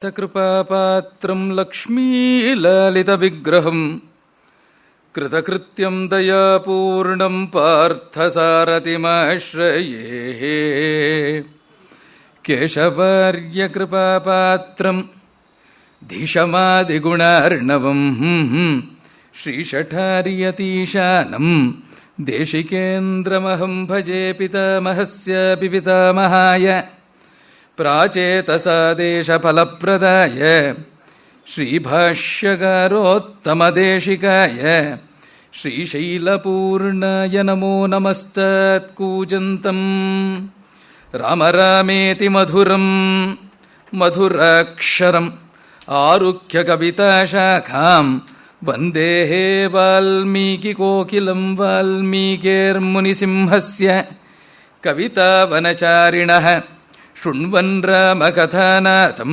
ಕೃಪಾಪಾತ್ರಂ ಲಕ್ಷ್ಮೀಲಲಿತವಿಗ್ರಹಂ ಕೃತಕೃತ್ಯಂ ದಯಾಪೂರ್ಣಂ ಪಾರ್ಥಸಾರಥಿಮಾಶ್ರಯೇ. ಕೇಶವಾರ್ಯಕೃಪಾಪಾತ್ರಂ ಧೀಶಮಾದಿಗುಣಾರ್ಣವಂ ಶ್ರೀಷಠಾರ್ಯತೀಶಾನಂ ದೇಶಿಕೇಂದ್ರಮಹಂ ಭಜೆ ಪಿತಾಮಹಸ್ಯ ಪಿತಾಮಹಾಯ ಪ್ರಾಚೇತಸಾ ದೇಶಫಲಪ್ರದಾಯ ಶ್ರೀಭಾಷ್ಯಕಾರೋತ್ತಮದೇಶಿಕಾಯ ಶ್ರೀಶೈಲಪೂರ್ಣಾಯ ನಮೋ ನಮಸ್ತತ್ಕೂಜಂತಂ. ರಾಮ ರಾಮೇತಿ ಮಧುರಂ ಮಧುರಾಕ್ಷರಂ ಆರುಹ್ಯ ಕವಿತಾಶಾಖಾಂ ವಂದೇ ವಾಲ್ಮೀಕಿಕೋಕಿಲಂ ವಾಲ್ಮೀಕೇರ್ಮುನಿಸಿಂಹಸ್ಯ ಕವಿತಾವನಚಾರಿಣಃ ಶೃಣ್ವನ್ ರಾಮಕಥಾನಾಥಂ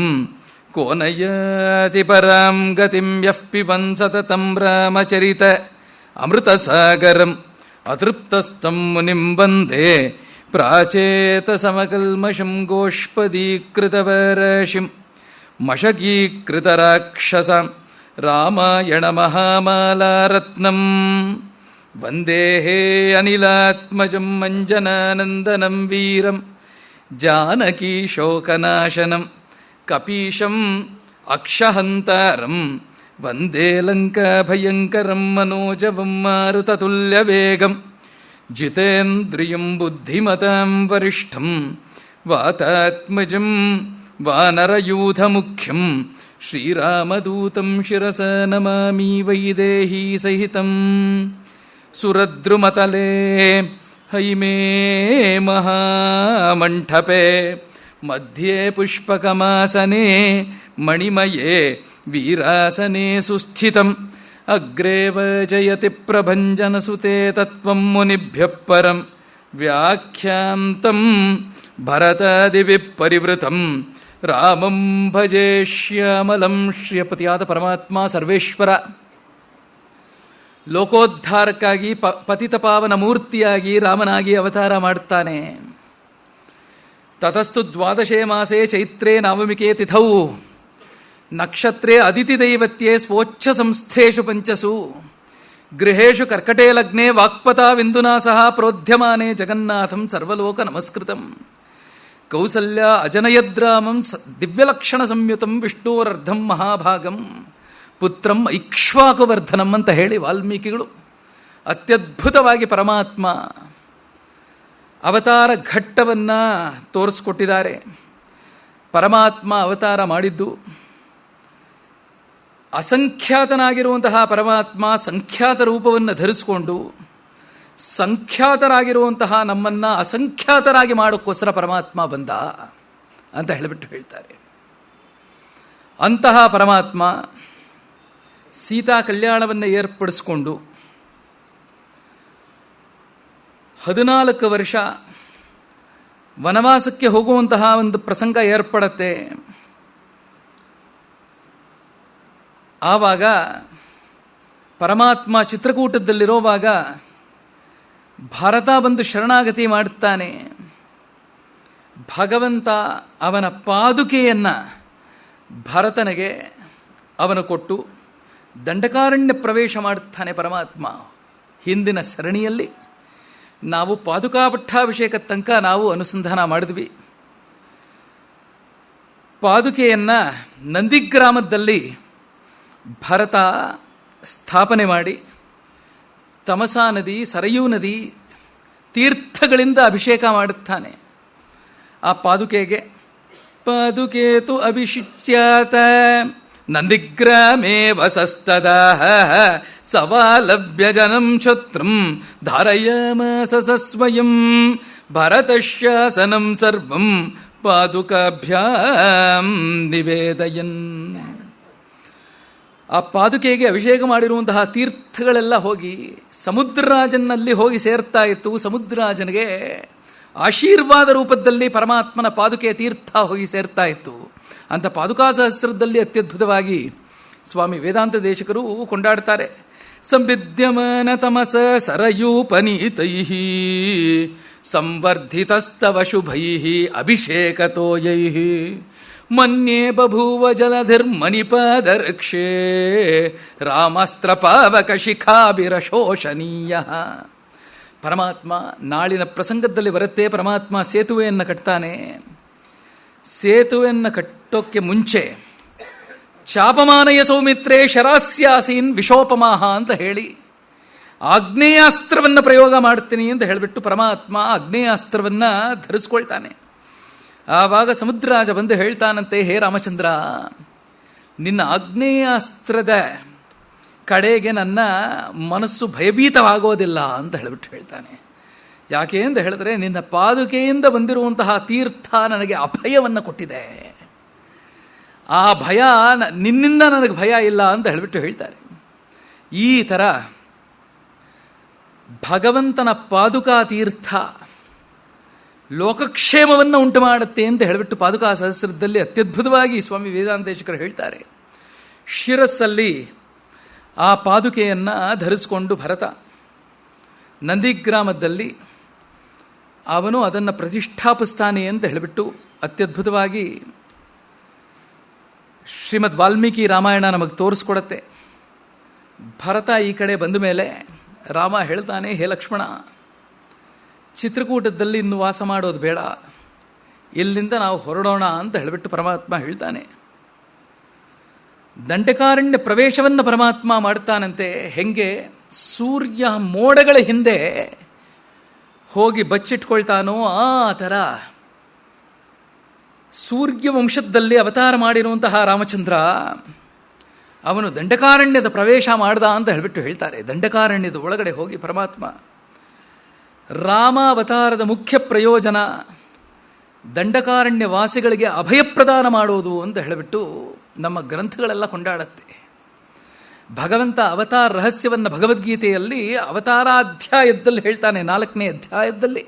ಕೋ ನಯಾತಿ ಪರಾಂ ಗತಿಂ ಯಃ ಪಿಬನ್ ಸತತಂ ರಾಮಚರಿತ ಅಮೃತಸಾಗರಂ ಅತೃಪ್ತಸ್ಥಂ ಮುನಿಂ ವಂದೇ ಪ್ರಾಚೇತಸಮಕಲ್ಮಷಂ ಗೋಷ್ಪದೀಕೃತವರಾಶಿಂ ಮಶಕೀಕೃತರಾಕ್ಷಸಾಂ ರಾಮಾಯಣ ಮಹಾಮಾಲಾರತ್ನಂ ವಂದೇ ಅನಿಲಾತ್ಮಜಂ ಅಂಜನಾನಂದನಂ ವೀರಂ ಜಾನಕೀ ಶೋಕನಾಶನಂ ಕಪೀಶಂ ಅಕ್ಷಹಂತಾರಂ ವಂದೇ ಲಂಕಾಭಯಂಕರಂ ಮನೋಜವಂ ಮಾರುತತುಲ್ಯವೇಗಂ ಜಿತೇಂದ್ರಿಯಂ ಬುದ್ಧಿಮತಾಂ ವರಿಷ್ಠಂ ವಾತಾತ್ಮಜಂ ವಾನರಯೂಥಮುಖ್ಯಂ ಶ್ರೀರಾಮದೂತಂ ಶಿರಸಾ ನಮಾಮಿ ವೈದೇಹೀ ಸಹಿತಂ. ಸುರದ್ರುಮತಲೇ ಹೈಮೇ ಮಹಾಮಂಟಪೆ ಮಧ್ಯೆ ಪುಷ್ಪಕಮಾಸನೆ ಮಣಿಮಯೇ ವೀರಾಸನೆ ಸುಸ್ಥಿತಂ ಅಗ್ರೇವ ಜಯತಿ ಪ್ರಭಂಜನಸುತೆ ತತ್ವಂ ಮುನಿಭ್ಯಃ ಪರಂ ವ್ಯಾಖ್ಯಾಂತಂ ಭರತಾದಿಭಿಃ ಪರಿವೃತಂ ರಾಮಂ ಭಜೆ ಶ್ಯಾಮಲಂ. ಶ್ರೀಯಪತಿಯಾದ ಪರಮಾತ್ಮ ಸರ್ವೇಶ್ವರ ಲೋಕೋದ್ಧಾರಕ್ಕಾಗಿ ಪತಿತ ಪಾವನ ಮೂರ್ತಿಯಾಗಿ ರಾಮನಾಗಿ ಅವತಾರ ಮಾಡ್ತಾನೆ. ತತಸ್ತು ದ್ವಾದಶೇ ಮಾಸೆ ಚೈತ್ರೇ ನವಮಿಕೆ ತಿಥೌ ನಕ್ಷತ್ರೇ ಅದಿತಿ ದೈವತ್ಯೆ ಸ್ವೋಚ್ಛ ಸಂಸ್ಥೇಷು ಪಂಚಸು ಗೃಹೇಶು ಕರ್ಕಟೇ ಲಗ್ನೆ ವಾಕ್ಪತಾವಿಂದುನಾ ಸಹ ಪ್ರೋಧ್ಯಮಾನೆ ಜಗನ್ನಾಥಂ ಸರ್ವಲೋಕ ನಮಸ್ಕೃತಂ. ಕೌಸಲ್ಯ ಅಜನಯದ್ರಾಮಂ ದಿವ್ಯಲಕ್ಷಣ ಸಂಯುತಂ ವಿಷ್ಣೋರರ್ಧಂ ಮಹಾಭಾಗಂ ಪುತ್ರಂ ಐಕ್ಷ್ವಾಕುವರ್ಧನಂ ಅಂತ ಹೇಳಿ ವಾಲ್ಮೀಕಿಗಳು ಅತ್ಯದ್ಭುತವಾಗಿ ಪರಮಾತ್ಮ ಅವತಾರ ಘಟ್ಟವನ್ನು ತೋರಿಸ್ಕೊಟ್ಟಿದ್ದಾರೆ. ಪರಮಾತ್ಮ ಅವತಾರ ಮಾಡಿದ್ದು ಅಸಂಖ್ಯಾತನಾಗಿರುವಂತಹ ಪರಮಾತ್ಮ ಸಂಖ್ಯಾತ ರೂಪವನ್ನು ಧರಿಸಿಕೊಂಡು ಸಂಖ್ಯಾತರಾಗಿರುವಂತಹ ನಮ್ಮನ್ನು ಅಸಂಖ್ಯಾತರಾಗಿ ಮಾಡೋಕ್ಕೋಸ್ಕರ ಪರಮಾತ್ಮ ಬಂದ ಅಂತ ಹೇಳಿಬಿಟ್ಟು ಹೇಳ್ತಾರೆ. ಅಂತಹ ಪರಮಾತ್ಮ ಸೀತಾ ಕಲ್ಯಾಣವನ್ನು ಏರ್ಪಡಿಸಿಕೊಂಡು 14 ವರ್ಷ ವನವಾಸಕ್ಕೆ ಹೋಗುವಂತಹ ಒಂದು ಪ್ರಸಂಗ ಏರ್ಪಡತ್ತೆ. ಆವಾಗ ಪರಮಾತ್ಮ ಚಿತ್ರಕೂಟದಲ್ಲಿರೋವಾಗ ಭಾರತ ಬಂದು ಶರಣಾಗತಿ ಮಾಡುತ್ತಾನೆ. ಭಗವಂತ ಅವನ ಪಾದುಕೆಯನ್ನು ಭರತನಿಗೆ ಅವನು ಕೊಟ್ಟು ದಂಡಕಾರಣ್ಯ ಪ್ರವೇಶ ಮಾಡುತ್ತಾನೆ. ಪರಮಾತ್ಮ ಹಿಂದಿನ ಸರಣಿಯಲ್ಲಿ ನಾವು ಪಾದುಕಾ ಪಟ್ಟಾಭಿಷೇಕ ತನಕ ನಾವು ಅನುಸಂಧಾನ ಮಾಡಿದ್ವಿ. ಪಾದುಕೆಯನ್ನು ನಂದಿಗ್ರಾಮದಲ್ಲಿ ಭರತ ಸ್ಥಾಪನೆ ಮಾಡಿ ತಮಸಾ ನದಿ, ಸರಯೂ ನದಿ ತೀರ್ಥಗಳಿಂದ ಅಭಿಷೇಕ ಮಾಡುತ್ತಾನೆ. ಆ ಪಾದುಕೆಗೆ ಪಾದುಕೇತು ಅಭಿಷಿಚ್ಯಾತ ನಂದಿಗ್ರಾಮೇ ವಸಸ್ತದಾ ಸವಾಲಭ್ಯ ಜನಂ ಛತ್ರಂ ಧಾರಯಾಮಾಸ ಸ್ವಯಂ ಭರತಶಾಸನಂ ಸರ್ವಂ ಪಾದುಕಾಭ್ಯಾಂ ನಿವೇದಯನ್. ಆ ಪಾದುಕೆಗೆ ಅಭಿಷೇಕ ಮಾಡಿರುವಂತಹ ತೀರ್ಥಗಳೆಲ್ಲ ಹೋಗಿ ಸಮುದ್ರರಾಜನಲ್ಲಿ ಹೋಗಿ ಸೇರ್ತಾ ಇತ್ತು. ಸಮುದ್ರರಾಜನಿಗೆ ಆಶೀರ್ವಾದ ರೂಪದಲ್ಲಿ ಪರಮಾತ್ಮನ ಪಾದುಕೆ ತೀರ್ಥ ಹೋಗಿ ಸೇರ್ತಾ ಇತ್ತು. ಅಂತ ಪಾದುಕಾ ಸಹಸ್ರದಲ್ಲಿ ಅತ್ಯದ್ಭುತವಾಗಿ ಸ್ವಾಮಿ ವೇದಾಂತ ದೇಶಕರು ಕೊಂಡಾಡ್ತಾರೆ. ಸಂವಿದ್ಯಮಾನ ತಮಸ ಸರಯೂಪನೀತೈಃ ಸಂವರ್ಧಿತಸ್ತವ ಶುಭೈಃ ಅಭಿಷೇಕತೋಯೈಃ ಮನ್ಯೇ ಬಭೂವ ಜಲಧಿರ್ಮಣಿಪದರ್ಕ್ಷೇ ರಾಮಾಸ್ತ್ರ ಪಾವಕ ಶಿಖಾಭಿರಶೋಷಣೀಯ. ಪರಮಾತ್ಮ ನಾಳಿನ ಪ್ರಸಂಗದಲ್ಲಿ ಬರುತ್ತೆ. ಪರಮಾತ್ಮ ಸೇತುವೆಯನ್ನು ಕಟ್ತಾನೆ. ಸೇತುವೆಯನ್ನು ಕಟ್ಟೋಕ್ಕೆ ಮುಂಚೆ ಚಾಪಮಾನಯ ಸೌಮಿತ್ರೇ ಶರಾಸ್ಯಾಸೀನ್ ವಿಶೋಪಮಾಹ ಅಂತ ಹೇಳಿ ಆಗ್ನೇಯಾಸ್ತ್ರವನ್ನು ಪ್ರಯೋಗ ಮಾಡ್ತೀನಿ ಅಂತ ಹೇಳಿಬಿಟ್ಟು ಪರಮಾತ್ಮ ಆಗ್ನೇಯಾಸ್ತ್ರವನ್ನು ಧರಿಸ್ಕೊಳ್ತಾನೆ. ಆವಾಗ ಸಮುದ್ರರಾಜ ಬಂದು ಹೇಳ್ತಾನಂತೆ, ಹೇ ರಾಮಚಂದ್ರ, ನಿನ್ನ ಆಗ್ನೇಯಾಸ್ತ್ರದ ಕಡೆಗೆ ನನ್ನ ಮನಸ್ಸು ಭಯಭೀತವಾಗೋದಿಲ್ಲ ಅಂತ ಹೇಳಿಬಿಟ್ಟು ಹೇಳ್ತಾನೆ. ಯಾಕೆ ಅಂತ ಹೇಳಿದ್ರೆ, ನಿನ್ನ ಪಾದುಕೆಯಿಂದ ಬಂದಿರುವಂತಹ ತೀರ್ಥ ನನಗೆ ಅಭಯವನ್ನು ಕೊಟ್ಟಿದೆ. ಆ ಭಯ, ನಿನ್ನಿಂದ ನನಗೆ ಭಯ ಇಲ್ಲ ಅಂತ ಹೇಳಿಬಿಟ್ಟು ಹೇಳ್ತಾರೆ. ಈ ಥರ ಭಗವಂತನ ಪಾದುಕಾ ತೀರ್ಥ ಲೋಕಕ್ಷೇಮವನ್ನು ಉಂಟು ಮಾಡುತ್ತೆ ಅಂತ ಹೇಳಿಬಿಟ್ಟು ಪಾದುಕಾ ಸಹಸ್ರದಲ್ಲಿ ಅತ್ಯದ್ಭುತವಾಗಿ ಸ್ವಾಮಿ ವೇದಾಂತೇಶ್ವರರು ಹೇಳ್ತಾರೆ. ಶಿರಸ್ಸಲ್ಲಿ ಆ ಪಾದುಕೆಯನ್ನು ಧರಿಸಿಕೊಂಡು ಭರತ ನಂದಿಗ್ರಾಮದಲ್ಲಿ ಅವನು ಅದನ್ನು ಪ್ರತಿಷ್ಠಾಪಿಸ್ತಾನೆ ಅಂತ ಹೇಳಿಬಿಟ್ಟು ಅತ್ಯದ್ಭುತವಾಗಿ ಶ್ರೀಮದ್ ವಾಲ್ಮೀಕಿ ರಾಮಾಯಣ ನಮಗೆ ತೋರಿಸ್ಕೊಡತ್ತೆ. ಭರತ ಈ ಕಡೆ ಬಂದ ಮೇಲೆ ರಾಮ ಹೇಳ್ತಾನೆ, ಹೇ ಲಕ್ಷ್ಮಣ, ಚಿತ್ರಕೂಟದಲ್ಲಿ ಇನ್ನು ವಾಸ ಮಾಡೋದು ಬೇಡ, ಇಲ್ಲಿಂದ ನಾವು ಹೊರಡೋಣ ಅಂತ ಹೇಳಿಬಿಟ್ಟು ಪರಮಾತ್ಮ ಹೇಳ್ತಾನೆ. ದಂಡಕಾರಣ್ಯ ಪ್ರವೇಶವನ್ನು ಪರಮಾತ್ಮ ಮಾಡ್ತಾನಂತೆ. ಹೆಂಗೆ ಸೂರ್ಯ ಮೋಡಗಳ ಹಿಂದೆ ಹೋಗಿ ಬಚ್ಚಿಟ್ಕೊಳ್ತಾನೋ ಆ ಥರ ಸೂರ್ಯ ವಂಶದಲ್ಲಿ ಅವತಾರ ಮಾಡಿರುವಂತಹ ರಾಮಚಂದ್ರ ಅವನು ದಂಡಕಾರಣ್ಯದ ಪ್ರವೇಶ ಮಾಡ್ದ ಅಂತ ಹೇಳಿಬಿಟ್ಟು ಹೇಳ್ತಾರೆ. ದಂಡಕಾರಣ್ಯದ ಒಳಗಡೆ ಹೋಗಿ ಪರಮಾತ್ಮ ರಾಮ ಅವತಾರದ ಮುಖ್ಯ ಪ್ರಯೋಜನ ದಂಡಕಾರಣ್ಯ ವಾಸಿಗಳಿಗೆ ಅಭಯ ಪ್ರದಾನ ಮಾಡೋದು ಅಂತ ಹೇಳಿಬಿಟ್ಟು ನಮ್ಮ ಗ್ರಂಥಗಳೆಲ್ಲ ಕೊಂಡಾಡತ್ತೆ. ಭಗವಂತ ಅವತಾರ ರಹಸ್ಯವನ್ನು ಭಗವದ್ಗೀತೆಯಲ್ಲಿ ಅವತಾರಾಧ್ಯಾಯದಲ್ಲಿ ಹೇಳ್ತಾನೆ. 4ನೇ ಅಧ್ಯಾಯದಲ್ಲಿ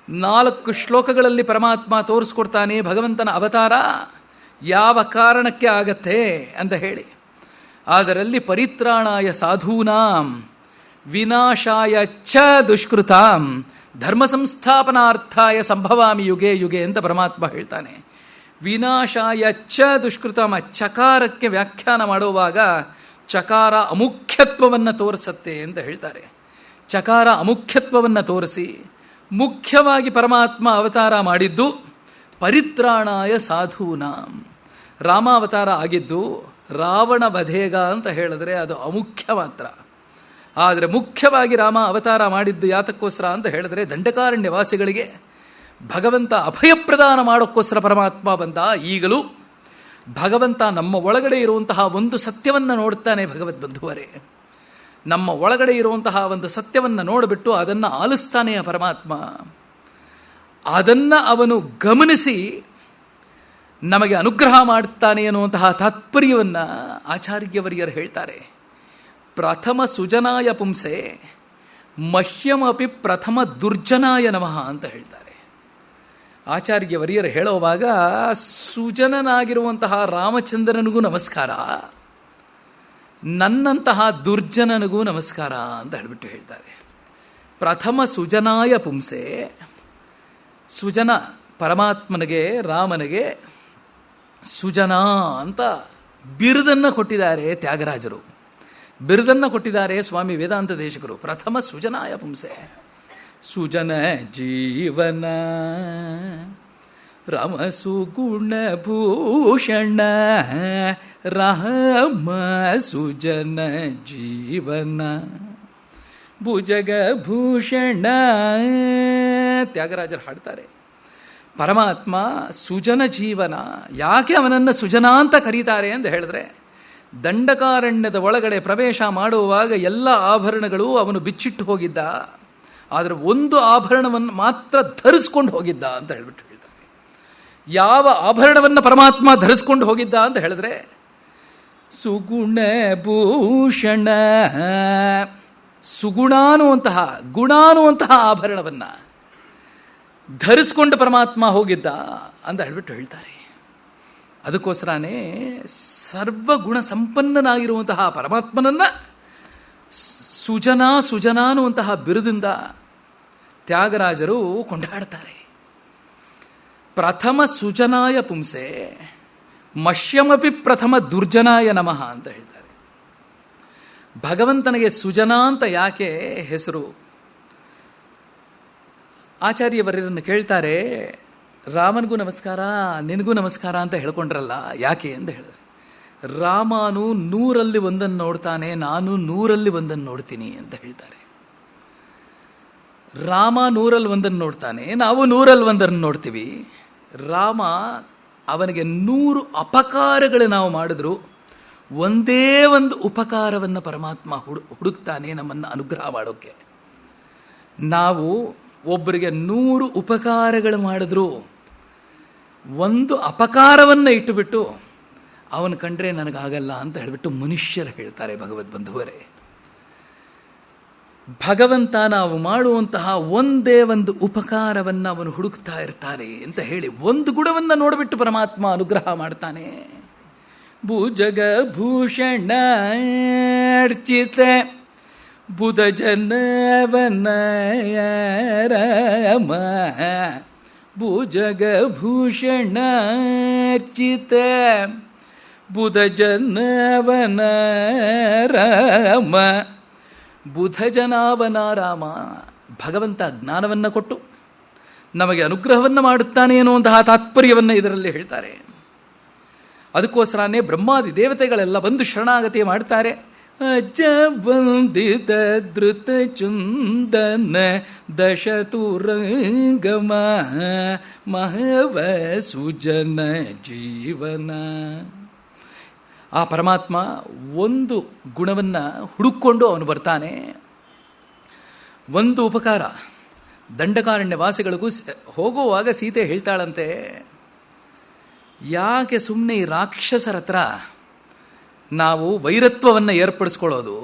4 ಶ್ಲೋಕಗಳಲ್ಲಿ ಪರಮಾತ್ಮ ತೋರಿಸ್ಕೊಡ್ತಾನೆ ಭಗವಂತನ ಅವತಾರ ಯಾವ ಕಾರಣಕ್ಕೆ ಆಗತ್ತೆ ಅಂತ ಹೇಳಿ. ಅದರಲ್ಲಿ ಪರಿತ್ರಾಣಾಯ ಸಾಧೂನಾಂ ವಿನಾಶಾಯ ಚ ದುಷ್ಕೃತಾಂ ಧರ್ಮ ಸಂಸ್ಥಾಪನಾರ್ಥಾಯ ಸಂಭವಾಮಿ ಯುಗೆ ಯುಗೆ ಅಂತ ಪರಮಾತ್ಮ ಹೇಳ್ತಾನೆ. ವಿನಾಶಾಯ ಚ ದುಷ್ಕೃತಾಂ, ಚಕಾರಕ್ಕೆ ವ್ಯಾಖ್ಯಾನ ಮಾಡುವಾಗ ಚಕಾರ ಅಮುಖ್ಯತ್ವವನ್ನು ತೋರಿಸತ್ತೆ ಅಂತ ಹೇಳ್ತಾರೆ. ಚಕಾರ ಅಮುಖ್ಯತ್ವವನ್ನು ತೋರಿಸಿ ಮುಖ್ಯವಾಗಿ ಪರಮಾತ್ಮ ಅವತಾರ ಮಾಡಿದ್ದು ಪರಿತ್ರಾಣಾಯ ಸಾಧೂನಾಂ. ರಾಮಾವತಾರ ಆಗಿದ್ದು ರಾವಣ ವಧೇಗ ಅಂತ ಹೇಳಿದ್ರೆ ಅದು ಅಮುಖ್ಯ ಮಾತ್ರ. ಆದರೆ ಮುಖ್ಯವಾಗಿ ರಾಮ ಅವತಾರ ಮಾಡಿದ್ದು ಯಾತಕ್ಕೋಸ್ಕರ ಅಂತ ಹೇಳಿದ್ರೆ ದಂಡಕಾರಣ್ಯ ವಾಸಿಗಳಿಗೆ ಭಗವಂತ ಅಭಯ ಪ್ರದಾನ ಮಾಡೋಕ್ಕೋಸ್ಕರ ಪರಮಾತ್ಮ ಬಂದ. ಈಗಲೂ ಭಗವಂತ ನಮ್ಮ ಒಳಗಡೆ ಇರುವಂತಹ ಒಂದು ಸತ್ಯವನ್ನು ನೋಡ್ತಾನೆ. ಭಗವದ್ ಬಂಧುವರೇ, ನಮ್ಮ ಒಳಗಡೆ ಇರುವಂತಹ ಒಂದು ಸತ್ಯವನ್ನು ನೋಡಿಬಿಟ್ಟು ಅದನ್ನು ಆಲಿಸ್ತಾನೆ ಪರಮಾತ್ಮ. ಅದನ್ನು ಅವನು ಗಮನಿಸಿ ನಮಗೆ ಅನುಗ್ರಹ ಮಾಡುತ್ತಾನೆ ಅನ್ನುವಂತಹ ತಾತ್ಪರ್ಯವನ್ನು ಆಚಾರ್ಯವರ್ಯರು ಹೇಳ್ತಾರೆ. ಪ್ರಥಮ ಸುಜನಾಯ ಪುಂಸೆ ಮಹ್ಯಮಪಿ ಪ್ರಥಮ ದುರ್ಜನಾಯ ನಮಃ ಅಂತ ಹೇಳ್ತಾರೆ. ಆಚಾರ್ಯವರ್ಯರು ಹೇಳುವಾಗ ಸುಜನನಾಗಿರುವಂತಹ ರಾಮಚಂದ್ರನಿಗೂ ನಮಸ್ಕಾರ, ನನ್ನಂತಹ ದುರ್ಜನನಿಗೂ ನಮಸ್ಕಾರ ಅಂತ ಹೇಳಿಬಿಟ್ಟು ಹೇಳ್ತಾರೆ. ಪ್ರಥಮ ಸುಜನಾಯ ಪುಂಸೆ, ಸುಜನ ಪರಮಾತ್ಮನಿಗೆ ರಾಮನಿಗೆ ಸುಜನ ಅಂತ ಬಿರುದನ್ನು ಕೊಟ್ಟಿದ್ದಾರೆ ತ್ಯಾಗರಾಜರು, ಬಿರುದನ್ನು ಕೊಟ್ಟಿದ್ದಾರೆ ಸ್ವಾಮಿ ವೇದಾಂತ ದೇಶಕರು. ಪ್ರಥಮ ಸುಜನಾಯ ಪುಂಸೆ, ಸುಜನ ಜೀವನ ರಾಮ ಸುಗುಣ ಭೂಷಣ ರಾಮ ಸುಜನ ಜೀವನ ಭುಜಗಭೂಷಣ ತ್ಯಾಗರಾಜರು ಹಾಡ್ತಾರೆ. ಪರಮಾತ್ಮ ಸುಜನ ಜೀವನ. ಯಾಕೆ ಅವನನ್ನು ಸುಜನ ಅಂತ ಕರೀತಾರೆ ಅಂತ ಹೇಳಿದ್ರೆ, ದಂಡಕಾರಣ್ಯದ ಒಳಗಡೆ ಪ್ರವೇಶ ಮಾಡುವಾಗ ಎಲ್ಲ ಆಭರಣಗಳು ಅವನು ಬಿಚ್ಚಿಟ್ಟು ಹೋಗಿದ್ದ, ಆದರೆ ಒಂದು ಆಭರಣವನ್ನು ಮಾತ್ರ ಧರಿಸ್ಕೊಂಡು ಹೋಗಿದ್ದ ಅಂತ ಹೇಳ್ಬಿಟ್ಟು ಹೇಳ್ತಾರೆ. ಯಾವ ಆಭರಣವನ್ನು ಪರಮಾತ್ಮ ಧರಿಸ್ಕೊಂಡು ಹೋಗಿದ್ದ ಅಂತ ಹೇಳಿದ್ರೆ ಸುಗುಣ ಭೂಷಣ, ಸುಗುಣ ಅನ್ನುವಂತಹ ಗುಣ ಅನ್ನುವಂತಹ ಆಭರಣವನ್ನು ಧರಿಸ್ಕೊಂಡು ಪರಮಾತ್ಮ ಹೋಗಿದ್ದ ಅಂತ ಹೇಳ್ಬಿಟ್ಟು ಹೇಳ್ತಾರೆ. ಅದಕ್ಕೋಸ್ಕರನೇ ಸರ್ವಗುಣ ಸಂಪನ್ನನಾಗಿರುವಂತಹ ಪರಮಾತ್ಮನನ್ನ ಸುಜನ ಸುಜನ ಅನ್ನುವಂತಹ ಬಿರುದಿಂದ ತ್ಯಾಗರಾಜರು ಕೊಂಡಾಡ್ತಾರೆ. ಪ್ರಥಮ ಸುಜನಾಯ ಪುಂಸೆ ಮಶ್ಯಮಪಿ ಪ್ರಥಮ ದುರ್ಜನಾಯ ನಮಃ ಅಂತ ಹೇಳ್ತಾರೆ. ಭಗವಂತನಿಗೆ ಸುಜನ ಅಂತ ಯಾಕೆ ಹೆಸರು? ಆಚಾರ್ಯವರನ್ನು ಕೇಳ್ತಾರೆ, ರಾಮನಿಗೂ ನಮಸ್ಕಾರ ನಿನಗೂ ನಮಸ್ಕಾರ ಅಂತ ಹೇಳ್ಕೊಂಡ್ರಲ್ಲ ಯಾಕೆ ಅಂತ ಹೇಳಿದ್ರೆ, ರಾಮನು 100ರಲ್ಲಿ 1 ನೋಡ್ತಾನೆ, ನಾನು 100ರಲ್ಲಿ 1 ನೋಡ್ತೀನಿ ಅಂತ ಹೇಳ್ತಾರೆ. ರಾಮ 100ರಲ್ಲಿ 1 ನೋಡ್ತಾನೆ, ನಾವು 100ರಲ್ಲಿ 1 ನೋಡ್ತೀವಿ. ರಾಮ ಅವನಿಗೆ 100 ಅಪಕಾರಗಳು ನಾವು ಮಾಡಿದ್ರು ಒಂದೇ ಒಂದು ಉಪಕಾರವನ್ನು ಪರಮಾತ್ಮ ಹುಡುಕ್ತಾನೆ ನಮ್ಮನ್ನು ಅನುಗ್ರಹ ಮಾಡೋಕ್ಕೆ. ನಾವು ಒಬ್ಬರಿಗೆ 100 ಉಪಕಾರಗಳು ಮಾಡಿದ್ರು ಒಂದು ಅಪಕಾರವನ್ನು ಇಟ್ಟುಬಿಟ್ಟು ಅವನು ಕಂಡ್ರೆ ನನಗಾಗಲ್ಲ ಅಂತ ಹೇಳಿಬಿಟ್ಟು ಮನುಷ್ಯರು ಹೇಳ್ತಾರೆ. ಭಗವದ್ ಬಂಧುವರೇ, ಭಗವಂತ ನಾವು ಮಾಡುವಂತಹ ಒಂದೇ ಒಂದು ಉಪಕಾರವನ್ನು ಅವನು ಹುಡುಕ್ತಾ ಇರ್ತಾನೆ ಅಂತ ಹೇಳಿ ಒಂದು ಗುಣವನ್ನು ನೋಡಿಬಿಟ್ಟು ಪರಮಾತ್ಮ ಅನುಗ್ರಹ ಮಾಡ್ತಾನೆ. ಭುಜಗ ಭೂಷಣ ಅರ್ಚಿತ ಬುಧ ಜನವನ ರಾಮ, ಭುಜಗ ಭೂಷಣ ಅರ್ಚಿತ ಬುಧ ಜನವನ ರಾಮ. ಬುಧ ಜನಾವನ ರಾಮ, ಭಗವಂತ ಜ್ಞಾನವನ್ನು ಕೊಟ್ಟು ನಮಗೆ ಅನುಗ್ರಹವನ್ನು ಮಾಡುತ್ತಾನೆ ಎನ್ನುವಂತಹ ತಾತ್ಪರ್ಯವನ್ನು ಇದರಲ್ಲಿ ಹೇಳ್ತಾರೆ. ಅದಕ್ಕೋಸ್ಕರನೇ ಬ್ರಹ್ಮಾದಿ ದೇವತೆಗಳೆಲ್ಲ ಬಂದು ಶರಣಾಗತಿ ಮಾಡ್ತಾರೆ. ಅಜ ವಂದಿತ ಧೃತ ಚುಂದನ ದಶತುರಂಗಮ ಮಹವ ಸುಜನ ಜೀವನ. ಆ ಪರಮಾತ್ಮ ಒಂದು ಗುಣವನ್ನು ಹುಡುಕೊಂಡು ಅವನು ಬರ್ತಾನೆ. ಒಂದು ಉಪಕಾರ, ದಂಡಕಾರಣ್ಯ ವಾಸಿಗಳಿಗೂ ಹೋಗುವಾಗ ಸೀತೆ ಹೇಳ್ತಾಳಂತೆ, ಯಾಕೆ ಸುಮ್ಮನೆ ಈ ರಾಕ್ಷಸರ ಹತ್ರ ನಾವು ವೈರತ್ವವನ್ನು ಏರ್ಪಡಿಸ್ಕೊಳ್ಳೋದು?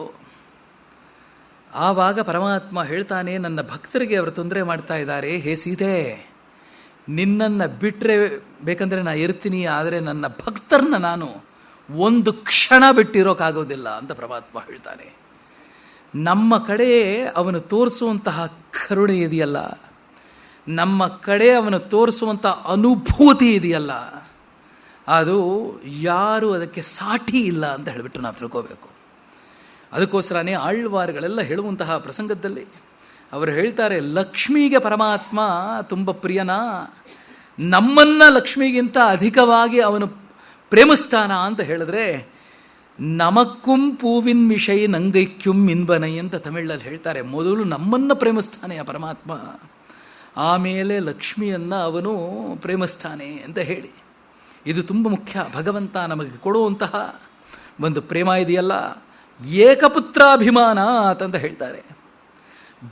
ಆವಾಗ ಪರಮಾತ್ಮ ಹೇಳ್ತಾನೆ, ನನ್ನ ಭಕ್ತರಿಗೆ ಅವರು ತೊಂದರೆ ಮಾಡ್ತಾ ಇದ್ದಾರೆ, ಹೇ ಸೀತೆ ನಿನ್ನನ್ನು ಬಿಟ್ಟರೆ ಬೇಕಂದರೆ ನಾ ಇರ್ತೀನಿ, ಆದರೆ ನನ್ನ ಭಕ್ತರನ್ನ ನಾನು ಒಂದು ಕ್ಷಣ ಬಿಟ್ಟಿರೋಕ್ಕಾಗೋದಿಲ್ಲ ಅಂತ ಪರಮಾತ್ಮ ಹೇಳ್ತಾನೆ. ನಮ್ಮ ಕಡೆ ಅವನು ತೋರಿಸುವಂತಹ ಕರುಣೆ ಇದೆಯಲ್ಲ, ನಮ್ಮ ಕಡೆ ಅವನು ತೋರಿಸುವಂಥ ಅನುಭೂತಿ ಇದೆಯಲ್ಲ, ಅದು ಯಾರು ಅದಕ್ಕೆ ಸಾಟಿ ಇಲ್ಲ ಅಂತ ಹೇಳಿಬಿಟ್ಟು ನಾವು ತಿಳ್ಕೋಬೇಕು. ಅದಕ್ಕೋಸ್ಕರನೇ ಆಳ್ವಾರುಗಳೆಲ್ಲ ಹೇಳುವಂತಹ ಪ್ರಸಂಗದಲ್ಲಿ ಅವರು ಹೇಳ್ತಾರೆ, ಲಕ್ಷ್ಮಿಗೆ ಪರಮಾತ್ಮ ತುಂಬ ಪ್ರಿಯನ, ನಮ್ಮನ್ನ ಲಕ್ಷ್ಮಿಗಿಂತ ಅಧಿಕವಾಗಿ ಅವನು ಪ್ರೇಮಿಸ್ತಾನ ಅಂತ ಹೇಳಿದ್ರೆ, ನಮಕ್ಕುಂ ಪೂವಿನ್ ವಿಷಯ ನಂಗೈಕ್ಯುಂ ಇನ್ಬನೈ ಅಂತ ತಮಿಳಲ್ಲಿ ಹೇಳ್ತಾರೆ. ಮೊದಲು ನಮ್ಮನ್ನು ಪ್ರೇಮಿಸ್ತಾನೆ ಆ ಪರಮಾತ್ಮ, ಆಮೇಲೆ ಲಕ್ಷ್ಮಿಯನ್ನು ಅವನು ಪ್ರೇಮಿಸ್ತಾನೆ ಅಂತ ಹೇಳಿ, ಇದು ತುಂಬ ಮುಖ್ಯ. ಭಗವಂತ ನಮಗೆ ಕೊಡುವಂತಹ ಒಂದು ಪ್ರೇಮ ಇದೆಯಲ್ಲ, ಏಕಪುತ್ರಾಭಿಮಾನ ಅಂತ ಹೇಳ್ತಾರೆ.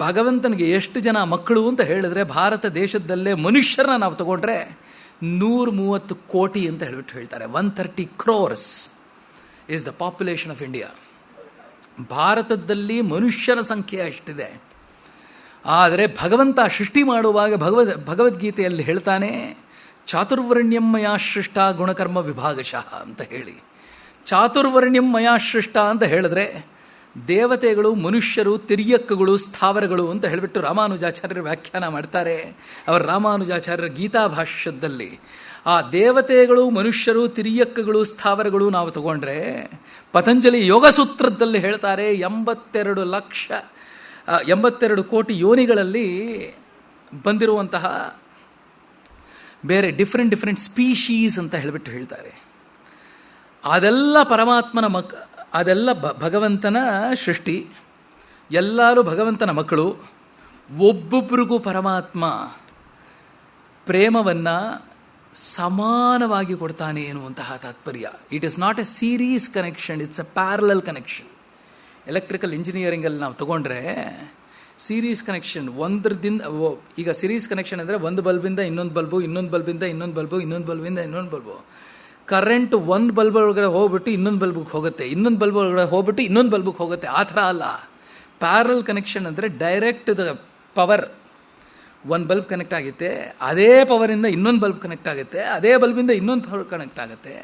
ಭಗವಂತನಿಗೆ ಎಷ್ಟು ಜನ ಮಕ್ಕಳು ಅಂತ ಹೇಳಿದ್ರೆ, ಭಾರತ ದೇಶದಲ್ಲೇ ಮನುಷ್ಯರನ್ನ ನಾವು ತಗೊಂಡ್ರೆ 130 ಕೋಟಿ ಅಂತ ಹೇಳ್ಬಿಟ್ಟು ಹೇಳ್ತಾರೆ. 130 crores is the population of India. ಭಾರತದಲ್ಲಿ ಮನುಷ್ಯರ ಸಂಖ್ಯೆ ಅಷ್ಟಿದೆ. ಆದರೆ ಭಗವಂತ ಸೃಷ್ಟಿ ಮಾಡುವಾಗ ಭಗವದ್ಗೀತೆಯಲ್ಲಿ ಹೇಳ್ತಾನೆ, ಚಾತುರ್ವರ್ಣ್ಯಂ ಮಯಾ ಸೃಷ್ಟ ಗುಣಕರ್ಮ ವಿಭಾಗಶಃ ಅಂತ ಹೇಳಿ. ಚಾತುರ್ವರ್ಣ್ಯಂ ಮಯಾ ಸೃಷ್ಟ ಅಂತ ಹೇಳಿದ್ರೆ ದೇವತೆಗಳು, ಮನುಷ್ಯರು, ತಿರ್ಯಕ್ಕಗಳು, ಸ್ಥಾವರಗಳು ಅಂತ ಹೇಳಿಬಿಟ್ಟು ರಾಮಾನುಜಾಚಾರ್ಯರು ವ್ಯಾಖ್ಯಾನ ಮಾಡ್ತಾರೆ. ಅವರು ರಾಮಾನುಜಾಚಾರ್ಯರ ಗೀತಾ ಭಾಷ್ಯದಲ್ಲಿ ಆ ದೇವತೆಗಳು, ಮನುಷ್ಯರು, ತಿರ್ಯಕ್ಕಗಳು, ಸ್ಥಾವರಗಳು ನಾವು ತಗೊಂಡ್ರೆ, ಪತಂಜಲಿ ಯೋಗಸೂತ್ರದಲ್ಲಿ ಹೇಳ್ತಾರೆ 82 ಕೋಟಿ ಯೋನಿಗಳಲ್ಲಿ ಬಂದಿರುವಂತಹ ಬೇರೆ ಡಿಫ್ರೆಂಟ್ ಸ್ಪೀಶೀಸ್ ಅಂತ ಹೇಳಿಬಿಟ್ಟು ಹೇಳ್ತಾರೆ. ಅದೆಲ್ಲ ಪರಮಾತ್ಮನ ಅದೆಲ್ಲ ಭಗವಂತನ ಸೃಷ್ಟಿ, ಎಲ್ಲರೂ ಭಗವಂತನ ಮಕ್ಕಳು. ಒಬ್ಬೊಬ್ಬರಿಗೂ ಪರಮಾತ್ಮ ಪ್ರೇಮವನ್ನು ಸಮಾನವಾಗಿ ಕೊಡ್ತಾನೆ ಎನ್ನುವಂತಹ ತಾತ್ಪರ್ಯ. It is not a series connection, it's a parallel connection. Electrical ಇಂಜಿನಿಯರಿಂಗಲ್ಲಿ ನಾವು ತಗೊಂಡ್ರೆ ಸೀರೀಸ್ ಕನೆಕ್ಷನ್ ಒಂದರದಿಂದ, ಈಗ ಸೀರೀಸ್ ಕನೆಕ್ಷನ್ ಅಂದರೆ ಒಂದು ಬಲ್ಬಿಂದ ಇನ್ನೊಂದು ಬಲ್ಬು, ಇನ್ನೊಂದು ಬಲ್ಬಿಂದ ಇನ್ನೊಂದು ಬಲ್ಬು, ಇನ್ನೊಂದು ಬಲ್ಬಿಂದ ಇನ್ನೊಂದು ಬಲ್ಬು. ಕರೆಂಟ್ ಒಂದು ಬಲ್ಬ್ ಒಳಗಡೆ ಹೋಗ್ಬಿಟ್ಟು ಇನ್ನೊಂದು ಬಲ್ಬಿಗೆ ಹೋಗುತ್ತೆ, ಇನ್ನೊಂದು ಬಲ್ಬ್ ಒಳಗಡೆ ಹೋಗ್ಬಿಟ್ಟು ಇನ್ನೊಂದು ಬಲ್ಬಿಗೆ ಹೋಗುತ್ತೆ. ಆ ಥರ ಅಲ್ಲ. ಪ್ಯಾರಲ್ ಕನೆಕ್ಷನ್ ಅಂದರೆ ಡೈರೆಕ್ಟ್ ದ ಪವರ್, ಒಂದು ಬಲ್ಬ್ ಕನೆಕ್ಟ್ ಆಗುತ್ತೆ, ಅದೇ ಪವರಿಂದ ಇನ್ನೊಂದು ಬಲ್ಬ್ ಕನೆಕ್ಟ್ ಆಗುತ್ತೆ, ಅದೇ ಬಲ್ಬಿಂದ ಇನ್ನೊಂದು ಪವರ್ ಕನೆಕ್ಟ್ ಆಗುತ್ತೆ.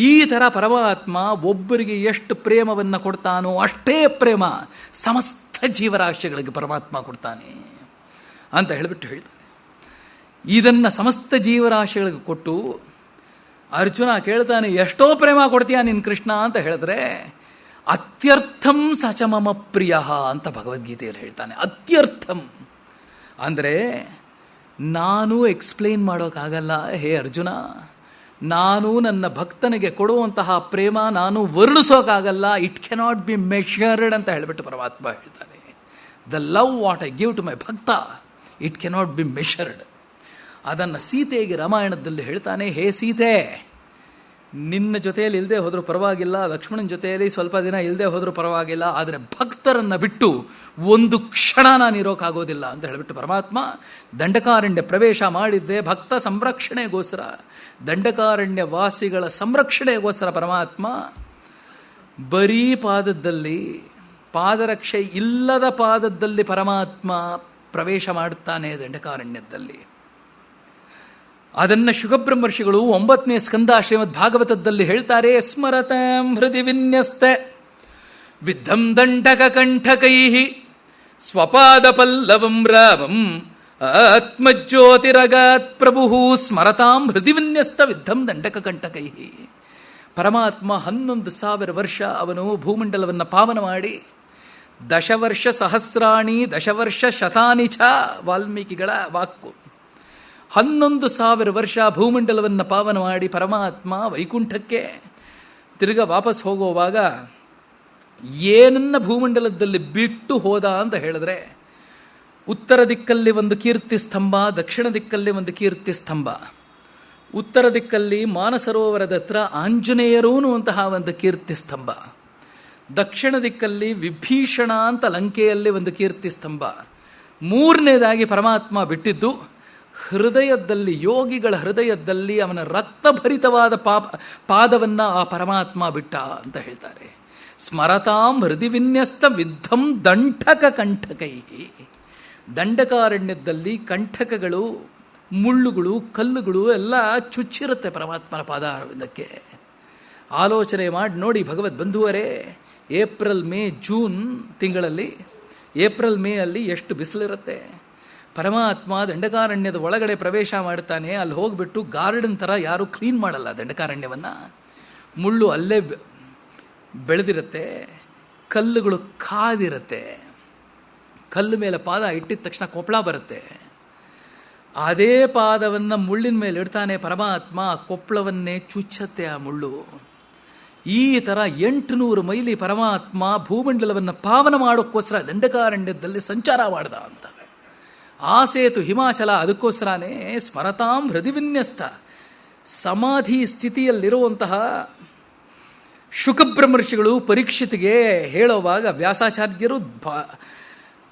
ಈ ಥರ ಪರಮಾತ್ಮ ಒಬ್ಬರಿಗೆ ಎಷ್ಟು ಪ್ರೇಮವನ್ನು ಕೊಡ್ತಾನೋ ಅಷ್ಟೇ ಪ್ರೇಮ ಸಮಸ್ತ ಜೀವರಾಶಿಗಳಿಗೆ ಪರಮಾತ್ಮ ಕೊಡ್ತಾನೆ ಅಂತ ಹೇಳಿಬಿಟ್ಟು ಹೇಳ್ತಾರೆ. ಇದನ್ನು ಸಮಸ್ತ ಜೀವರಾಶಿಗಳಿಗೆ ಕೊಟ್ಟು ಅರ್ಜುನ ಕೇಳ್ತಾನೆ, ಎಷ್ಟೋ ಪ್ರೇಮ ಕೊಡ್ತೀಯ ನೀನು ಕೃಷ್ಣ ಅಂತ ಹೇಳಿದ್ರೆ, ಅತ್ಯರ್ಥಂ ಸಚ ಮಮ ಪ್ರಿಯ ಅಂತ ಭಗವದ್ಗೀತೆಯಲ್ಲಿ ಹೇಳ್ತಾನೆ. ಅತ್ಯರ್ಥಂ ಅಂದರೆ ನಾನು ಎಕ್ಸ್ಪ್ಲೇನ್ ಮಾಡೋಕ್ಕಾಗಲ್ಲ ಹೇ ಅರ್ಜುನ, ನಾನು ನನ್ನ ಭಕ್ತನಿಗೆ ಕೊಡುವಂತಹ ಪ್ರೇಮ ನಾನು ವರ್ಣಿಸೋಕ್ಕಾಗಲ್ಲ. ಇಟ್ ಕೆನಾಟ್ ಬಿ ಮೆಷರ್ಡ್ ಅಂತ ಹೇಳಿಬಿಟ್ಟು ಪರಮಾತ್ಮ ಹೇಳ್ತಾನೆ. The love what I give to my bhakta, it cannot be measured. ಅದನ್ನು ಸೀತೆಗೆ ರಾಮಾಯಣದಲ್ಲಿ ಹೇಳ್ತಾನೆ, ಹೇ ಸೀತೆ, ನಿನ್ನ ಜೊತೆಯಲ್ಲಿ ಇಲ್ಲದೆ ಹೋದರೂ ಪರವಾಗಿಲ್ಲ, ಲಕ್ಷ್ಮಣನ ಜೊತೆಯಲ್ಲಿ ಸ್ವಲ್ಪ ದಿನ ಇಲ್ಲದೆ ಹೋದರೂ ಪರವಾಗಿಲ್ಲ, ಆದರೆ ಭಕ್ತರನ್ನು ಬಿಟ್ಟು ಒಂದು ಕ್ಷಣ ನಾನು ಇರೋಕ್ಕಾಗೋದಿಲ್ಲ ಅಂತ ಹೇಳಿಬಿಟ್ಟು ಪರಮಾತ್ಮ ದಂಡಕಾರಣ್ಯ ಪ್ರವೇಶ ಮಾಡಿದ್ದೆ ಭಕ್ತ ಸಂರಕ್ಷಣೆಗೋಸ್ಕರ, ದಂಡಕಾರಣ್ಯ ವಾಸಿಗಳ ಸಂರಕ್ಷಣೆಗೋಸ್ಕರ. ಪರಮಾತ್ಮ ಬರೀ ಪಾದದಲ್ಲಿ, ಪಾದರಕ್ಷೆ ಇಲ್ಲದ ಪಾದದಲ್ಲಿ ಪರಮಾತ್ಮ ಪ್ರವೇಶ ಮಾಡುತ್ತಾನೆ ದಂಡಕಾರಣ್ಯದಲ್ಲಿ. ಅದನ್ನು ಶುಕಬ್ರಹ್ಮರ್ಷಿಗಳು 9ನೇ ಸ್ಕಂದ ಶ್ರೀಮದ್ ಭಾಗವತದಲ್ಲಿ ಹೇಳ್ತಾರೆ. ಸ್ಮರತಾಂ ಹೃದಯ ವಿನ್ಯಸ್ತ ವಿದ್ಧಂ ದಂಡಕ ಕಂಠಕೈ ಸ್ವಪಾದ ಪಲ್ಲವಂ ರಾಮಂ ಆತ್ಮಜ್ಯೋತಿರಗಾತ್ ಪ್ರಭು ಸ್ಮರತಾಂ ಹೃದಯ ವಿನ್ಯಸ್ತ ವಿದ್ಧಂ ದಂಡಕ ಕಂಠಕೈ. ಪರಮಾತ್ಮ 11,000 ವರ್ಷ ಅವನು ಭೂಮಂಡಲವನ್ನು ಪಾವನ ಮಾಡಿ, ದಶವರ್ಷ ಸಹಸ್ರಾಣಿ ದಶವರ್ಷ ಶತಾನಿ ಚ ವಾಲ್ಮೀಕಿಗಳ ವಾಕ್ಕು. 11,000 ವರ್ಷ ಭೂಮಂಡಲವನ್ನು ಪಾವನ ಮಾಡಿ ಪರಮಾತ್ಮ ವೈಕುಂಠಕ್ಕೆ ತಿರುಗ ವಾಪಸ್ ಹೋಗುವಾಗ ಏನನ್ನ ಭೂಮಂಡಲದಲ್ಲಿ ಬಿಟ್ಟು ಹೋದ ಅಂತ ಹೇಳಿದ್ರೆ, ಉತ್ತರ ದಿಕ್ಕಲ್ಲಿ ಒಂದು ಕೀರ್ತಿ ಸ್ತಂಭ, ದಕ್ಷಿಣ ದಿಕ್ಕಲ್ಲಿ ಒಂದು ಕೀರ್ತಿ ಸ್ತಂಭ. ಉತ್ತರ ದಿಕ್ಕಲ್ಲಿ ಮಾನಸರೋವರದ ಹತ್ರ ಆಂಜನೇಯರೂ ಅಂತಹ ಒಂದು ಕೀರ್ತಿ ಸ್ತಂಭ, ದಕ್ಷಿಣ ದಿಕ್ಕಲ್ಲಿ ವಿಭೀಷಣ ಅಂತ ಲಂಕೆಯಲ್ಲಿ ಒಂದು ಕೀರ್ತಿ ಸ್ತಂಭ. ಮೂರನೇದಾಗಿ ಪರಮಾತ್ಮ ಬಿಟ್ಟಿದ್ದು ಹೃದಯದಲ್ಲಿ, ಯೋಗಿಗಳ ಹೃದಯದಲ್ಲಿ ಅವನ ರಕ್ತಭರಿತವಾದ ಪಾದವನ್ನು ಆ ಪರಮಾತ್ಮ ಬಿಟ್ಟ ಅಂತ ಹೇಳ್ತಾರೆ. ಸ್ಮರತಾಂ ಹೃದಯ ವಿನ್ಯಸ್ತ ವಿದ್ಧಂ ದಂಠಕ ಕಂಠಕೈ. ದಂಡಕಾರಣ್ಯದಲ್ಲಿ ಕಂಠಕಗಳು, ಮುಳ್ಳುಗಳು, ಕಲ್ಲುಗಳು ಎಲ್ಲ ಚುಚ್ಚಿರುತ್ತೆ ಪರಮಾತ್ಮನ ಪಾದಾರವಿಂದಕ್ಕೆ. ಆಲೋಚನೆ ಮಾಡಿ ನೋಡಿ ಭಗವದ್ ಬಂಧುವರೇ, ಏಪ್ರಿಲ್ ಮೇ ಜೂನ್ ತಿಂಗಳಲ್ಲಿ, ಏಪ್ರಿಲ್ ಮೇ ಅಲ್ಲಿ ಎಷ್ಟು ಬಿಸಿಲಿರುತ್ತೆ. ಪರಮಾತ್ಮ ದಂಡಕಾರಣ್ಯದ ಒಳಗಡೆ ಪ್ರವೇಶ ಮಾಡ್ತಾನೆ. ಅಲ್ಲಿ ಹೋಗ್ಬಿಟ್ಟು ಗಾರ್ಡನ್ ಥರ ಯಾರೂ ಕ್ಲೀನ್ ಮಾಡಲ್ಲ ದಂಡಕಾರಣ್ಯವನ್ನು. ಮುಳ್ಳು ಅಲ್ಲೇ ಬೆಳೆದಿರುತ್ತೆ, ಕಲ್ಲುಗಳು ಕಾದಿರುತ್ತೆ. ಕಲ್ಲು ಮೇಲೆ ಪಾದ ಇಟ್ಟಿದ ತಕ್ಷಣ ಕೊಪ್ಪಳ ಬರುತ್ತೆ. ಅದೇ ಪಾದವನ್ನು ಮುಳ್ಳಿನ ಮೇಲೆ ಇಡ್ತಾನೆ ಪರಮಾತ್ಮ, ಕೊಪ್ಪಳವನ್ನೇ ಚುಚ್ಚತ್ತೆ ಆ ಮುಳ್ಳು. ಈ ಥರ 800 ಮೈಲಿ ಪರಮಾತ್ಮ ಭೂಮಂಡಲವನ್ನು ಪಾವನ ಮಾಡೋಕ್ಕೋಸ್ಕರ ದಂಡಕಾರಣ್ಯದಲ್ಲಿ ಸಂಚಾರ ಮಾಡ್ದ ಅಂತ. ಆ ಸೇತು ಹಿಮಾಚಲ ಅದಕ್ಕೋಸ್ಕರನೇ ಸ್ಮರತಾಂ ಹೃದಯ ವಿನ್ಯಸ್ತ. ಸಮಾಧಿ ಸ್ಥಿತಿಯಲ್ಲಿರುವಂತಹ ಶುಕಬ್ರಹ್ಮರ್ಷಿಗಳು ಪರೀಕ್ಷಿತಿಗೆ ಹೇಳುವಾಗ, ವ್ಯಾಸಾಚಾರ್ಯರು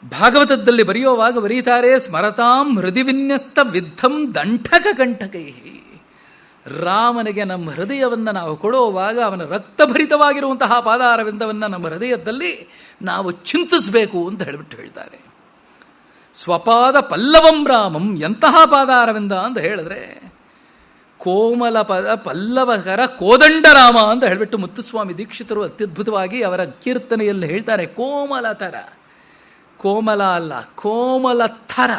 ಭಾಗವತದಲ್ಲಿ ಬರೆಯುವಾಗ ಬರೀತಾರೆ, ಸ್ಮರತಾಂ ಹೃದಯ ವಿನ್ಯಸ್ತ ವಿದ್ಧಂ ದಂಠಕ ಕಂಠಕೈ. ರಾಮನಿಗೆ ನಮ್ಮ ಹೃದಯವನ್ನು ನಾವು ಕೊಡುವಾಗ ಅವನ ರಕ್ತಭರಿತವಾಗಿರುವಂತಹ ಪಾದಾರವಿಂದವನ್ನು ನಮ್ಮ ಹೃದಯದಲ್ಲಿ ನಾವು ಚಿಂತಿಸಬೇಕು ಅಂತ ಹೇಳಿಬಿಟ್ಟು ಹೇಳ್ತಾರೆ. ಸ್ವಪಾದ ಪಲ್ಲವಂ ರಾಮಂ. ಎಂತಹ ಪಾದಾರವಿಂದ ಅಂತ ಹೇಳಿದ್ರೆ, ಕೋಮಲ ಪದ ಪಲ್ಲವಕರ ಕೋದಂಡರಾಮ ಅಂತ ಹೇಳಿಬಿಟ್ಟು ಮುತ್ತುಸ್ವಾಮಿ ದೀಕ್ಷಿತರು ಅತ್ಯದ್ಭುತವಾಗಿ ಅವರ ಕೀರ್ತನೆಯಲ್ಲಿ ಹೇಳ್ತಾರೆ. ಕೋಮಲ ಥರ, ಕೋಮಲ ಅಲ್ಲ, ಕೋಮಲ ಥರ.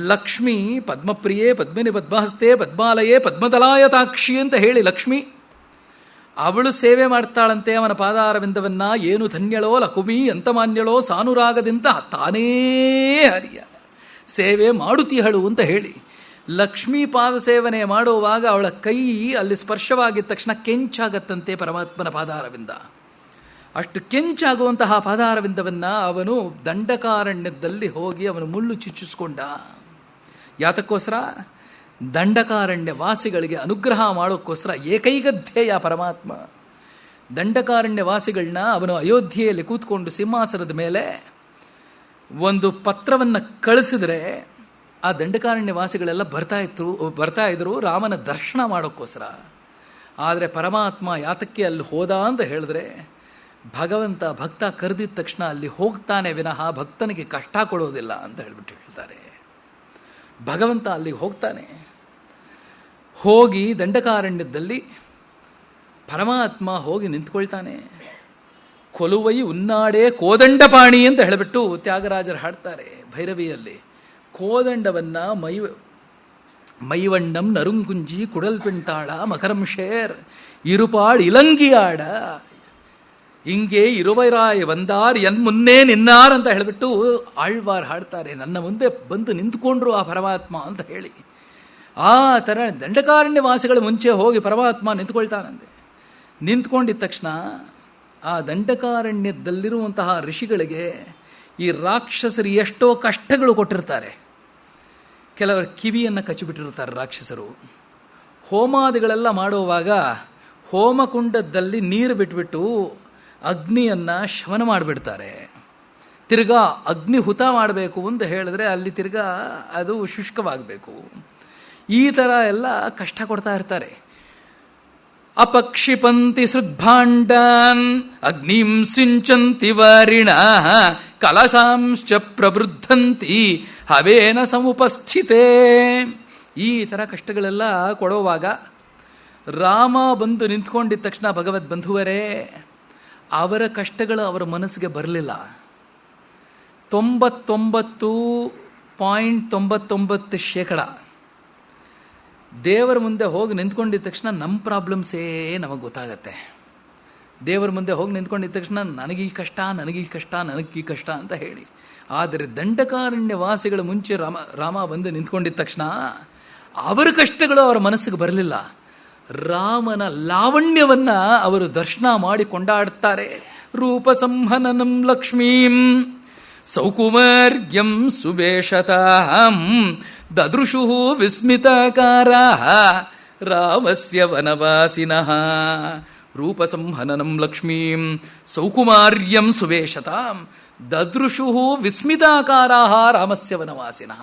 ಲಕ್ಷ್ಮಿ ಪದ್ಮಪ್ರಿಯೆ ಪದ್ಮಿನಿ ಪದ್ಮಹಸ್ತೆ ಪದ್ಮಾಲಯೇ ಪದ್ಮದಲಾಯತಾಕ್ಷಿ ಅಂತ ಹೇಳಿ ಲಕ್ಷ್ಮಿ ಅವಳು ಸೇವೆ ಮಾಡ್ತಾಳಂತೆ ಅವನ ಪಾದಾರವಿಂದವನ್ನ. ಏನು ಧನ್ಯಳೋ ಲಕುಮಿ ಅಂತ ಮಾನ್ಯಳೋ ಸಾನುರಾಗದಿಂದ ತಾನೇ ಹರಿಯ ಸೇವೆ ಮಾಡುತ್ತೀಹಳು ಅಂತ ಹೇಳಿ ಲಕ್ಷ್ಮೀ ಪಾದ ಸೇವನೆ ಮಾಡುವಾಗ ಅವಳ ಕೈ ಅಲ್ಲಿ ಸ್ಪರ್ಶವಾಗಿದ್ದ ತಕ್ಷಣ ಕೆಂಚಾಗತ್ತಂತೆ ಪರಮಾತ್ಮನ ಪಾದಾರವಿಂದ. ಅಷ್ಟು ಕೆಂಚಾಗುವಂತಹ ಪಾದಾರವಿಂದವನ್ನು ಅವನು ದಂಡಕಾರಣ್ಯದಲ್ಲಿ ಹೋಗಿ ಅವನು ಮುಳ್ಳು ಚುಚ್ಚಿಸ್ಕೊಂಡ. ಯಾತಕ್ಕೋಸ್ಕರ? ದಂಡಕಾರಣ್ಯ ವಾಸಿಗಳಿಗೆ ಅನುಗ್ರಹ ಮಾಡೋಕ್ಕೋಸ್ಕರ. ಏಕೈಕ ಧ್ಯೇಯ ಪರಮಾತ್ಮ. ದಂಡಕಾರಣ್ಯ ವಾಸಿಗಳನ್ನ ಅವನು ಅಯೋಧ್ಯೆಯಲ್ಲಿ ಕೂತ್ಕೊಂಡು ಸಿಂಹಾಸನದ ಮೇಲೆ ಒಂದು ಪತ್ರವನ್ನು ಕಳಿಸಿದ್ರೆ ಆ ದಂಡಕಾರಣ್ಯ ವಾಸಿಗಳೆಲ್ಲ ಬರ್ತಾ ಇದ್ರು ರಾಮನ ದರ್ಶನ ಮಾಡೋಕ್ಕೋಸ್ಕರ. ಆದರೆ ಪರಮಾತ್ಮ ಯಾತಕ್ಕೆ ಅಲ್ಲಿ ಹೋದ ಅಂತ ಹೇಳಿದ್ರೆ, ಭಗವಂತ ಭಕ್ತ ಕರೆದಿದ್ದ ತಕ್ಷಣ ಅಲ್ಲಿ ಹೋಗ್ತಾನೆ ವಿನಃ ಭಕ್ತನಿಗೆ ಕಷ್ಟ ಕೊಡೋದಿಲ್ಲ ಅಂತ ಹೇಳ್ಬಿಟ್ಟು ಹೇಳ್ತಾರೆ. ಭಗವಂತ ಅಲ್ಲಿ ಹೋಗ್ತಾನೆ. ಹೋಗಿ ದಂಡಕಾರಣ್ಯದಲ್ಲಿ ಪರಮಾತ್ಮ ಹೋಗಿ ನಿಂತ್ಕೊಳ್ತಾನೆ. ಕೊಲುವೈ ಉನ್ನಾಡೆ ಕೋದಂಡಪಾಣಿ ಅಂತ ಹೇಳಿಬಿಟ್ಟು ತ್ಯಾಗರಾಜರು ಹಾಡ್ತಾರೆ ಭೈರವಿಯಲ್ಲಿ. ಕೋದಂಡವನ್ನ ಮೈವಣ್ಣಂ ನರುಂಗುಂಜಿ ಕುಡಲ್ ಪಿಂತಾಳ ಮಕರಂ ಶೇರ್ ಇರುಪಾಳ್ ಇಲಂಗಿಯಾಡ ಹಿಂಗೆ ಇರುವರಾಯ ಬಂದಾರ್ ಎನ್ ಮುನ್ನೇ ನಿನ್ನಾರ್ ಅಂತ ಹೇಳಿಬಿಟ್ಟು ಆಳ್ವಾರ್ ಹಾಡ್ತಾರೆ. ನನ್ನ ಮುಂದೆ ಬಂದು ನಿಂತ್ಕೊಂಡ್ರು ಆ ಪರಮಾತ್ಮ ಅಂತ ಹೇಳಿ. ಆ ಥರ ದಂಡಕಾರಣ್ಯ ವಾಸಿಗಳ ಮುಂಚೆ ಹೋಗಿ ಪರಮಾತ್ಮ ನಿಂತ್ಕೊಳ್ತಾನಂತೆ. ನಿಂತ್ಕೊಂಡಿದ್ದ ತಕ್ಷಣ ಆ ದಂಡಕಾರಣ್ಯದಲ್ಲಿರುವಂತಹ ಋಷಿಗಳಿಗೆ ಈ ರಾಕ್ಷಸರು ಎಷ್ಟೋ ಕಷ್ಟಗಳು ಕೊಟ್ಟಿರ್ತಾರೆ. ಕೆಲವರು ಕಿವಿಯನ್ನು ಕಚ್ಚಿಬಿಟ್ಟಿರ್ತಾರೆ ರಾಕ್ಷಸರು. ಹೋಮಾದಿಗಳೆಲ್ಲ ಮಾಡುವಾಗ ಹೋಮಕುಂಡದಲ್ಲಿ ನೀರು ಬಿಟ್ಬಿಟ್ಟು ಅಗ್ನಿಯನ್ನು ಶಮನ ಮಾಡಿಬಿಡ್ತಾರೆ. ತಿರ್ಗಾ ಅಗ್ನಿ ಹುತ ಮಾಡಬೇಕು ಅಂತ ಹೇಳಿದ್ರೆ ಅಲ್ಲಿ ತಿರ್ಗಾ ಅದು ಶುಷ್ಕವಾಗಬೇಕು. ಈ ಥರ ಎಲ್ಲ ಕಷ್ಟ ಕೊಡ್ತಾ ಇರ್ತಾರೆ. ಅಪಕ್ಷಿಪಂತಿ ಸೃದ್ಭಾಂಡಾನ್ ಅಗ್ನಿಂ ಸಿಂಚಂತಿ ವಾರಿಣ ಕಲಶಾಂಶ್ಚ ಪ್ರವೃದ್ಧಂತಿ ಹವೇನ ಸಮುಪಸ್ಥಿತೇ. ಈ ಥರ ಕಷ್ಟಗಳೆಲ್ಲ ಕೊಡುವಾಗ ರಾಮ ಬಂದು ನಿಂತ್ಕೊಂಡಿದ್ದ ತಕ್ಷಣ ಭಗವದ್ ಬಂಧುವರೇ ಅವರ ಕಷ್ಟಗಳು ಅವರ ಮನಸ್ಸಿಗೆ ಬರಲಿಲ್ಲ. 99.99% ದೇವರ ಮುಂದೆ ಹೋಗಿ ನಿಂತ್ಕೊಂಡಿದ್ದ ತಕ್ಷಣ ನಮ್ಮ ಪ್ರಾಬ್ಲಮ್ಸೇ ನಮಗೆ ಗೊತ್ತಾಗತ್ತೆ. ದೇವರ ಮುಂದೆ ಹೋಗಿ ನಿಂತ್ಕೊಂಡಿದ್ದ ತಕ್ಷಣ ನನಗೀ ಕಷ್ಟ ನನಗೀ ಕಷ್ಟ ಅಂತ ಹೇಳಿ. ಆದರೆ ದಂಡಕಾರಣ್ಯ ವಾಸಿಗಳ ಮುಂಚೆ ರಾಮ ಬಂದು ನಿಂತ್ಕೊಂಡಿದ್ದ ತಕ್ಷಣ ಅವರ ಕಷ್ಟಗಳು ಅವರ ಮನಸ್ಸಿಗೆ ಬರಲಿಲ್ಲ. ರಾಮನ ಲಾವಣ್ಯವನ್ನ ಅವರು ದರ್ಶನ ಮಾಡಿ ಕೊಂಡಾಡುತ್ತಾರೆ. ರೂಪ ಸಂಹನನಂ ಲಕ್ಷ್ಮೀಂ ಸೌಕುಮಾರ್ಯಂ ಸುಬೇಷತಾಂ ದದೃಶು ವಿಸ್ಮಿತಾಕಾರಾಃ ರಾಮಸ್ಯ ವನವಾಸಿನಃ. ರೂಪ ಸಂಹನನಂ ಲಕ್ಷ್ಮೀಂ ಸೌಕುಮಾರ್ಯಂ ಸುವೇಷತಾಂ ದದೃಶು ವಿಸ್ಮಿತಾಕಾರಾಃ ರಾಮಸ್ಯ ವನವಾಸಿನಃ.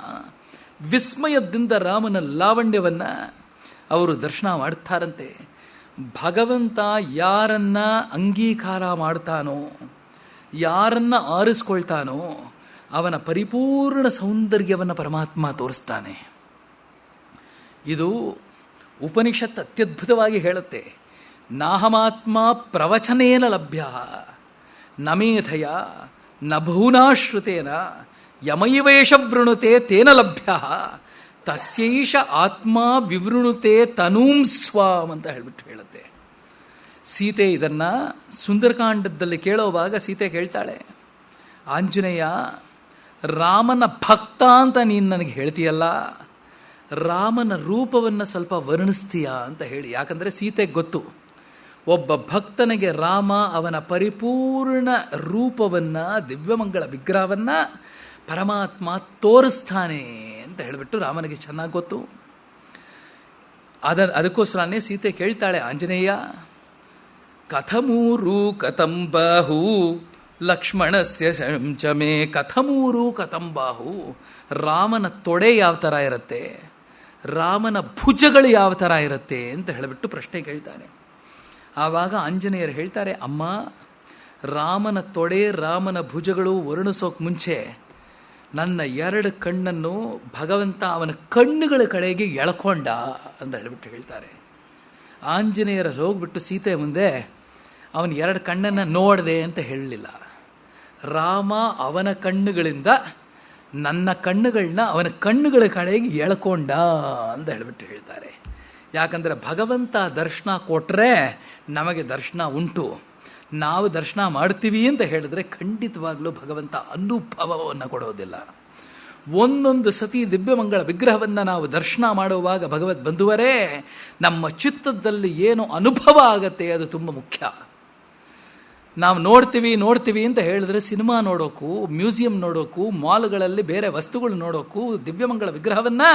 ವಿಸ್ಮಯದಿಂದ ರಾಮನ ಲಾವಣ್ಯವನ್ನ ಅವರು ದರ್ಶನ ಮಾಡ್ತಾರಂತೆ. ಭಗವಂತ ಯಾರನ್ನ ಅಂಗೀಕಾರ ಮಾಡ್ತಾನೋ, ಯಾರನ್ನ ಆರಿಸ್ಕೊಳ್ತಾನೋ ಅವನ ಪರಿಪೂರ್ಣ ಸೌಂದರ್ಯವನ್ನು ಪರಮಾತ್ಮ ತೋರಿಸ್ತಾನೆ. ಇದು ಉಪನಿಷತ್ ಅತ್ಯದ್ಭುತವಾಗಿ ಹೇಳುತ್ತೆ. ನಾಹಮಾತ್ಮ ಪ್ರವಚನೇನ ಲಭ್ಯ ನಮೇಧಯ ನ ಬಹುನಾಶ್ರುತೇನ ಯಮೈವೇಶ ವೃಣುತೆ ತೇನ ಲಭ್ಯ ತಸ್ಯೈಷ ಆತ್ಮ ವಿವೃಣುತೆ ತನೂಂ ಸ್ವಾಮ್ ಅಂತ ಹೇಳ್ಬಿಟ್ಟು ಹೇಳುತ್ತೆ. ಸೀತೆ ಇದನ್ನ ಸುಂದರಕಾಂಡದಲ್ಲಿ ಕೇಳೋವಾಗ ಸೀತೆ ಕೇಳ್ತಾಳೆ, ಆಂಜನೇಯ ರಾಮನ ಭಕ್ತ ಅಂತ ನೀನು ನನಗೆ ಹೇಳ್ತೀಯಲ್ಲ, ರಾಮನ ರೂಪವನ್ನು ಸ್ವಲ್ಪ ವರ್ಣಿಸ್ತೀಯಾ ಅಂತ ಹೇಳಿ. ಯಾಕಂದರೆ ಸೀತೆಗೆ ಗೊತ್ತು ಒಬ್ಬ ಭಕ್ತನಿಗೆ ರಾಮ ಅವನ ಪರಿಪೂರ್ಣ ರೂಪವನ್ನು ದಿವ್ಯಮಂಗಳ ವಿಗ್ರಹವನ್ನು ಪರಮಾತ್ಮ ತೋರಿಸ್ತಾನೆ ಅಂತ ಹೇಳಿಬಿಟ್ಟು ರಾಮನಿಗೆ ಚೆನ್ನಾಗಿ ಗೊತ್ತು. ಅದಕ್ಕೋಸ್ಕರನೇ ಸೀತೆ ಕೇಳ್ತಾಳೆ, ಆಂಜನೇಯ ಕಥಮೂರು ಕಥಂಬಾಹು ಲಕ್ಷ್ಮಣಸ್ಯ ಶಂಚಮೇ. ಕಥಮೂರು ಕಥಂಬಾಹು, ರಾಮನ ತೊಡೆ ಯಾವ ಥರ ಇರುತ್ತೆ, ರಾಮನ ಭುಜಗಳು ಯಾವ ಥರ ಇರುತ್ತೆ ಅಂತ ಹೇಳಿಬಿಟ್ಟು ಪ್ರಶ್ನೆ ಕೇಳ್ತಾನೆ. ಆವಾಗ ಆಂಜನೇಯರು ಹೇಳ್ತಾರೆ, ಅಮ್ಮ ರಾಮನ ತೊಡೆ ರಾಮನ ಭುಜಗಳು ವರ್ಣಿಸೋಕೆ ಮುಂಚೆ ನನ್ನ 2 ಕಣ್ಣನ್ನು ಭಗವಂತ ಅವನ ಕಣ್ಣುಗಳ ಕಡೆಗೆ ಎಳ್ಕೊಂಡ ಅಂತ ಹೇಳಿಬಿಟ್ಟು ಹೇಳ್ತಾರೆ. ಆಂಜನೇಯರ ಹೋಗ್ಬಿಟ್ಟು ಸೀತೆ ಮುಂದೆ ಅವನ 2 ಕಣ್ಣನ್ನು ನೋಡಿದೆ ಅಂತ ಹೇಳಲಿಲ್ಲ. ರಾಮ ಅವನ ಕಣ್ಣುಗಳಿಂದ ನನ್ನ ಕಣ್ಣುಗಳನ್ನ ಅವನ ಕಣ್ಣುಗಳ ಕಡೆಗೆ ಎಳ್ಕೊಂಡ ಅಂತ ಹೇಳಿಬಿಟ್ಟು ಹೇಳ್ತಾರೆ. ಯಾಕಂದರೆ ಭಗವಂತ ದರ್ಶನ ಕೊಟ್ಟರೆ ನಮಗೆ ದರ್ಶನ ಉಂಟು. ನಾವು ದರ್ಶನ ಮಾಡ್ತೀವಿ ಅಂತ ಹೇಳಿದ್ರೆ ಖಂಡಿತವಾಗ್ಲೂ ಭಗವಂತ ಅನುಭವವನ್ನು ಕೊಡೋದಿಲ್ಲ. ಒಂದೊಂದು ಸತಿ ದಿವ್ಯಮಂಗಳ ವಿಗ್ರಹವನ್ನು ನಾವು ದರ್ಶನ ಮಾಡುವಾಗ ಭಗವದ್ ಬಂಧುವರೇ ನಮ್ಮ ಚಿತ್ತದಲ್ಲಿ ಏನು ಅನುಭವ ಆಗತ್ತೆ ಅದು ತುಂಬ ಮುಖ್ಯ. ನಾವು ನೋಡ್ತೀವಿ ಅಂತ ಹೇಳಿದ್ರೆ ಸಿನಿಮಾ ನೋಡೋಕು, ಮ್ಯೂಸಿಯಂ ನೋಡೋಕು, ಮಾಲ್ಗಳಲ್ಲಿ ಬೇರೆ ವಸ್ತುಗಳು ನೋಡೋಕು, ದಿವ್ಯಮಂಗಳ ವಿಗ್ರಹವನ್ನು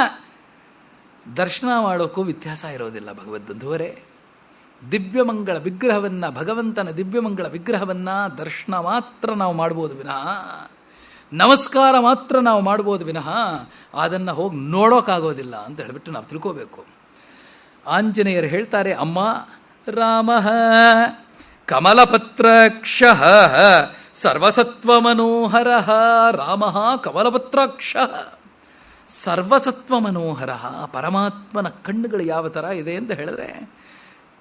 ದರ್ಶನ ಮಾಡೋಕ್ಕೂ ವ್ಯತ್ಯಾಸ ಇರೋದಿಲ್ಲ ಭಗವದ್ ಬಂಧುವರೇ. ದಿವ್ಯಮಂಗಳ ವಿಗ್ರಹವನ್ನು, ಭಗವಂತನ ದಿವ್ಯಮಂಗಳ ವಿಗ್ರಹವನ್ನು ದರ್ಶನ ಮಾತ್ರ ನಾವು ಮಾಡ್ಬೋದು ವಿನಃ, ನಮಸ್ಕಾರ ಮಾತ್ರ ನಾವು ಮಾಡ್ಬೋದು ವಿನಃ ಅದನ್ನು ಹೋಗಿ ನೋಡೋಕ್ಕಾಗೋದಿಲ್ಲ ಅಂತ ಹೇಳಿಬಿಟ್ಟು ನಾವು ತಿಳ್ಕೋಬೇಕು. ಆಂಜನೇಯರು ಹೇಳ್ತಾರೆ, ಅಮ್ಮ ರಾಮ ಕಮಲಪತ್ರಾಕ್ಷ ಸರ್ವಸತ್ವ ಮನೋಹರ. ರಾಮ ಕಮಲಪತ್ರಾಕ್ಷ ಸರ್ವಸತ್ವ ಮನೋಹರ. ಪರಮಾತ್ಮನ ಕಣ್ಣುಗಳು ಯಾವ ಥರ ಇದೆ ಅಂತ ಹೇಳಿದ್ರೆ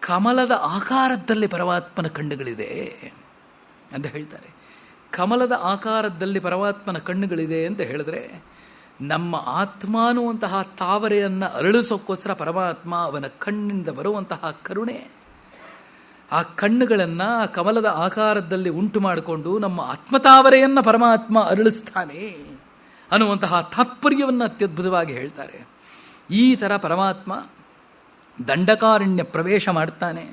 ಕಮಲದ ಆಕಾರದಲ್ಲಿ ಪರಮಾತ್ಮನ ಕಣ್ಣುಗಳಿದೆ ಅಂತ ಹೇಳ್ತಾರೆ. ಕಮಲದ ಆಕಾರದಲ್ಲಿ ಪರಮಾತ್ಮನ ಕಣ್ಣುಗಳಿದೆ ಅಂತ ಹೇಳಿದ್ರೆ ನಮ್ಮ ಆತ್ಮ ಅನ್ನುವಂತಹ ತಾವರೆಯನ್ನು ಅರಳಿಸೋಕ್ಕೋಸ್ಕರ ಪರಮಾತ್ಮ ಅವನ ಕಣ್ಣಿಂದ ಬರುವಂತಹ ಕರುಣೆ, ಆ ಕಣ್ಣುಗಳನ್ನು ಕಮಲದ ಆಕಾರದಲ್ಲಿ ಉಂಟು ಮಾಡಿಕೊಂಡು ನಮ್ಮ ಆತ್ಮತಾವರೆಯನ್ನು ಪರಮಾತ್ಮ ಅರಳಿಸ್ತಾನೆ ಅನ್ನುವಂತಹ ತಾತ್ಪರ್ಯವನ್ನು ಅತ್ಯದ್ಭುತವಾಗಿ ಹೇಳ್ತಾರೆ. ಈ ಥರ ಪರಮಾತ್ಮ ದಂಡಕಾರಣ್ಯ ಪ್ರವೇಶ ಮಾಡ್ತಾನೆ.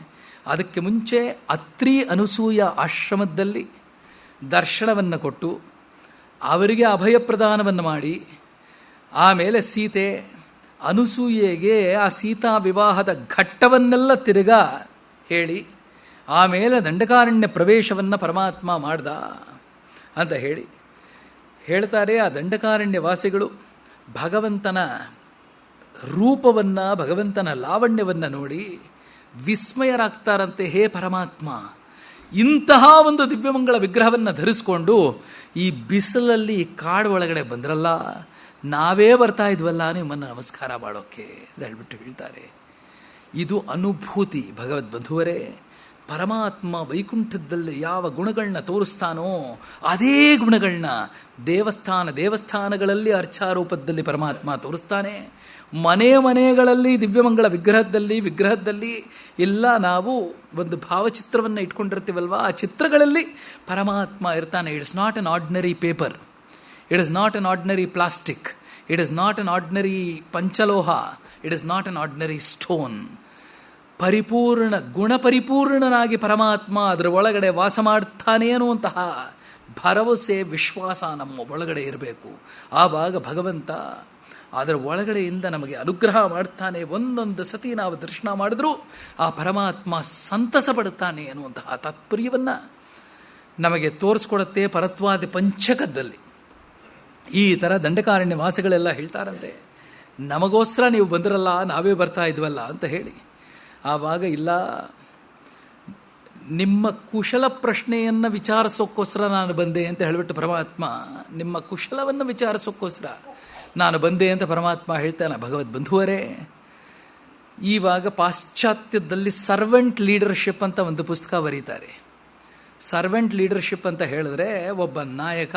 ಅದಕ್ಕೆ ಮುಂಚೆ ಅತ್ರಿ ಅನಸೂಯ ಆಶ್ರಮದಲ್ಲಿ ದರ್ಶನವನ್ನು ಕೊಟ್ಟು ಅವರಿಗೆ ಅಭಯ ಪ್ರದಾನವನ್ನು ಮಾಡಿ, ಆಮೇಲೆ ಸೀತೆ ಅನಸೂಯೆಗೆ ಆ ಸೀತಾ ವಿವಾಹದ ಘಟ್ಟವನ್ನೆಲ್ಲ ತಿರುಗಾ ಹೇಳಿ, ಆಮೇಲೆ ದಂಡಕಾರಣ್ಯ ಪ್ರವೇಶವನ್ನು ಪರಮಾತ್ಮ ಮಾಡ್ದ ಅಂತ ಹೇಳ್ತಾರೆ. ಆ ದಂಡಕಾರಣ್ಯ ವಾಸಿಗಳು ಭಗವಂತನ ರೂಪವನ್ನು, ಭಗವಂತನ ಲಾವಣ್ಯವನ್ನು ನೋಡಿ ವಿಸ್ಮಯರಾಗ್ತಾರಂತೆ. ಹೇ ಪರಮಾತ್ಮ, ಇಂತಹ ಒಂದು ದಿವ್ಯಮಂಗಳ ವಿಗ್ರಹವನ್ನು ಧರಿಸ್ಕೊಂಡು ಈ ಬಿಸಿಲಲ್ಲಿ ಕಾಡು ಒಳಗಡೆ ಬಂದ್ರಲ್ಲ, ನಾವೇ ಬರ್ತಾ ಇದ್ವಲ್ಲ ನಿಮ್ಮನ್ನು ನಮಸ್ಕಾರ ಮಾಡೋಕ್ಕೆ ಅಂತ ಹೇಳ್ತಾರೆ. ಇದು ಅನುಭೂತಿ. ಭಗವದ್ಬಂಧುವರೇ, ಪರಮಾತ್ಮ ವೈಕುಂಠದಲ್ಲಿ ಯಾವ ಗುಣಗಳನ್ನ ತೋರಿಸ್ತಾನೋ ಅದೇ ಗುಣಗಳನ್ನ ದೇವಸ್ಥಾನಗಳಲ್ಲಿ ಅರ್ಚಾರೂಪದಲ್ಲಿ ಪರಮಾತ್ಮ ತೋರಿಸ್ತಾನೆ. ಮನೆಗಳಲ್ಲಿ ದಿವ್ಯಮಂಗಳ ವಿಗ್ರಹದಲ್ಲಿ ಎಲ್ಲ ನಾವು ಒಂದು ಭಾವಚಿತ್ರವನ್ನು ಇಟ್ಕೊಂಡಿರ್ತೀವಲ್ವ, ಆ ಚಿತ್ರಗಳಲ್ಲಿ ಪರಮಾತ್ಮ ಇರ್ತಾನೆ. It's not an ordinary paper, it is not an ordinary plastic, it is not an ordinary ಪಂಚಲೋಹ, it is not an ordinary stone. ಪರಿಪೂರ್ಣ ಗುಣಪರಿಪೂರ್ಣನಾಗಿ ಪರಮಾತ್ಮ ಅದರ ಒಳಗಡೆ ವಾಸ ಮಾಡ್ತಾನೆ ಅನ್ನುವಂತಹ ಭರವಸೆ, ವಿಶ್ವಾಸ ನಮ್ಮ ಒಳಗಡೆ ಇರಬೇಕು. ಆವಾಗ ಭಗವಂತ ಅದರ ಒಳಗಡೆಯಿಂದ ನಮಗೆ ಅನುಗ್ರಹ ಮಾಡ್ತಾನೆ. ಒಂದೊಂದು ಸತಿ ನಾವು ದರ್ಶನ ಮಾಡಿದ್ರೂ ಆ ಪರಮಾತ್ಮ ಸಂತಸ ಪಡುತ್ತಾನೆ ಅನ್ನುವಂತಹ ತಾತ್ಪರ್ಯವನ್ನು ನಮಗೆ ತೋರಿಸ್ಕೊಡುತ್ತೆ ಪರತ್ವಾದಿ ಪಂಚಕದಲ್ಲಿ. ಈ ಥರ ದಂಡಕಾರಣ್ಯ ವಾಸಗಳೆಲ್ಲ ಹೇಳ್ತಾರಂತೆ, ನಮಗೋಸ್ಕರ ನೀವು ಬಂದಿರಲ್ಲ, ನಾವೇ ಬರ್ತಾ ಇದ್ವಲ್ಲ ಅಂತ ಹೇಳಿ. ಆವಾಗ ಇಲ್ಲ, ನಿಮ್ಮ ಕುಶಲ ಪ್ರಶ್ನೆಯನ್ನು ವಿಚಾರಿಸೋಕ್ಕೋಸ್ಕರ ನಾನು ಬಂದೆ ಅಂತ ಹೇಳಿಬಿಟ್ಟು ಪರಮಾತ್ಮ ನಿಮ್ಮ ಕುಶಲವನ್ನು ವಿಚಾರಿಸೋಕ್ಕೋಸ್ಕರ ನಾನು ಬಂದೆ ಅಂತ ಪರಮಾತ್ಮ ಹೇಳ್ತಾನೆ. ಭಗವದ್ಬಂಧುವರೇ, ಈವಾಗ ಪಾಶ್ಚಾತ್ಯದಲ್ಲಿ ಸರ್ವೆಂಟ್ ಲೀಡರ್ಶಿಪ್ ಅಂತ ಒಂದು ಪುಸ್ತಕ ಬರೀತಾರೆ. ಸರ್ವೆಂಟ್ ಲೀಡರ್ಶಿಪ್ ಅಂತ ಹೇಳಿದ್ರೆ ಒಬ್ಬ ನಾಯಕ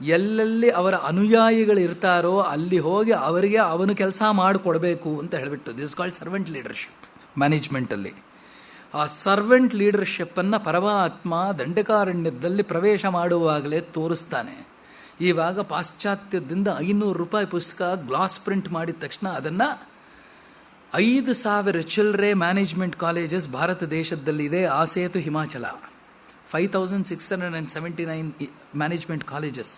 ಎಲ್ಲೆಲ್ಲಿ ಅವರ ಅನುಯಾಯಿಗಳು ಇರ್ತಾರೋ ಅಲ್ಲಿ ಹೋಗಿ ಅವರಿಗೆ ಅವನು ಕೆಲಸ ಮಾಡಿಕೊಡ್ಬೇಕು ಅಂತ ಹೇಳಿಬಿಟ್ಟು, ದಿಸ್ ಕಾಲ್ಡ್ ಸರ್ವೆಂಟ್ ಲೀಡರ್ಶಿಪ್ ಮ್ಯಾನೇಜ್ಮೆಂಟಲ್ಲಿ. ಆ ಸರ್ವೆಂಟ್ ಲೀಡರ್ಶಿಪ್ಪನ್ನು ಪರಮಾತ್ಮ ದಂಡಕಾರಣ್ಯದಲ್ಲಿ ಪ್ರವೇಶ ಮಾಡುವಾಗಲೇ ತೋರಿಸ್ತಾನೆ. ಇವಾಗ ಪಾಶ್ಚಾತ್ಯದಿಂದ 500 ರೂಪಾಯಿ ಪುಸ್ತಕ ಗ್ಲಾಸ್ ಪ್ರಿಂಟ್ ಮಾಡಿದ ತಕ್ಷಣ ಅದನ್ನು 5,000 ಚಿಲ್ಲರೆ ಮ್ಯಾನೇಜ್ಮೆಂಟ್ ಕಾಲೇಜಸ್ ಭಾರತ ದೇಶದಲ್ಲಿದೆ. ಆಸೇತು ಹಿಮಾಚಲ 5,679 ಮ್ಯಾನೇಜ್ಮೆಂಟ್ ಕಾಲೇಜಸ್.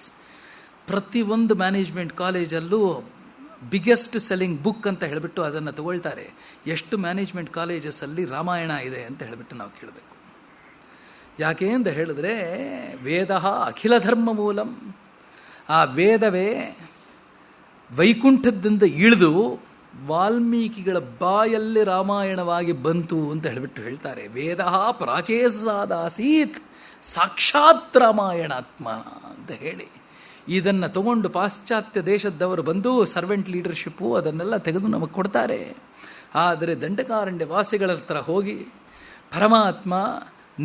ಪ್ರತಿಯೊಂದು ಮ್ಯಾನೇಜ್ಮೆಂಟ್ ಕಾಲೇಜಲ್ಲೂ ಬಿಗ್ಗೆಸ್ಟ್ ಸೆಲ್ಲಿಂಗ್ ಬುಕ್ ಅಂತ ಹೇಳಿಬಿಟ್ಟು ಅದನ್ನು ತಗೊಳ್ತಾರೆ. ಎಷ್ಟು ಮ್ಯಾನೇಜ್ಮೆಂಟ್ ಕಾಲೇಜಸ್ಸಲ್ಲಿ ರಾಮಾಯಣ ಇದೆ ಅಂತ ಹೇಳಿಬಿಟ್ಟು ನಾವು ಕೇಳಬೇಕು. ಯಾಕೆ ಅಂತ ಹೇಳಿದ್ರೆ, ವೇದ ಅಖಿಲ ಧರ್ಮ ಮೂಲಂ. ಆ ವೇದವೇ ವೈಕುಂಠದಿಂದ ಇಳಿದು ವಾಲ್ಮೀಕಿಗಳ ಬಾಯಲ್ಲಿ ರಾಮಾಯಣವಾಗಿ ಬಂತು ಅಂತ ಹೇಳಿಬಿಟ್ಟು ಹೇಳ್ತಾರೆ. ವೇದ ಪ್ರಾಚೇಸಾದಾಸೀತ್ ಸಾಕ್ಷಾತ್ ರಾಮಾಯಣಾತ್ಮ ಅಂತ ಹೇಳಿ ಇದನ್ನು ತಗೊಂಡು ಪಾಶ್ಚಾತ್ಯ ದೇಶದವರು ಬಂದು ಸರ್ವೆಂಟ್ ಲೀಡರ್ಶಿಪ್ಪು ಅದನ್ನೆಲ್ಲ ತೆಗೆದು ನಮಗೆ ಕೊಡ್ತಾರೆ. ಆದರೆ ದಂಡಕಾರಣ್ಯ ವಾಸಿಗಳ ಹತ್ರ ಹೋಗಿ ಪರಮಾತ್ಮ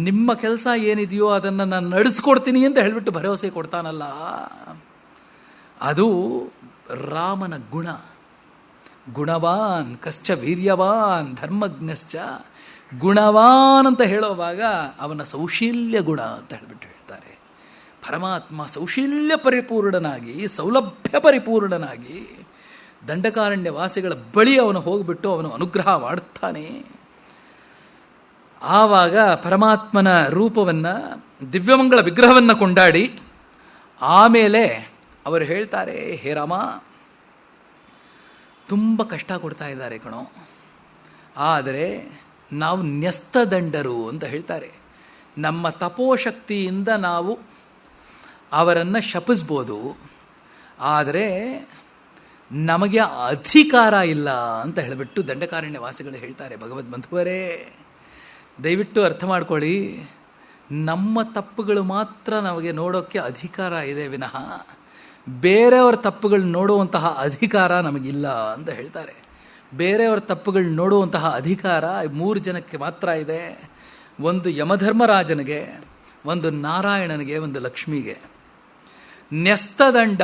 ನಿಮ್ಮ ಕೆಲಸ ಏನಿದೆಯೋ ಅದನ್ನು ನಾನು ನಡೆಸ್ಕೊಡ್ತೀನಿ ಅಂತ ಹೇಳಿಬಿಟ್ಟು ಭರವಸೆ ಕೊಡ್ತಾನಲ್ಲ, ಅದು ರಾಮನ ಗುಣ. ಗುಣವಾನ್ ಕಶ್ಚ ವೀರ್ಯವಾನ್ ಧರ್ಮಜ್ಞಶ್ಚ. ಗುಣವಾನ್ ಅಂತ ಹೇಳುವಾಗ ಅವನ ಸೌಶೀಲ್ಯ ಗುಣ ಅಂತ ಹೇಳಿಬಿಟ್ಟು ಹೇಳ್ತಾರೆ. ಪರಮಾತ್ಮ ಸೌಶೀಲ್ಯ ಪರಿಪೂರ್ಣನಾಗಿ, ಸೌಲಭ್ಯ ಪರಿಪೂರ್ಣನಾಗಿ ದಂಡಕಾರಣ್ಯ ವಾಸಿಗಳ ಬಳಿ ಅವನು ಹೋಗಿಬಿಟ್ಟು ಅವನು ಅನುಗ್ರಹ ಮಾಡ್ತಾನೆ. ಆವಾಗ ಪರಮಾತ್ಮನ ರೂಪವನ್ನು, ದಿವ್ಯಮಂಗಳ ವಿಗ್ರಹವನ್ನು ಕೊಂಡಾಡಿ ಆಮೇಲೆ ಅವರು ಹೇಳ್ತಾರೆ, ಹೇ ರಾಮ, ತುಂಬ ಕಷ್ಟ ಕೊಡ್ತಾ ಇದ್ದಾರೆ ಕಣೋ, ಆದರೆ ನಾವು ನ್ಯಸ್ತದಂಡರು ಅಂತ ಹೇಳ್ತಾರೆ. ನಮ್ಮ ತಪೋಶಕ್ತಿಯಿಂದ ನಾವು ಅವರನ್ನು ಶಪಿಸ್ಬೋದು, ಆದರೆ ನಮಗೆ ಅಧಿಕಾರ ಇಲ್ಲ ಅಂತ ಹೇಳಿಬಿಟ್ಟು ದಂಡಕಾರಣ್ಯ ವಾಸಿಗಳು ಹೇಳ್ತಾರೆ. ಭಗವದ್ಬಂಧುವರೇ, ದಯವಿಟ್ಟು ಅರ್ಥ ಮಾಡ್ಕೊಳ್ಳಿ, ನಮ್ಮ ತಪ್ಪುಗಳು ಮಾತ್ರ ನಮಗೆ ನೋಡೋಕ್ಕೆ ಅಧಿಕಾರ ಇದೆ ವಿನಃ ಬೇರೆಯವರ ತಪ್ಪುಗಳು ನೋಡುವಂತಹ ಅಧಿಕಾರ ನಮಗಿಲ್ಲ ಅಂತ ಹೇಳ್ತಾರೆ. ಬೇರೆಯವರ ತಪ್ಪುಗಳು ನೋಡುವಂತಹ ಅಧಿಕಾರ 3 ಜನಕ್ಕೆ ಮಾತ್ರ ಇದೆ. ಒಂದು ಯಮಧರ್ಮರಾಜನಿಗೆ, ಒಂದು ನಾರಾಯಣನಿಗೆ, ಒಂದು ಲಕ್ಷ್ಮಿಗೆ. ನ್ಯಸ್ತದಂಡ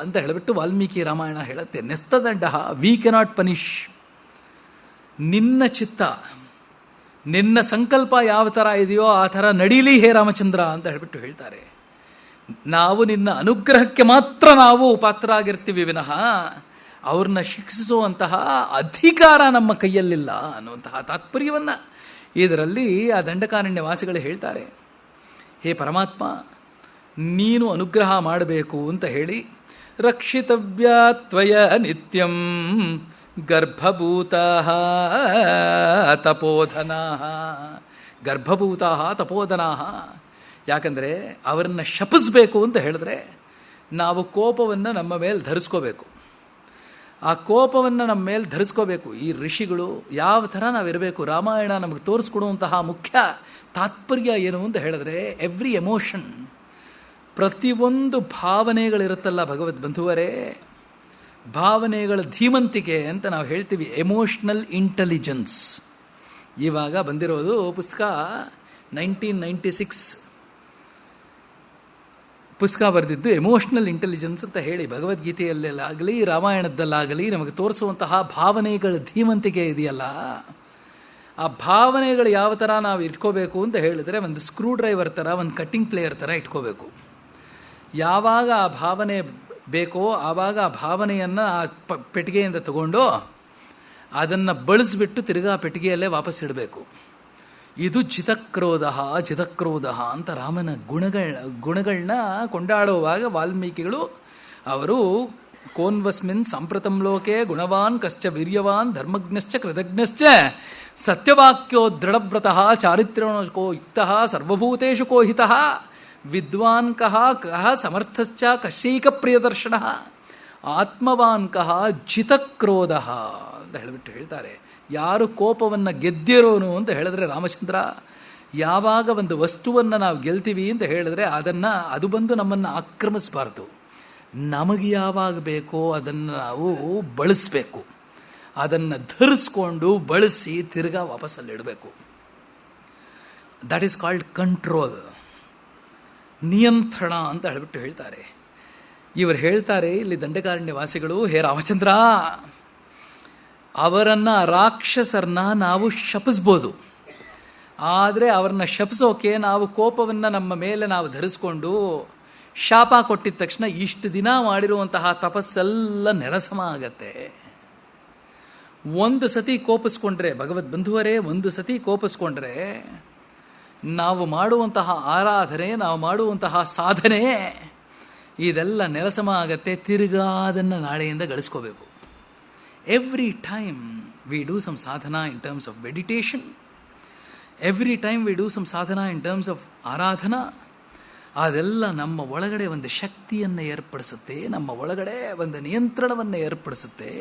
ಅಂತ ಹೇಳಿಬಿಟ್ಟು ವಾಲ್ಮೀಕಿ ರಾಮಾಯಣ ಹೇಳುತ್ತೆ. ನ್ಯಸ್ತದಂಡ ವಿ ಕೆನಾಟ್ ಪನಿಷ್. ನಿನ್ನ ಚಿತ್ತ, ನಿನ್ನ ಸಂಕಲ್ಪ ಯಾವ ಥರ ಇದೆಯೋ ಆ ಥರ ನಡೀಲಿ ಹೇ ರಾಮಚಂದ್ರ ಅಂತ ಹೇಳಿಬಿಟ್ಟು ಹೇಳ್ತಾರೆ. ನಾವು ನಿನ್ನ ಅನುಗ್ರಹಕ್ಕೆ ಮಾತ್ರ ನಾವು ಪಾತ್ರ ಆಗಿರ್ತೀವಿ ವಿನಃ ಅವ್ರನ್ನ ಶಿಕ್ಷಿಸುವಂತಹ ಅಧಿಕಾರ ನಮ್ಮ ಕೈಯಲ್ಲಿಲ್ಲ ಅನ್ನುವಂತಹ ತಾತ್ಪರ್ಯವನ್ನು ಇದರಲ್ಲಿ ಆ ದಂಡಕಾರಣ್ಯ ವಾಸಿಗಳು ಹೇಳ್ತಾರೆ. ಹೇ ಪರಮಾತ್ಮ, ನೀನು ಅನುಗ್ರಹ ಮಾಡಬೇಕು ಅಂತ ಹೇಳಿ, ರಕ್ಷಿತವ್ಯ ತ್ವಯ ನಿತ್ಯಂ ಗರ್ಭಭೂತಾ ತಪೋಧನಾ. ಗರ್ಭಭೂತಾ ತಪೋಧನಾ. ಯಾಕಂದರೆ ಅವರನ್ನು ಶಪಿಸಬೇಕು ಅಂತ ಹೇಳಿದ್ರೆ ನಾವು ಕೋಪವನ್ನು ನಮ್ಮ ಮೇಲೆ ಧರಿಸ್ಕೋಬೇಕು. ಆ ಕೋಪವನ್ನು ನಮ್ಮ ಮೇಲೆ ಧರಿಸ್ಕೋಬೇಕು. ಈ ಋಷಿಗಳು ಯಾವ ಥರ ನಾವಿರಬೇಕು, ರಾಮಾಯಣ ನಮಗೆ ತೋರಿಸ್ಕೊಡುವಂತಹ ಮುಖ್ಯ ತಾತ್ಪರ್ಯ ಏನು ಅಂತ ಹೇಳಿದ್ರೆ, ಎವ್ರಿ ಎಮೋಷನ್, ಪ್ರತಿಯೊಂದು ಭಾವನೆಗಳಿರುತ್ತಲ್ಲ ಭಗವದ್ ಬಂಧುವರೇ, ಭಾವನೆಗಳ ಧೀಮಂತಿಕೆ ಅಂತ ನಾವು ಹೇಳ್ತೀವಿ, ಎಮೋಷ್ನಲ್ ಇಂಟೆಲಿಜೆನ್ಸ್. ಇವಾಗ ಬಂದಿರೋದು ಪುಸ್ತಕ 1996 ಪುಸ್ತಕ ಬರೆದಿದ್ದು ಎಮೋಷ್ನಲ್ ಇಂಟೆಲಿಜೆನ್ಸ್ ಅಂತ ಹೇಳಿ, ಭಗವದ್ಗೀತೆಯಲ್ಲಾಗಲಿ ರಾಮಾಯಣದಲ್ಲಾಗಲಿ ನಮಗೆ ತೋರಿಸುವಂತಹ ಭಾವನೆಗಳ ಧೀಮಂತಿಕೆ ಇದೆಯಲ್ಲ, ಆ ಭಾವನೆಗಳು ಯಾವ ಥರ ನಾವು ಇಟ್ಕೋಬೇಕು ಅಂತ ಹೇಳಿದ್ರೆ, ಒಂದು ಸ್ಕ್ರೂ ಡ್ರೈವರ್ ಥರ, ಒಂದು ಕಟ್ಟಿಂಗ್ ಪ್ಲೇಯರ್ ಥರ ಇಟ್ಕೋಬೇಕು. ಯಾವಾಗ ಆ ಭಾವನೆ ಬೇಕೋ ಆವಾಗ ಆ ಭಾವನೆಯನ್ನು ಆ ಪೆಟ್ಟಿಗೆಯಿಂದ ತಗೊಂಡು ಅದನ್ನು ಬಳಸಿಬಿಟ್ಟು ತಿರ್ಗಾ ಪೆಟ್ಟಿಗೆಯಲ್ಲೇ ವಾಪಸ್ ಇಡಬೇಕು. ಇದು ಜಿತಕ್ರೋಧ ಜಿತಕ್ರೋಧ ಅಂತ ರಾಮನ ಗುಣಗಳನ್ನ ಕೊಂಡಾಡುವಾಗ ವಾಲ್ಮೀಕಿಗಳು ಅವರು ಕೋನ್ವಸ್ಮಿನ್ ಸಂಪ್ರತಂ ಲೋಕೆ ಗುಣವಾನ್ ಕಶ್ಚ ವೀರ್ಯವಾನ್ ಧರ್ಮಜ್ಞಶ್ಚ ಕೃತಜ್ಞಶ್ಚ ಸತ್ಯವಾಕ್ಯೋ ದೃಢವ್ರತಃ ಚಾರಿತ್ರ್ಯೋ ಯುಕ್ತಃ ಸರ್ವಭೂತೇಷು ಕೋಹಿತಃ ವಿದ್ವಾನ್ ಕಃ ಕಃ ಸಮರ್ಥಶ್ಚ ಕಶೈಕ ಪ್ರಿಯದರ್ಶನ ಆತ್ಮವಾನ್ ಕಃ ಜಿತಕ್ರೋಧ ಅಂತ ಹೇಳಿಬಿಟ್ಟು ಹೇಳ್ತಾರೆ. ಯಾರು ಕೋಪವನ್ನು ಗೆದ್ದಿರೋನು ಅಂತ ಹೇಳಿದ್ರೆ ರಾಮಚಂದ್ರ, ಯಾವಾಗ ಒಂದು ವಸ್ತುವನ್ನು ನಾವು ಗೆಲ್ತೀವಿ ಅಂತ ಹೇಳಿದ್ರೆ ಅದು ಬಂದು ನಮ್ಮನ್ನು ಆಕ್ರಮಿಸಬಾರ್ದು. ನಮಗೆ ಯಾವಾಗ ಬೇಕೋ ಅದನ್ನು ನಾವು ಬಳಸಬೇಕು. ಅದನ್ನು ಧರಿಸ್ಕೊಂಡು ಬಳಸಿ ತಿರ್ಗಾ ವಾಪಸ್ಸಲ್ಲಿಡಬೇಕು. ದಟ್ ಈಸ್ ಕಾಲ್ಡ್ ಕಂಟ್ರೋಲ್, ನಿಯಂತ್ರಣ ಅಂತ ಹೇಳಿಬಿಟ್ಟು ಹೇಳ್ತಾರೆ. ಇವರು ಹೇಳ್ತಾರೆ ಇಲ್ಲಿ ದಂಡಕಾರಣ್ಯ ವಾಸಿಗಳು, ಹೇ ರಾಮಚಂದ್ರ, ಅವರನ್ನು ರಾಕ್ಷಸರನ್ನ ನಾವು ಶಪಿಸ್ಬೋದು, ಆದರೆ ಅವರನ್ನ ಶಪಿಸೋಕೆ ನಾವು ಕೋಪವನ್ನು ನಮ್ಮ ಮೇಲೆ ನಾವು ಧರಿಸ್ಕೊಂಡು ಶಾಪ ಕೊಟ್ಟಿದ ತಕ್ಷಣ ಇಷ್ಟು ದಿನ ಮಾಡಿರುವಂತಹ ತಪಸ್ಸೆಲ್ಲ ನೆಲಸಮ ಆಗತ್ತೆ. ಒಂದು ಸತಿ ಕೋಪಿಸ್ಕೊಂಡ್ರೆ ಭಗವದ್ ಬಂಧುವರೇ, ಒಂದು ಸತಿ ಕೋಪಿಸ್ಕೊಂಡ್ರೆ ನಾವು ಮಾಡುವಂತಹ ಆರಾಧನೆ, ನಾವು ಮಾಡುವಂತಹ ಸಾಧನೆ ಇದೆಲ್ಲ ನೆಲಸಮ ಆಗತ್ತೆ. ತಿರ್ಗಾ ಅದನ್ನು ನಾಳೆಯಿಂದ ಗಳಿಸ್ಕೋಬೇಕು. Every time we do some sadhana in terms of meditation, every time we do some sadhana in terms of aradhana, ಅದೆಲ್ಲ ನಮ್ಮ ಒಳಗಡೆ ಒಂದು ಶಕ್ತಿಯನ್ನು ಏರ್ಪಡಿಸುತ್ತೆ, ನಮ್ಮ ಒಳಗಡೆ ಒಂದು ನಿಯಂತ್ರಣವನ್ನು ಏರ್ಪಡಿಸುತ್ತೆ.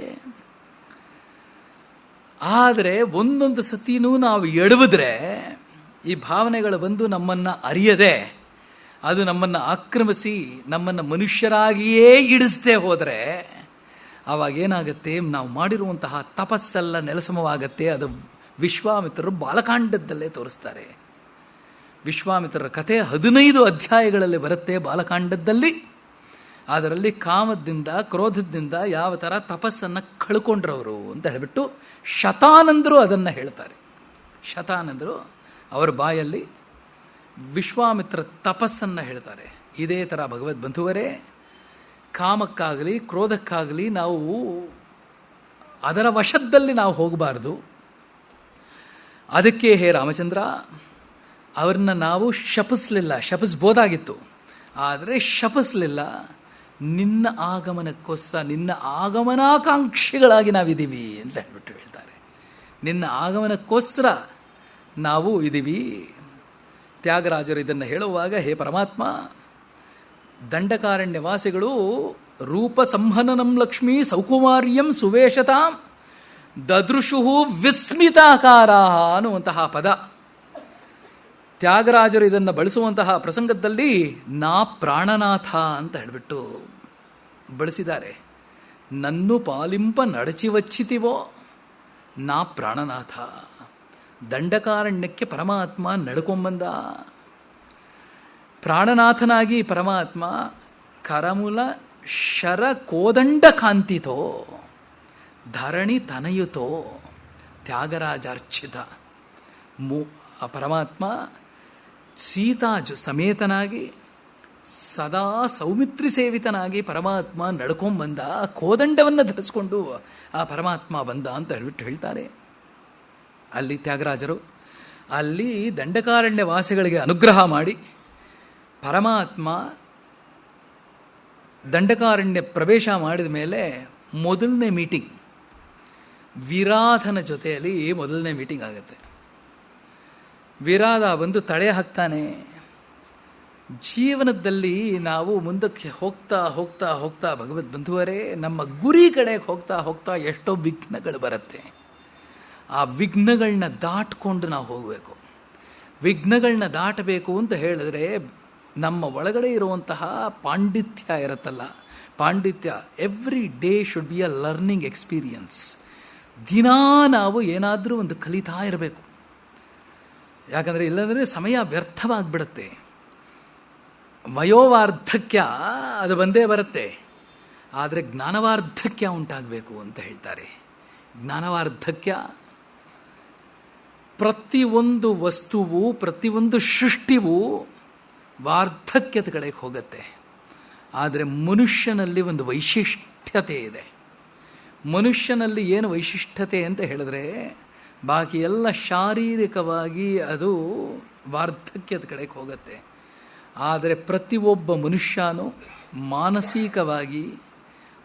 ಆದರೆ ಒಂದೊಂದು ಸತಿನೂ ನಾವು ಎಡವಿದ್ರೆ ಈ ಭಾವನೆಗಳು ಬಂದು ನಮ್ಮನ್ನು ಅರಿಯದೆ ಅದು ನಮ್ಮನ್ನು ಆಕ್ರಮಿಸಿ ನಮ್ಮನ್ನು ಮನುಷ್ಯರಾಗಿಯೇ ಇಡಿಸದೆ ಹೋದರೆ ಆವಾಗೇನಾಗತ್ತೆ, ನಾವು ಮಾಡಿರುವಂತಹ ತಪಸ್ಸೆಲ್ಲ ನೆಲಸಮವಾಗತ್ತೆ. ಅದು ವಿಶ್ವಾಮಿತ್ರರು ಬಾಲಕಾಂಡದಲ್ಲೇ ತೋರಿಸ್ತಾರೆ. ವಿಶ್ವಾಮಿತ್ರರ ಕಥೆ 15 ಅಧ್ಯಾಯಗಳಲ್ಲಿ ಬರುತ್ತೆ ಬಾಲಕಾಂಡದಲ್ಲಿ. ಅದರಲ್ಲಿ ಕಾಮದಿಂದ ಕ್ರೋಧದಿಂದ ಯಾವ ಥರ ತಪಸ್ಸನ್ನು ಕಳ್ಕೊಂಡ್ರವರು ಅಂತ ಹೇಳಿಬಿಟ್ಟು ಶತಾನಂದರು ಅದನ್ನು ಹೇಳ್ತಾರೆ. ಶತಾನಂದರು ಅವರ ಬಾಯಲ್ಲಿ ವಿಶ್ವಾಮಿತ್ರ ತಪಸ್ಸನ್ನು ಹೇಳ್ತಾರೆ. ಇದೇ ಥರ ಭಗವದ್ ಬಂಧುವರೇ, ಕಾಮಕ್ಕಾಗಲಿ ಕ್ರೋಧಕ್ಕಾಗಲಿ ನಾವು ಅದರ ವಶದಲ್ಲಿ ನಾವು ಹೋಗಬಾರ್ದು. ಅದಕ್ಕೆ ಹೇ ರಾಮಚಂದ್ರ, ಅವ್ರನ್ನ ನಾವು ಶಪಿಸಲಿಲ್ಲ, ಶಪಿಸ್ಬೋದಾಗಿತ್ತು, ಆದರೆ ಶಪಿಸಲಿಲ್ಲ. ನಿನ್ನ ಆಗಮನಕ್ಕೋಸ್ಕರ, ನಿನ್ನ ಆಗಮನಾಕಾಂಕ್ಷಿಗಳಾಗಿ ನಾವಿದ್ದೀವಿ ಅಂತ ಹೇಳ್ಬಿಟ್ಟು ಹೇಳ್ತಾರೆ. ನಿನ್ನ ಆಗಮನಕ್ಕೋಸ್ಕರ ನಾವು ಇದ್ದೀವಿ. ತ್ಯಾಗರಾಜರು ಇದನ್ನು ಹೇಳುವಾಗ, ಹೇ ಪರಮಾತ್ಮ, ದಂಡಕಾರಣ್ಯ ವಾಸಿಗಳು ರೂಪ ಸಂಹನನಂ ಲಕ್ಷ್ಮೀ ಸೌಕುಮಾರ್ಯಂ ಸುವೇಶತಾಂ ದದೃಶು ವಿಸ್ಮಿತಾಕಾರ ಅನ್ನುವಂತಹ ಪದ ತ್ಯಾಗರಾಜರು ಇದನ್ನು ಬಳಸುವಂತಹ ಪ್ರಸಂಗದಲ್ಲಿ ನಾ ಪ್ರಾಣನಾಥ ಅಂತ ಹೇಳಿಬಿಟ್ಟು ಬಳಸಿದ್ದಾರೆ. ನನ್ನು ಪಾಲಿಂಪ ನಡಚಿವಚ್ಚಿತಿವೋ ನಾ ಪ್ರಾಣನಾಥ. ದಂಡಕಾರಣ್ಯಕ್ಕೆ ಪರಮಾತ್ಮ ನಡ್ಕೊಂಬಂದ. ಪ್ರಾಣನಾಥನಾಗಿ ಪರಮಾತ್ಮ ಕರಮುಲ ಶರ ಕೋದಂಡ ಕಾಂತಿತೋ ಧರಣಿ ತನಯುತೋ ತ್ಯಾಗರಾಜಾರ್ಚಿತ. ಆ ಪರಮಾತ್ಮ ಸೀತಾಜು ಸಮೇತನಾಗಿ ಸದಾ ಸೌಮಿತ್ರಿ ಸೇವಿತನಾಗಿ ಪರಮಾತ್ಮ ನಡ್ಕೊಂಡ್ಬಂದ, ಕೋದಂಡವನ್ನು ಧರಿಸ್ಕೊಂಡು ಆ ಪರಮಾತ್ಮ ಬಂದ ಅಂತ ಹೇಳ್ಬಿಟ್ಟು ಹೇಳ್ತಾರೆ. ಅಲ್ಲಿ ತ್ಯಾಗರಾಜರು ಅಲ್ಲಿ ದಂಡಕಾರಣ್ಯ ವಾಸಿಗಳಿಗೆ ಅನುಗ್ರಹ ಮಾಡಿ ಪರಮಾತ್ಮ ದಂಡಕಾರಣ್ಯ ಪ್ರವೇಶ ಮಾಡಿದ ಮೇಲೆ ಮೊದಲನೇ ಮೀಟಿಂಗ್ ವಿರಾಧನ ಜೊತೆಯಲ್ಲಿ ಮೊದಲನೇ ಮೀಟಿಂಗ್ ಆಗುತ್ತೆ. ವಿರಾಧ ಬಂದು ತಡೆ ಹಾಕ್ತಾನೆ. ಜೀವನದಲ್ಲಿ ನಾವು ಮುಂದಕ್ಕೆ ಹೋಗ್ತಾ ಹೋಗ್ತಾ ಹೋಗ್ತಾ ಭಗವದ್ ಬಂಧುವರೇ ನಮ್ಮ ಗುರಿ ಕಡೆಗೆ ಹೋಗ್ತಾ ಹೋಗ್ತಾ ಎಷ್ಟೋ ವಿಘ್ನಗಳು ಬರುತ್ತೆ. ಆ ವಿಘ್ನಗಳನ್ನ ದಾಟ್ಕೊಂಡು ನಾವು ಹೋಗಬೇಕು. ವಿಘ್ನಗಳನ್ನ ದಾಟಬೇಕು ಅಂತ ಹೇಳಿದ್ರೆ ನಮ್ಮ ಒಳಗಡೆ ಇರುವಂತಹ ಪಾಂಡಿತ್ಯ ಇರುತ್ತಲ್ಲ, ಪಾಂಡಿತ್ಯ every day should be a learning experience. ದಿನಾ ನಾವು ಏನಾದರೂ ಒಂದು ಕಲಿತಾ ಇರಬೇಕು. ಯಾಕಂದರೆ ಇಲ್ಲಂದರೆ ಸಮಯ ವ್ಯರ್ಥವಾಗಿಬಿಡುತ್ತೆ. ವಯೋವಾರ್ಧಕ್ಯ ಅದು ಬಂದೇ ಬರುತ್ತೆ, ಆದರೆ ಜ್ಞಾನವಾರ್ಧಕ್ಯ ಉಂಟಾಗಬೇಕು ಅಂತ ಹೇಳ್ತಾರೆ. ಜ್ಞಾನವಾರ್ಧಕ್ಯ ಪ್ರತಿಯೊಂದು ವಸ್ತುವು ಪ್ರತಿಯೊಂದು ಸೃಷ್ಟಿವು ವಾರ್ಧಕ್ಯದ ಕಡೆಗೆ ಹೋಗುತ್ತೆ. ಆದರೆ ಮನುಷ್ಯನಲ್ಲಿ ಒಂದು ವೈಶಿಷ್ಟ್ಯತೆ ಇದೆ. ಮನುಷ್ಯನಲ್ಲಿ ಏನು ವೈಶಿಷ್ಟ್ಯತೆ ಅಂತ ಹೇಳಿದ್ರೆ ಬಾಕಿ ಎಲ್ಲ ಶಾರೀರಿಕವಾಗಿ ಅದು ವಾರ್ಧಕ್ಯದ ಕಡೆಗೆ ಹೋಗುತ್ತೆ. ಆದರೆ ಪ್ರತಿಯೊಬ್ಬ ಮನುಷ್ಯನೂ ಮಾನಸಿಕವಾಗಿ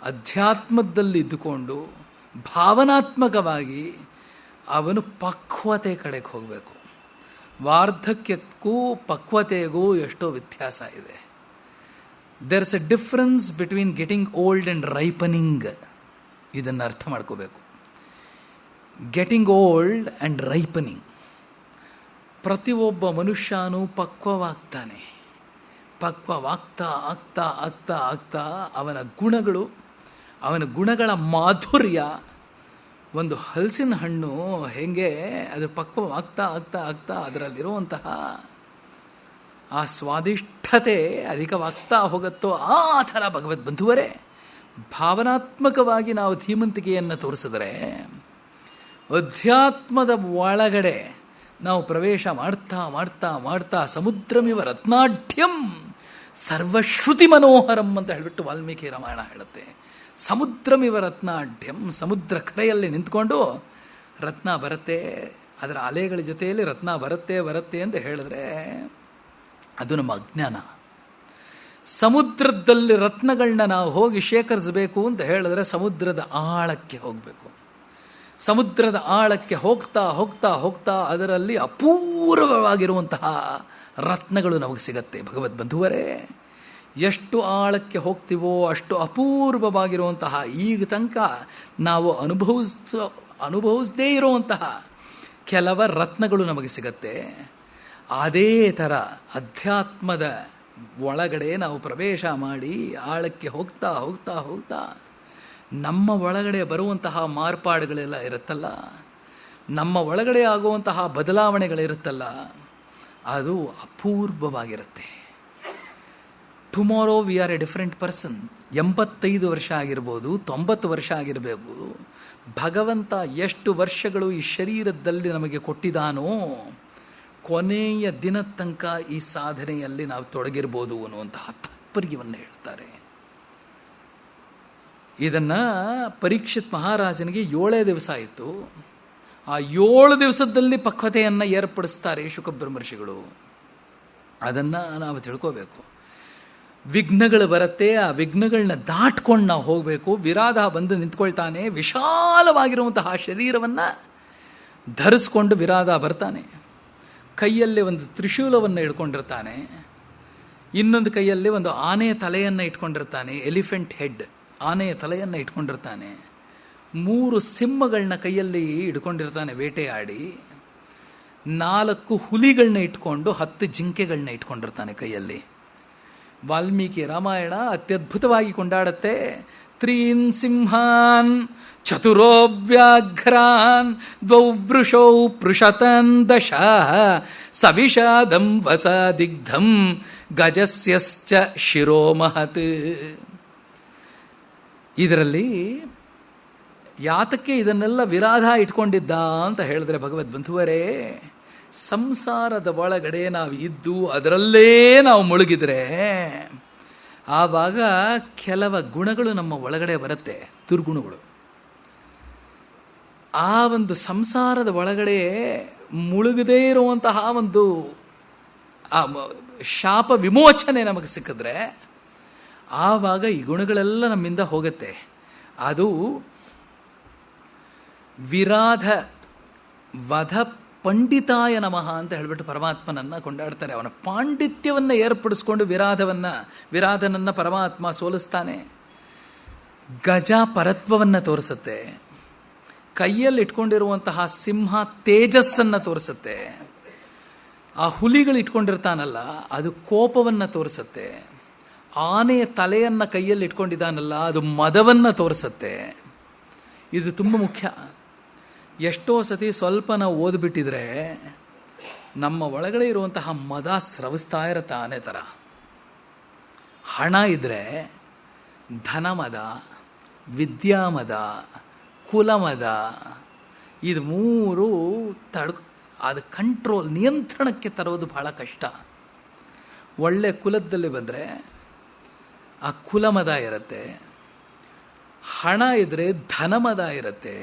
ಅಧ್ಯಾತ್ಮದಲ್ಲಿದ್ದುಕೊಂಡು ಭಾವನಾತ್ಮಕವಾಗಿ ಅವನು ಪಕ್ವತೆ ಕಡೆಗೆ ಹೋಗಬೇಕು. ವಾರ್ಧಕ್ಯಕ್ಕೂ ಪಕ್ವತೆಗೂ ಎಷ್ಟೋ ವ್ಯತ್ಯಾಸ ಇದೆ. There is a difference between getting old and ripening. ಇದನ್ನು ಅರ್ಥ ಮಾಡ್ಕೋಬೇಕು. ಗೆಟಿಂಗ್ ಓಲ್ಡ್ ಆ್ಯಂಡ್ ರೈಪನಿಂಗ್, ಪ್ರತಿಯೊಬ್ಬ ಮನುಷ್ಯನೂ ಪಕ್ವವಾಗ್ತಾನೆ. ಪಕ್ವವಾಗ್ತಾ ಆಗ್ತಾ ಆಗ್ತಾ ಆಗ್ತಾ ಅವನ ಗುಣಗಳು, ಅವನ ಗುಣಗಳ ಮಾಧುರ್ಯ, ಒಂದು ಹಲಸಿನ ಹಣ್ಣು ಹೇಗೆ ಅದು ಪಕ್ವವಾಗ್ತಾ ಆಗ್ತಾ ಆಗ್ತಾ ಅದರಲ್ಲಿರುವಂತಹ ಆ ಸ್ವಾದಿಷ್ಠತೆ ಅಧಿಕವಾಗ್ತಾ ಹೋಗುತ್ತೋ ಆ ಥರ ಭಗವದ್ ಬಂಧುವರೇ ಭಾವನಾತ್ಮಕವಾಗಿ ನಾವು ಧೀಮಂತಿಕೆಯನ್ನು ತೋರಿಸಿದರೆ ಅಧ್ಯಾತ್ಮದ ಒಳಗಡೆ ನಾವು ಪ್ರವೇಶ ಮಾಡ್ತಾ ಮಾಡ್ತಾ ಮಾಡ್ತಾ ಸಮುದ್ರಮಿವ ರತ್ನಾಢ್ಯಂ ಸರ್ವಶ್ರುತಿ ಮನೋಹರಂ ಅಂತ ಹೇಳಿಬಿಟ್ಟು ವಾಲ್ಮೀಕಿ ರಾಮಾಯಣ ಹೇಳುತ್ತೆ. ಸಮುದ್ರಮಿವ ರತ್ನಾಢ್ಯಂ, ಸಮುದ್ರ ಕರೆಯಲ್ಲಿ ನಿಂತ್ಕೊಂಡು ರತ್ನ ಬರುತ್ತೆ, ಅದರ ಅಲೆಗಳ ಜೊತೆಯಲ್ಲಿ ರತ್ನ ಬರುತ್ತೆ ಬರುತ್ತೆ ಅಂತ ಹೇಳಿದ್ರೆ ಅದು ನಮ್ಮ ಅಜ್ಞಾನ. ಸಮುದ್ರದಲ್ಲಿ ರತ್ನಗಳನ್ನ ನಾವು ಹೋಗಿ ಶೇಖರಿಸಬೇಕು ಅಂತ ಹೇಳಿದ್ರೆ ಸಮುದ್ರದ ಆಳಕ್ಕೆ ಹೋಗಬೇಕು. ಸಮುದ್ರದ ಆಳಕ್ಕೆ ಹೋಗ್ತಾ ಹೋಗ್ತಾ ಹೋಗ್ತಾ ಅದರಲ್ಲಿ ಅಪೂರ್ವವಾಗಿರುವಂತಹ ರತ್ನಗಳು ನಮಗೆ ಸಿಗತ್ತೆ. ಭಗವದ್ ಬಂಧುವರೇ, ಎಷ್ಟು ಆಳಕ್ಕೆ ಹೋಗ್ತೀವೋ ಅಷ್ಟು ಅಪೂರ್ವವಾಗಿರುವಂತಹ ಈಗ ತನಕ ನಾವು ಅನುಭವಿಸದೇ ಇರುವಂತಹ ಕೆಲವ ರತ್ನಗಳು ನಮಗೆ ಸಿಗತ್ತೆ. ಅದೇ ಥರ ಅಧ್ಯಾತ್ಮದ ಒಳಗಡೆ ನಾವು ಪ್ರವೇಶ ಮಾಡಿ ಆಳಕ್ಕೆ ಹೋಗ್ತಾ ಹೋಗ್ತಾ ಹೋಗ್ತಾ ನಮ್ಮ ಒಳಗಡೆ ಬರುವಂತಹ ಮಾರ್ಪಾಡುಗಳೆಲ್ಲ ಇರುತ್ತಲ್ಲ, ನಮ್ಮ ಒಳಗಡೆ ಆಗುವಂತಹ ಬದಲಾವಣೆಗಳಿರುತ್ತಲ್ಲ, ಅದು ಅಪೂರ್ವವಾಗಿರುತ್ತೆ. Tomorrow we are a different person. 85 ವರ್ಷ ಆಗಿರ್ಬೋದು, 90 ವರ್ಷ ಆಗಿರಬೇಕು. ಭಗವಂತ ಎಷ್ಟು ವರ್ಷಗಳು ಈ ಶರೀರದಲ್ಲಿ ನಮಗೆ ಕೊಟ್ಟಿದ್ದಾನೋ ಕೊನೆಯ ದಿನ ತನಕ ಈ ಸಾಧನೆಯಲ್ಲಿ ನಾವು ತೊಡಗಿರ್ಬೋದು ಅನ್ನುವಂತಹ ತಾತ್ಪರ್ಯವನ್ನು ಹೇಳ್ತಾರೆ. ಇದನ್ನು ಪರೀಕ್ಷಿತ್ ಮಹಾರಾಜನಿಗೆ 7 ದಿವಸ ಆಯಿತು. ಆ 7 ದಿವಸದಲ್ಲಿ ಪಕ್ವತೆಯನ್ನು ಏರ್ಪಡಿಸ್ತಾರೆ ಶುಕಬ್ರಹ್ಮರ್ಷಿಗಳು. ಅದನ್ನು ನಾವು ತಿಳ್ಕೋಬೇಕು. ವಿಘ್ನಗಳು ಬರುತ್ತೆ, ಆ ವಿಘ್ನಗಳನ್ನ ದಾಟ್ಕೊಂಡು ನಾವು ಹೋಗಬೇಕು. ವಿರಾಧ ಬಂದು ನಿಂತ್ಕೊಳ್ತಾನೆ, ವಿಶಾಲವಾಗಿರುವಂತಹ ಶರೀರವನ್ನು ಧರಿಸ್ಕೊಂಡು ವಿರಾಧ ಬರ್ತಾನೆ. ಕೈಯಲ್ಲಿ ಒಂದು ತ್ರಿಶೂಲವನ್ನು ಇಟ್ಕೊಂಡಿರ್ತಾನೆ, ಇನ್ನೊಂದು ಕೈಯಲ್ಲಿ ಒಂದು ಆನೆಯ ತಲೆಯನ್ನು ಇಟ್ಕೊಂಡಿರ್ತಾನೆ, ಎಲಿಫೆಂಟ್ ಹೆಡ್, ಆನೆಯ ತಲೆಯನ್ನು ಇಟ್ಕೊಂಡಿರ್ತಾನೆ. 3 ಸಿಂಹಗಳನ್ನ ಕೈಯಲ್ಲಿ ಇಟ್ಕೊಂಡಿರ್ತಾನೆ ಬೇಟೆಯಾಡಿ. 4 ಹುಲಿಗಳನ್ನ ಇಟ್ಕೊಂಡು 10 ಜಿಂಕೆಗಳನ್ನ ಇಟ್ಕೊಂಡಿರ್ತಾನೆ ಕೈಯಲ್ಲಿ. ವಾಲ್ಮೀಕಿ ರಾಮಾಯಣ ಅತ್ಯದ್ಭುತವಾಗಿ ಕೊಂಡಾಡುತ್ತೆ. 3 ಸಿಂಹಾನ್ ಚತುರೋ ವ್ಯಾಘ್ರಾನ್ ದ್ವೌ ವೃಷೌ ಪೃಷತನ್ ದಶ ಸವಿಷಾದಂ ವಸದಿಗ್ಧಂ ಗಜಸ್ಯಶ್ಚ ಶಿರೋಮಹತ್. ಇದರಲ್ಲಿ ಯಾತಕ್ಕೆ ಇದನ್ನೆಲ್ಲ ವಿರಾಧ ಇಟ್ಕೊಂಡಿದ್ದ ಅಂತ ಹೇಳಿದ್ರೆ ಭಗವದ್ಬಂಧುವರೇ, ಸಂಸಾರದ ಒಳಗಡೆ ನಾವು ಇದ್ದು ಅದರಲ್ಲೇ ನಾವು ಮುಳುಗಿದ್ರೆ ಆವಾಗ ಕೆಲವ ಗುಣಗಳು ನಮ್ಮ ಒಳಗಡೆ ಬರುತ್ತೆ, ದುರ್ಗುಣಗಳು. ಆ ಒಂದು ಸಂಸಾರದ ಒಳಗಡೆ ಮುಳುಗದೇ ಇರುವಂತಹ ಒಂದು ಶಾಪ ವಿಮೋಚನೆ ನಮಗೆ ಸಿಕ್ಕಿದ್ರೆ ಆವಾಗ ಈ ಗುಣಗಳೆಲ್ಲ ನಮ್ಮಿಂದ ಹೋಗುತ್ತೆ. ಅದು ವಿರಾಧ ವಧ ಪಂಡಿತಾಯ ನಮಃ ಅಂತ ಹೇಳಿಬಿಟ್ಟು ಪರಮಾತ್ಮನನ್ನ ಕೊಂಡಾಡ್ತಾರೆ. ಅವನ ಪಾಂಡಿತ್ಯವನ್ನು ಏರ್ಪಡಿಸ್ಕೊಂಡು ವಿರಾಧನನ್ನ ಪರಮಾತ್ಮ ಸೋಲಿಸ್ತಾನೆ. ಗಜ ಪರತ್ವವನ್ನು ತೋರಿಸುತ್ತೆ. ಕೈಯಲ್ಲಿ ಇಟ್ಕೊಂಡಿರುವಂತಹ ಸಿಂಹ ತೇಜಸ್ಸನ್ನು ತೋರಿಸುತ್ತೆ. ಆ ಹುಲಿಗಳು ಇಟ್ಕೊಂಡಿರ್ತಾನಲ್ಲ ಅದು ಕೋಪವನ್ನು ತೋರಿಸುತ್ತೆ. ಆನೆಯ ತಲೆಯನ್ನು ಕೈಯಲ್ಲಿ ಇಟ್ಕೊಂಡಿದ್ದಾನಲ್ಲ ಅದು ಮದವನ್ನು ತೋರಿಸುತ್ತೆ. ಇದು ತುಂಬ ಮುಖ್ಯ. ಎಷ್ಟೋ ಸತಿ ಸ್ವಲ್ಪ ನಾವು ಓದ್ಬಿಟ್ಟಿದ್ರೆ ನಮ್ಮ ಒಳಗಡೆ ಇರುವಂತಹ ಮದ ಸ್ರವಿಸ್ತಾ ಇರುತ್ತೆ ಆನೆ ಥರ. ಹಣ ಇದ್ರೆ ಧನಮದ, ವಿದ್ಯಾಮದ, ಕುಲಮದ, ಇದು ಮೂರು ಅದು ಕಂಟ್ರೋಲ್, ನಿಯಂತ್ರಣಕ್ಕೆ ತರೋದು ಬಹಳ ಕಷ್ಟ. ಒಳ್ಳೆ ಕುಲದಲ್ಲಿ ಬಂದರೆ ಆ ಕುಲಮದ ಇರುತ್ತೆ, ಹಣ ಇದ್ರೆ ಧನಮದ ಇರುತ್ತೆ,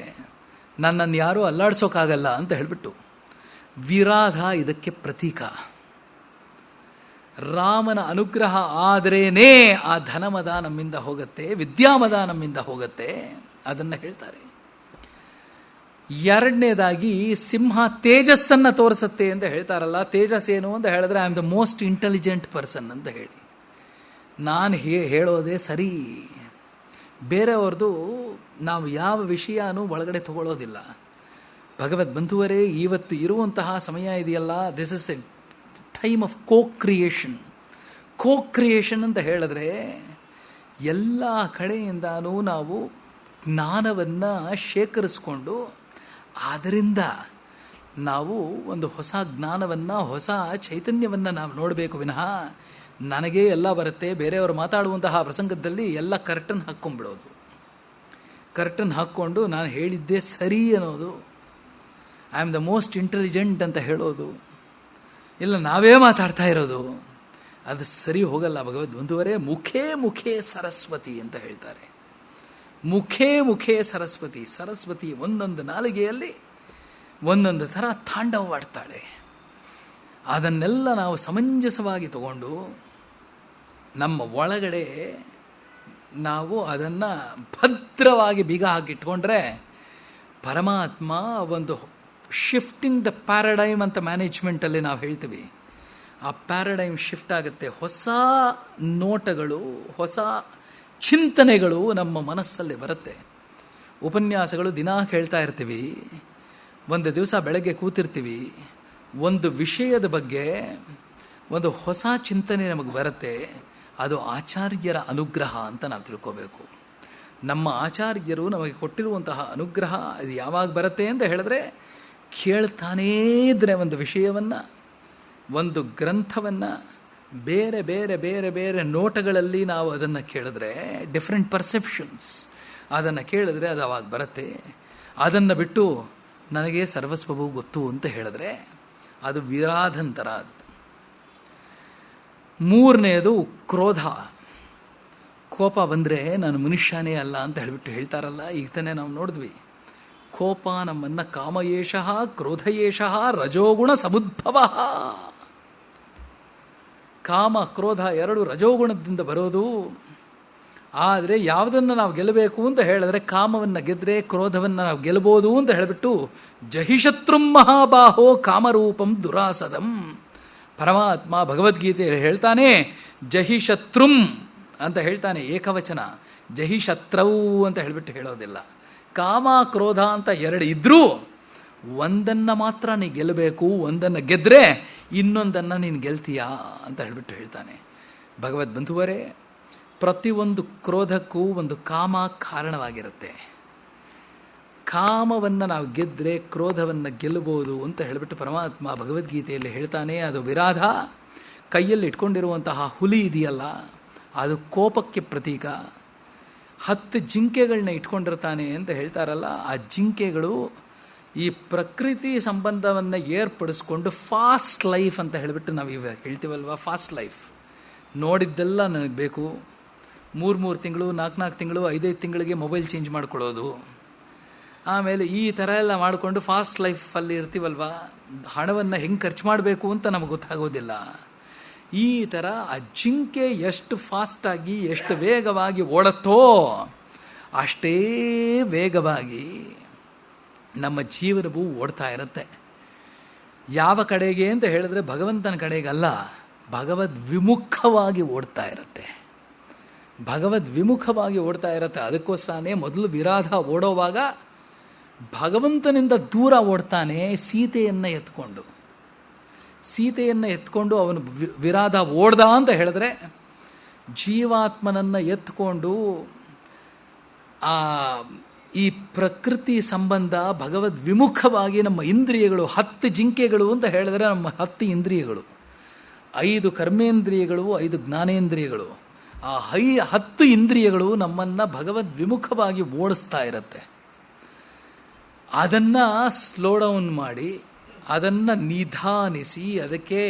ನನ್ನನ್ನು ಯಾರೂ ಅಲ್ಲಾಡ್ಸೋಕ್ಕಾಗಲ್ಲ ಅಂತ ಹೇಳಿಬಿಟ್ಟು. ವಿರಾಧ ಇದಕ್ಕೆ ಪ್ರತೀಕ. ರಾಮನ ಅನುಗ್ರಹ ಆದರೇನೇ ಆ ಧನಮದ ನಮ್ಮಿಂದ ಹೋಗುತ್ತೆ, ವಿದ್ಯಾಮದ ನಮ್ಮಿಂದ ಹೋಗುತ್ತೆ, ಅದನ್ನು ಹೇಳ್ತಾರೆ. ಎರಡನೇದಾಗಿ ಸಿಂಹ ತೇಜಸ್ಸನ್ನು ತೋರಿಸುತ್ತೆ ಅಂತ ಹೇಳ್ತಾರಲ್ಲ. ತೇಜಸ್ ಏನು ಅಂತ ಹೇಳಿದ್ರೆ I am the most intelligent person ಅಂತ ಹೇಳಿ. ನಾನು ಹೇಳೋದೇ ಸರಿ, ಬೇರೆಯವ್ರದ್ದು ನಾವು ಯಾವ ವಿಷಯನೂ ಒಳಗಡೆ ತಗೊಳ್ಳೋದಿಲ್ಲ. ಭಗವದ್ ಬಂಧುವರೇ, ಇವತ್ತು ಇರುವಂತಹ ಸಮಯ ಇದೆಯಲ್ಲ, this is a time of co creation ಅಂತ ಹೇಳಿದ್ರೆ ಎಲ್ಲ ಕಡೆಯಿಂದನೂ ನಾವು ಜ್ಞಾನವನ್ನು ಶೇಖರಿಸ್ಕೊಂಡು ಅದರಿಂದ ನಾವು ಒಂದು ಹೊಸ ಜ್ಞಾನವನ್ನು, ಹೊಸ ಚೈತನ್ಯವನ್ನು ನಾವು ನೋಡಬೇಕು ವಿನಃ ನನಗೇ ಎಲ್ಲ ಬರುತ್ತೆ, ಬೇರೆಯವರು ಮಾತಾಡುವಂತಹ ಪ್ರಸಂಗದಲ್ಲಿ ಎಲ್ಲ ಕರ್ಟನ್ ಹಾಕ್ಕೊಂಡ್ಬಿಡೋದು. ಕರ್ಟನ್ ಹಾಕ್ಕೊಂಡು ನಾನು ಹೇಳಿದ್ದೇ ಸರಿ ಅನ್ನೋದು, I am the most intelligent ಅಂತ ಹೇಳೋದು, ಇಲ್ಲ ನಾವೇ ಮಾತಾಡ್ತಾ ಇರೋದು, ಅದು ಸರಿ ಹೋಗಲ್ಲ. ಭಗವದ್ಬಂಧುವರೇ, ಮುಖೇ ಸರಸ್ವತಿ ಅಂತ ಹೇಳ್ತಾರೆ. ಮುಖೇ ಸರಸ್ವತಿ ಒಂದೊಂದು ನಾಲಿಗೆಯಲ್ಲಿ ಒಂದೊಂದು ಥರ ತಾಂಡವವಾಡ್ತಾಳೆ. ಅದನ್ನೆಲ್ಲ ನಾವು ಸಮಂಜಸವಾಗಿ ತಗೊಂಡು ನಮ್ಮ ಒಳಗಡೆ ನಾವು ಅದನ್ನು ಭದ್ರವಾಗಿ ಬೀಗ ಹಾಕಿಟ್ಕೊಂಡ್ರೆ ಪರಮಾತ್ಮ ಒಂದು ಶಿಫ್ಟಿಂಗ್ ದ ಪ್ಯಾರಡೈಮ್ ಅಂತ ಮ್ಯಾನೇಜ್ಮೆಂಟಲ್ಲಿ ನಾವು ಹೇಳ್ತೀವಿ. ಆ ಪ್ಯಾರಡೈಮ್ ಶಿಫ್ಟ್ ಆಗುತ್ತೆ. ಹೊಸ ನೋಟಗಳು, ಹೊಸ ಚಿಂತನೆಗಳು ನಮ್ಮ ಮನಸ್ಸಲ್ಲಿ ಬರುತ್ತೆ. ಉಪನ್ಯಾಸಗಳು ದಿನಾ ಕೇಳ್ತಾ ಇರ್ತೀವಿ. ಒಂದು ದಿವಸ ಬೆಳಗ್ಗೆ ಕೂತಿರ್ತೀವಿ, ಒಂದು ವಿಷಯದ ಬಗ್ಗೆ ಒಂದು ಹೊಸ ಚಿಂತನೆ ನಮಗೆ ಬರುತ್ತೆ. ಅದು ಆಚಾರ್ಯರ ಅನುಗ್ರಹ ಅಂತ ನಾವು ತಿಳ್ಕೋಬೇಕು. ನಮ್ಮ ಆಚಾರ್ಯರು ನಮಗೆ ಕೊಟ್ಟಿರುವಂತಹ ಅನುಗ್ರಹ ಅದು ಯಾವಾಗ ಬರುತ್ತೆ ಅಂತ ಹೇಳಿದ್ರೆ, ಕೇಳ್ತಾನೇ ಇದ್ರೆ ಒಂದು ವಿಷಯವನ್ನು, ಒಂದು ಗ್ರಂಥವನ್ನು ಬೇರೆ ಬೇರೆ ಬೇರೆ ಬೇರೆ ನೋಟಗಳಲ್ಲಿ ನಾವು ಅದನ್ನು ಕೇಳಿದ್ರೆ, ಡಿಫ್ರೆಂಟ್ ಪರ್ಸೆಪ್ಷನ್ಸ್, ಅದನ್ನು ಕೇಳಿದ್ರೆ ಅದು ಅವಾಗ ಬರುತ್ತೆ. ಅದನ್ನು ಬಿಟ್ಟು ನನಗೆ ಸರ್ವಸ್ವವು ಗೊತ್ತು ಅಂತ ಹೇಳಿದ್ರೆ ಅದು ವಿರಾಧಂತರ. ಅದು ಮೂರನೆಯದು ಕ್ರೋಧ. ಕೋಪ ಬಂದರೆ ನಾನು ಮನುಷ್ಯನೇ ಅಲ್ಲ ಅಂತ ಹೇಳಿಬಿಟ್ಟು ಹೇಳ್ತಾರಲ್ಲ. ಈಗ ತಾನೇ ನಾವು ನೋಡಿದ್ವಿ, ಕೋಪ ನಮ್ಮನ್ನು ಕಾಮಯೇಷಃ ಕ್ರೋಧಯೇಷಃ ರಜೋಗುಣ ಸಮುದ್ಭವ. ಕಾಮ ಕ್ರೋಧ ಎರಡು ರಜೋಗುಣದಿಂದ ಬರೋದು. ಆದರೆ ಯಾವುದನ್ನು ನಾವು ಗೆಲ್ಲಬೇಕು ಅಂತ ಹೇಳಿದ್ರೆ, ಕಾಮವನ್ನು ಗೆದ್ದರೆ ಕ್ರೋಧವನ್ನು ನಾವು ಗೆಲ್ಲಬಹುದು ಅಂತ ಹೇಳಿಬಿಟ್ಟು ಜಹಿಶತ್ರುಂ ಮಹಾಬಾಹೋ ಕಾಮರೂಪಂ ದುರಾಸದಂ. ಪರಮಾತ್ಮ ಭಗವದ್ಗೀತೆಯಲ್ಲಿ ಹೇಳ್ತಾನೆ, ಜಹಿಶತ್ರುಂ ಅಂತ ಹೇಳ್ತಾನೆ, ಏಕವಚನ. ಜಹಿಶತ್ರವು ಅಂತ ಹೇಳಿಬಿಟ್ಟು ಹೇಳೋದಿಲ್ಲ. ಕಾಮ ಕ್ರೋಧ ಅಂತ ಎರಡು ಇದ್ರೂ ಒಂದನ್ನು ಮಾತ್ರ ನೀ ಗೆಲ್ಲಬೇಕು, ಒಂದನ್ನು ಗೆದ್ದರೆ ಇನ್ನೊಂದನ್ನು ನೀನು ಗೆಲ್ತೀಯಾ ಅಂತ ಹೇಳಿಬಿಟ್ಟು ಹೇಳ್ತಾನೆ. ಭಗವದ್ ಬಂಧುವರೇ, ಪ್ರತಿಯೊಂದು ಕ್ರೋಧಕ್ಕೂ ಒಂದು ಕಾಮ ಕಾರಣವಾಗಿರುತ್ತೆ. ಕಾಮವನ್ನು ನಾವು ಗೆದ್ದರೆ ಕ್ರೋಧವನ್ನು ಗೆಲ್ಲಬಹುದು ಅಂತ ಹೇಳಿಬಿಟ್ಟು ಪರಮಾತ್ಮ ಭಗವದ್ಗೀತೆಯಲ್ಲಿ ಹೇಳ್ತಾನೆ. ಅದು ವಿರಾಧ. ಕೈಯಲ್ಲಿ ಇಟ್ಕೊಂಡಿರುವಂತಹ ಹುಲಿ ಇದೆಯಲ್ಲ, ಅದು ಕೋಪಕ್ಕೆ ಪ್ರತೀಕ. 10 ಜಿಂಕೆಗಳನ್ನ ಇಟ್ಕೊಂಡಿರ್ತಾನೆ ಅಂತ ಹೇಳ್ತಾರಲ್ಲ, ಆ ಜಿಂಕೆಗಳು ಈ ಪ್ರಕೃತಿ ಸಂಬಂಧವನ್ನು ಏರ್ಪಡಿಸ್ಕೊಂಡು ಫಾಸ್ಟ್ ಲೈಫ್ ಅಂತ ಹೇಳಿಬಿಟ್ಟು ನಾವು ಇವಾಗ ಹೇಳ್ತೀವಲ್ವ, ಫಾಸ್ಟ್ ಲೈಫ್. ನೋಡಿದ್ದೆಲ್ಲ ನನಗೆ ಬೇಕು, 3 ತಿಂಗಳು 4 ತಿಂಗಳು 5 ತಿಂಗಳಿಗೆ ಮೊಬೈಲ್ ಚೇಂಜ್ ಮಾಡ್ಕೊಳ್ಳೋದು, ಆಮೇಲೆ ಈ ಥರ ಎಲ್ಲ ಮಾಡಿಕೊಂಡು ಫಾಸ್ಟ್ ಲೈಫಲ್ಲಿ ಇರ್ತೀವಲ್ವ, ಹಣವನ್ನು ಹೆಂಗೆ ಖರ್ಚು ಮಾಡಬೇಕು ಅಂತ ನಮಗೆ ಗೊತ್ತಾಗೋದಿಲ್ಲ. ಈ ಥರ ಆ ಜಿಂಕೆ ಎಷ್ಟು ಫಾಸ್ಟಾಗಿ ಎಷ್ಟು ವೇಗವಾಗಿ ಓಡುತ್ತೋ ಅಷ್ಟೇ ವೇಗವಾಗಿ ನಮ್ಮ ಜೀವನವು ಓಡ್ತಾ ಇರುತ್ತೆ. ಯಾವ ಕಡೆಗೆ ಅಂತ ಹೇಳಿದ್ರೆ ಭಗವಂತನ ಕಡೆಗಲ್ಲ, ಭಗವದ್ ವಿಮುಖವಾಗಿ ಓಡ್ತಾ ಇರುತ್ತೆ. ಭಗವದ್ ವಿಮುಖವಾಗಿ ಓಡ್ತಾ ಇರುತ್ತೆ. ಅದಕ್ಕೋಸ್ಕರನೇ ಮೊದಲು ವಿರಾಧ ಓಡೋವಾಗ ಭಗವಂತನಿಂದ ದೂರ ಓಡ್ತಾನೆ. ಸೀತೆಯನ್ನು ಎತ್ಕೊಂಡು ಅವನು ವಿರಾಧ ಓಡ್ದ ಅಂತ ಹೇಳಿದ್ರೆ, ಜೀವಾತ್ಮನನ್ನು ಎತ್ಕೊಂಡು ಈ ಪ್ರಕೃತಿ ಸಂಬಂಧ ಭಗವದ್ ವಿಮುಖವಾಗಿ ನಮ್ಮ ಇಂದ್ರಿಯಗಳು 10 ಜಿಂಕೆಗಳು ಅಂತ ಹೇಳಿದ್ರೆ ನಮ್ಮ 10 ಇಂದ್ರಿಯಗಳು, 5 ಕರ್ಮೇಂದ್ರಿಯಗಳು, 5 ಜ್ಞಾನೇಂದ್ರಿಯಗಳು, ಆ 10 ಇಂದ್ರಿಯಗಳು ನಮ್ಮನ್ನು ಭಗವದ್ ವಿಮುಖವಾಗಿ ಓಡಿಸ್ತಾ ಇರುತ್ತೆ. ಅದನ್ನು ಸ್ಲೋ ಡೌನ್ ಮಾಡಿ, ಅದನ್ನು ನಿಧಾನಿಸಿ, ಅದಕ್ಕೆ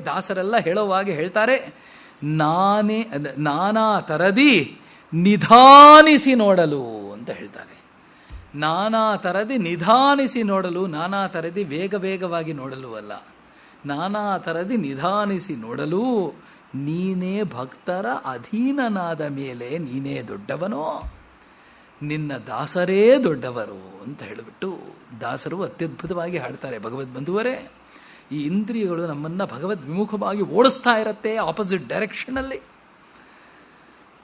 ದಾಸರೆಲ್ಲ ಹೇಳೋವಾಗೆ ಹೇಳ್ತಾರೆ, ನಾನಾ ತರದಿ ನಿಧಾನಿಸಿ ನೋಡಲು ಅಂತ ಹೇಳ್ತಾರೆ. ನಾನಾ ತರದಿ ನಿಧಾನಿಸಿ ನೋಡಲು, ನಾನಾ ತರದಿ ವೇಗವಾಗಿ ನೋಡಲು ಅಲ್ಲ, ನಾನಾ ತರದಿ ನಿಧಾನಿಸಿ ನೋಡಲು. ನೀನೇ ಭಕ್ತರ ಅಧೀನನಾದ ಮೇಲೆ ನೀನೇ ದೊಡ್ಡವನೋ, ನಿನ್ನ ದಾಸರೇ ದೊಡ್ಡವರು ಅಂತ ಹೇಳಿಬಿಟ್ಟು ದಾಸರು ಅತ್ಯದ್ಭುತವಾಗಿ ಹಾಡ್ತಾರೆ. ಭಗವದ್ ಬಂಧುವರೇ, ಈ ಇಂದ್ರಿಯಗಳು ನಮ್ಮನ್ನು ಭಗವದ್ ವಿಮುಖವಾಗಿ ಓಡಿಸ್ತಾ ಇರುತ್ತೆ ಆಪೋಸಿಟ್ ಡೈರೆಕ್ಷನಲ್ಲಿ.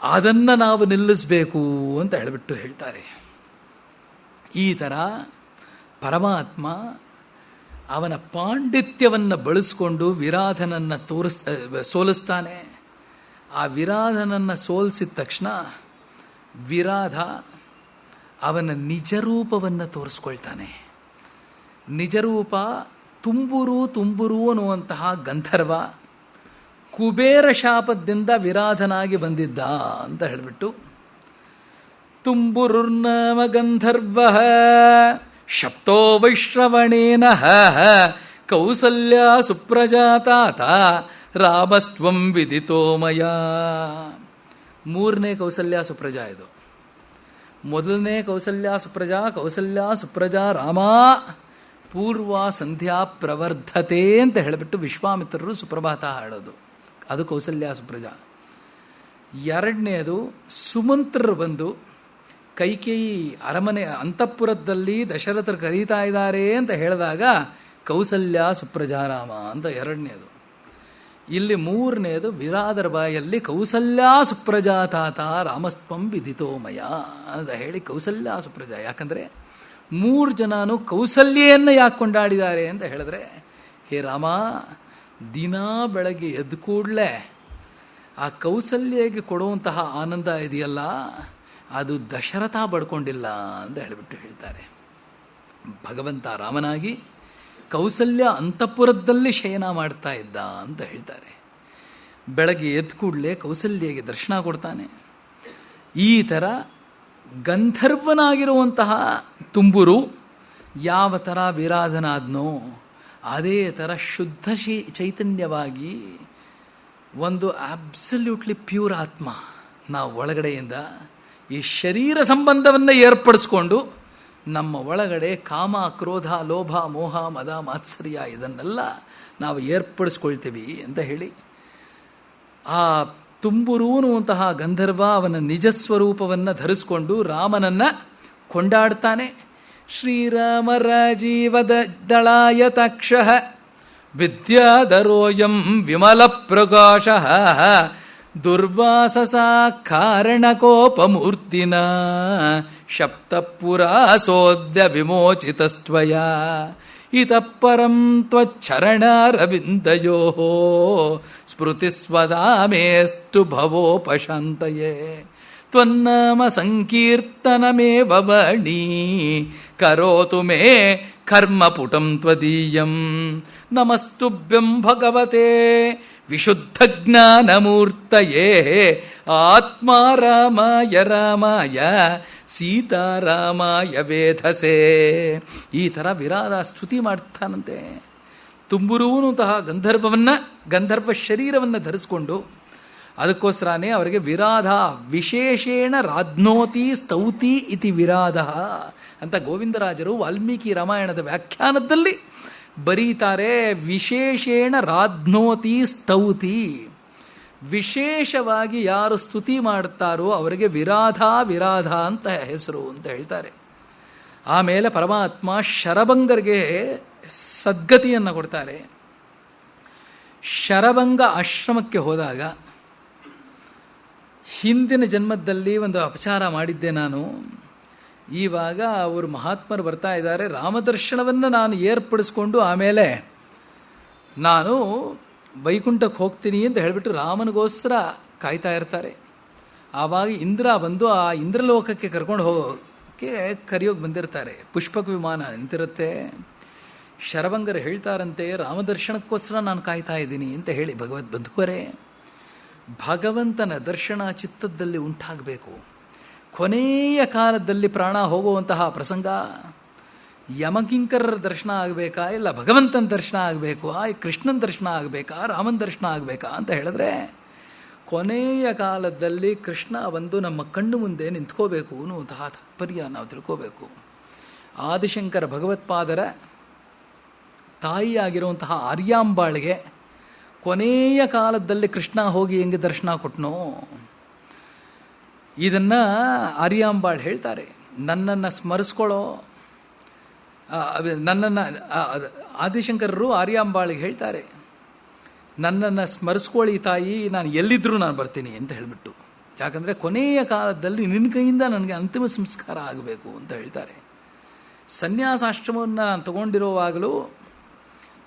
ಅದನ್ನು ನಾವು ನಿಲ್ಲಿಸಬೇಕು ಅಂತ ಹೇಳಿಬಿಟ್ಟು ಹೇಳ್ತಾರೆ. ಈ ಥರ ಪರಮಾತ್ಮ ಅವನ ಪಾಂಡಿತ್ಯವನ್ನು ಬಳಸ್ಕೊಂಡು ವಿರಾಧನನ್ನು ಸೋಲಿಸ್ತಾನೆ. ಆ ವಿರಾಧನನ್ನು ಸೋಲಿಸಿದ ತಕ್ಷಣ ವಿರಾಧ ಅವನ ನಿಜರೂಪವನ್ನು ತೋರಿಸ್ಕೊಳ್ತಾನೆ. ನಿಜರೂಪ ತುಂಬುರು ಅನ್ನುವಂತಹ ಗಂಧರ್ವ ಕುಬೇರ ಶಾಪದಿಂದ ವಿರಾಧನಾಗಿ ಬಂದಿದ್ದ ಅಂತ ಹೇಳಿಬಿಟ್ಟು, ತುಂಬುರುರ್ನಾಮ ಗಂಧರ್ವ ಶಪ್ತೋ ವೈಶ್ರವಣೇನ ಕೌಸಲ್ಯ ಸುಪ್ರಜಾತಾತ ರಾಮಸ್ತ್ವಂ ವಿದಿತೋ ಮಯ. 3ನೇ ಕೌಸಲ್ಯ ಸುಪ್ರಜಾ ಇದು. ಮೊದಲನೇ ಕೌಸಲ್ಯ ಸುಪ್ರಜಾ ರಾಮ ಪೂರ್ವ ಸಂಧ್ಯಾ ಪ್ರವರ್ಧತೆ ಅಂತ ಹೇಳಿಬಿಟ್ಟು ವಿಶ್ವಾಮಿತ್ರರು ಸುಪ್ರಭಾತ ಹಾಡೋದು, ಅದು ಕೌಸಲ್ಯ ಸುಪ್ರಜಾ. 2ನೇದು ಸುಮಂತ್ರರು ಬಂದು ಕೈಕೇಯಿ ಅರಮನೆ ಅಂತಃಪುರದಲ್ಲಿ ದಶರಥರು ಕರೀತಾ ಇದ್ದಾರೆ ಅಂತ ಹೇಳಿದಾಗ ಕೌಸಲ್ಯ ಸುಪ್ರಜಾರಾಮ ಅಂತ 2ನೇದು. ಇಲ್ಲಿ 3ನೇದು ವಿರಾದರ ಬಾಯಲ್ಲಿ ಕೌಸಲ್ಯ ಸುಪ್ರಜಾತಾತ ರಾಮಸ್ತ್ವಂ ವಿದಿತೋಮಯ ಅಂತ ಹೇಳಿ ಕೌಸಲ್ಯ ಸುಪ್ರಜಾ. ಯಾಕಂದರೆ 3 ಜನನು ಕೌಸಲ್ಯನ್ನು ಯಾಕೆ ಕೊಂಡಾಡಿದ್ದಾರೆ ಅಂತ ಹೇಳಿದ್ರೆ, ಹೇ ರಾಮ, ದಿನಾ ಬೆಳಗ್ಗೆ ಎದ್ದು ಕೂಡಲೇ ಆ ಕೌಸಲ್ಯಗೆ ಕೊಡುವಂತಹ ಆನಂದ ಇದೆಯಲ್ಲ, ಅದು ದಶರಥ ಬಡ್ಕೊಂಡಿಲ್ಲ ಅಂತ ಹೇಳಿಬಿಟ್ಟು ಹೇಳ್ತಾರೆ. ಭಗವಂತ ರಾಮನಾಗಿ ಕೌಸಲ್ಯ ಅಂತಃಪುರದಲ್ಲಿ ಶಯನ ಮಾಡ್ತಾ ಇದ್ದ ಅಂತ ಹೇಳ್ತಾರೆ. ಬೆಳಗ್ಗೆ ಎದ್ದು ಕೂಡಲೇ ಕೌಸಲ್ಯಗೆ ದರ್ಶನ ಕೊಡ್ತಾನೆ. ಈ ಥರ ಗಂಧರ್ವನಾಗಿರುವಂತಹ ತುಂಬುರು ಯಾವ ಥರ ವಿರಾಧನಾದ್ನೋ ಅದೇ ಥರ ಶುದ್ಧ ಚೈತನ್ಯವಾಗಿ ಒಂದು ಅಬ್ಸಲ್ಯೂಟ್ಲಿ ಪ್ಯೂರ್ ಆತ್ಮ ನಾವು ಒಳಗಡೆಯಿಂದ ಈ ಶರೀರ ಸಂಬಂಧವನ್ನು ಏರ್ಪಡಿಸ್ಕೊಂಡು ನಮ್ಮ ಒಳಗಡೆ ಕಾಮ, ಕ್ರೋಧ, ಲೋಭ, ಮೋಹ, ಮದ, ಮಾತ್ಸರ್ಯ ಇದನ್ನೆಲ್ಲ ನಾವು ಏರ್ಪಡಿಸ್ಕೊಳ್ತೀವಿ ಅಂತ ಹೇಳಿ ಆ ತುಂಬುರುವನುವಂತಹ ಗಂಧರ್ವ ಅವನ ನಿಜಸ್ವರೂಪವನ್ನು ಧರಿಸ್ಕೊಂಡು ರಾಮನನ್ನು ಕೊಂಡಾಡ್ತಾನೆ. ಶ್ರೀರಾಮ ರಾಜೀವದ ದಳಾಯತಾಕ್ಷ ವಿದ್ಯಾಧರೋಯಂ ವಿಮಲ ಪ್ರಕಾಶ ದುರ್ವಾಸಸ ಕಾರಣಕೋಪಮೂರ್ತಿನ ಶಪ್ತಪುರಾಸೋದ್ಯ ವಿಮೋಚಿತಸ್ತ್ವಯ ಇತಃ ಪರಂ ತ್ವಚ್ಚರಣಾರವಿಂದಯೋ ಸ್ಮೃತಿಸ್ವದಾಮೇಸ್ತು ಭವೋಪಶಾಂತಯೇ. ತ್ವನ್ನಾಮ ಸಂಕೀರ್ತನಮೇವ ವಣಿ ಕರೋತು ಮೇ ಕರ್ಮಪುಟಂ ತ್ವದೀಯಂ ನಮಸ್ತುಭ್ಯಂ ಭಗವತೆ ವಿಶುದ್ಧ ಜ್ಞಾನಮೂರ್ತಯೇ ಆತ್ಮಾರಾಮಾಯ ರಾಮಾಯ ಸೀತಾರಾಮಾಯ ವೇಧಸೆ. ಈ ಥರ ವಿರಾಧ ಸ್ತುತಿ ಮಾಡ್ತಾನಂತೆ. ತುಂಬುರುವನಂತಹ ಗಂಧರ್ವ ಶರೀರವನ್ನು ಧರಿಸ್ಕೊಂಡು, ಅದಕ್ಕೋಸ್ಕರನೇ ಅವರಿಗೆ ವಿರಾಧ ವಿಶೇಷೇಣ ರಾಧ್ನೋತಿ ಸ್ತೌತಿ ಇತಿ ವಿರಾಧ ಅಂತ ಗೋವಿಂದರಾಜರು ವಾಲ್ಮೀಕಿ ರಾಮಾಯಣದ ವ್ಯಾಖ್ಯಾನದಲ್ಲಿ ಬರೀತಾರೆ. ವಿಶೇಷೇಣ ರಾಧ್ನೋತಿ ಸ್ತೌತಿ, ವಿಶೇಷವಾಗಿ ಯಾರು ಸ್ತುತಿ ಮಾಡ್ತಾರೋ ಅವರಿಗೆ ವಿರಾಧ ಅಂತ ಹೆಸರು ಅಂತ ಹೇಳ್ತಾರೆ. ಆಮೇಲೆ ಪರಮಾತ್ಮ ಶರಭಂಗರಿಗೆ ಸದ್ಗತಿಯನ್ನು ಕೊಡ್ತಾರೆ. ಶರಭಂಗ ಆಶ್ರಮಕ್ಕೆ ಹೋದಾಗ, ಹಿಂದಿನ ಜನ್ಮದಲ್ಲಿ ಒಂದು ಅಪಚಾರ ಮಾಡಿದ್ದೆ ನಾನು, ಇವಾಗ ಅವರು ಮಹಾತ್ಮರು ಬರ್ತಾ ಇದ್ದಾರೆ, ರಾಮದರ್ಶನವನ್ನು ನಾನು ಏರ್ಪಡಿಸ್ಕೊಂಡು ಆಮೇಲೆ ನಾನು ವೈಕುಂಠಕ್ಕೆ ಹೋಗ್ತೀನಿ ಅಂತ ಹೇಳಿಬಿಟ್ಟು ರಾಮನಿಗೋಸ್ಕರ ಕಾಯ್ತಾ ಇರ್ತಾರೆ. ಆವಾಗ ಇಂದ್ರ ಬಂದು ಆ ಇಂದ್ರಲೋಕಕ್ಕೆ ಕರ್ಕೊಂಡು ಹೋಗೋಕ್ಕೆ ಕರೆಯೋಗಿ ಬಂದಿರ್ತಾರೆ. ಪುಷ್ಪಕ ವಿಮಾನ ನಿಂತಿರುತ್ತೆ. ಶರಭಂಗರು ಹೇಳ್ತಾರಂತೆ, ರಾಮದರ್ಶನಕ್ಕೋಸ್ಕರ ನಾನು ಕಾಯ್ತಾ ಇದ್ದೀನಿ ಅಂತ ಹೇಳಿ. ಭಗವದ್ ಬಂಧುವರೇ, ಭಗವಂತನ ದರ್ಶನ ಚಿತ್ತದಲ್ಲಿ ಉಂಟಾಗಬೇಕು. ಕೊನೆಯ ಕಾಲದಲ್ಲಿ ಪ್ರಾಣ ಹೋಗುವಂತಹ ಪ್ರಸಂಗ, ಯಮಕಿಂಕರರ ದರ್ಶನ ಆಗಬೇಕಾ, ಇಲ್ಲ ಭಗವಂತನ ದರ್ಶನ ಆಗಬೇಕು, ಕೃಷ್ಣನ ದರ್ಶನ ಆಗಬೇಕಾ, ರಾಮನ ದರ್ಶನ ಆಗಬೇಕಾ ಅಂತ ಹೇಳಿದ್ರೆ, ಕೊನೆಯ ಕಾಲದಲ್ಲಿ ಕೃಷ್ಣ ಬಂದು ನಮ್ಮ ಕಣ್ಣು ಮುಂದೆ ನಿಂತ್ಕೋಬೇಕು ಅನ್ನುವಂತಹ ತಾತ್ಪರ್ಯ ನಾವು ತಿಳ್ಕೋಬೇಕು. ಆದಿಶಂಕರ ಭಗವತ್ಪಾದರ ತಾಯಿಯಾಗಿರುವಂತಹ ಆರ್ಯಾಂಬಾಳಿಗೆ ಕೊನೆಯ ಕಾಲದಲ್ಲಿ ಕೃಷ್ಣ ಹೋಗಿ ಹೆಂಗೆ ದರ್ಶನ ಕೊಟ್ಟನೋ ಇದನ್ನು ಆರ್ಯಾಂಬಾಳ್ ಹೇಳ್ತಾರೆ. ನನ್ನನ್ನು ಸ್ಮರಿಸ್ಕೊಳ್ಳೋ, ನನ್ನನ್ನು ಆದಿಶಂಕರರು ಆರ್ಯಾಂಬಾಳಿಗೆ ಹೇಳ್ತಾರೆ, ನನ್ನನ್ನು ಸ್ಮರಿಸ್ಕೊಳ್ಳಿ ತಾಯಿ, ನಾನು ಎಲ್ಲಿದ್ದರೂ ನಾನು ಬರ್ತೀನಿ ಅಂತ ಹೇಳಿಬಿಟ್ಟು. ಯಾಕಂದರೆ ಕೊನೆಯ ಕಾಲದಲ್ಲಿ ನಿನ್ನ ಕೈಯಿಂದ ನನಗೆ ಅಂತಿಮ ಸಂಸ್ಕಾರ ಆಗಬೇಕು ಅಂತ ಹೇಳ್ತಾರೆ. ಸನ್ಯಾಸಾಶ್ರಮವನ್ನು ನಾನು ತಗೊಂಡಿರುವಾಗಲೂ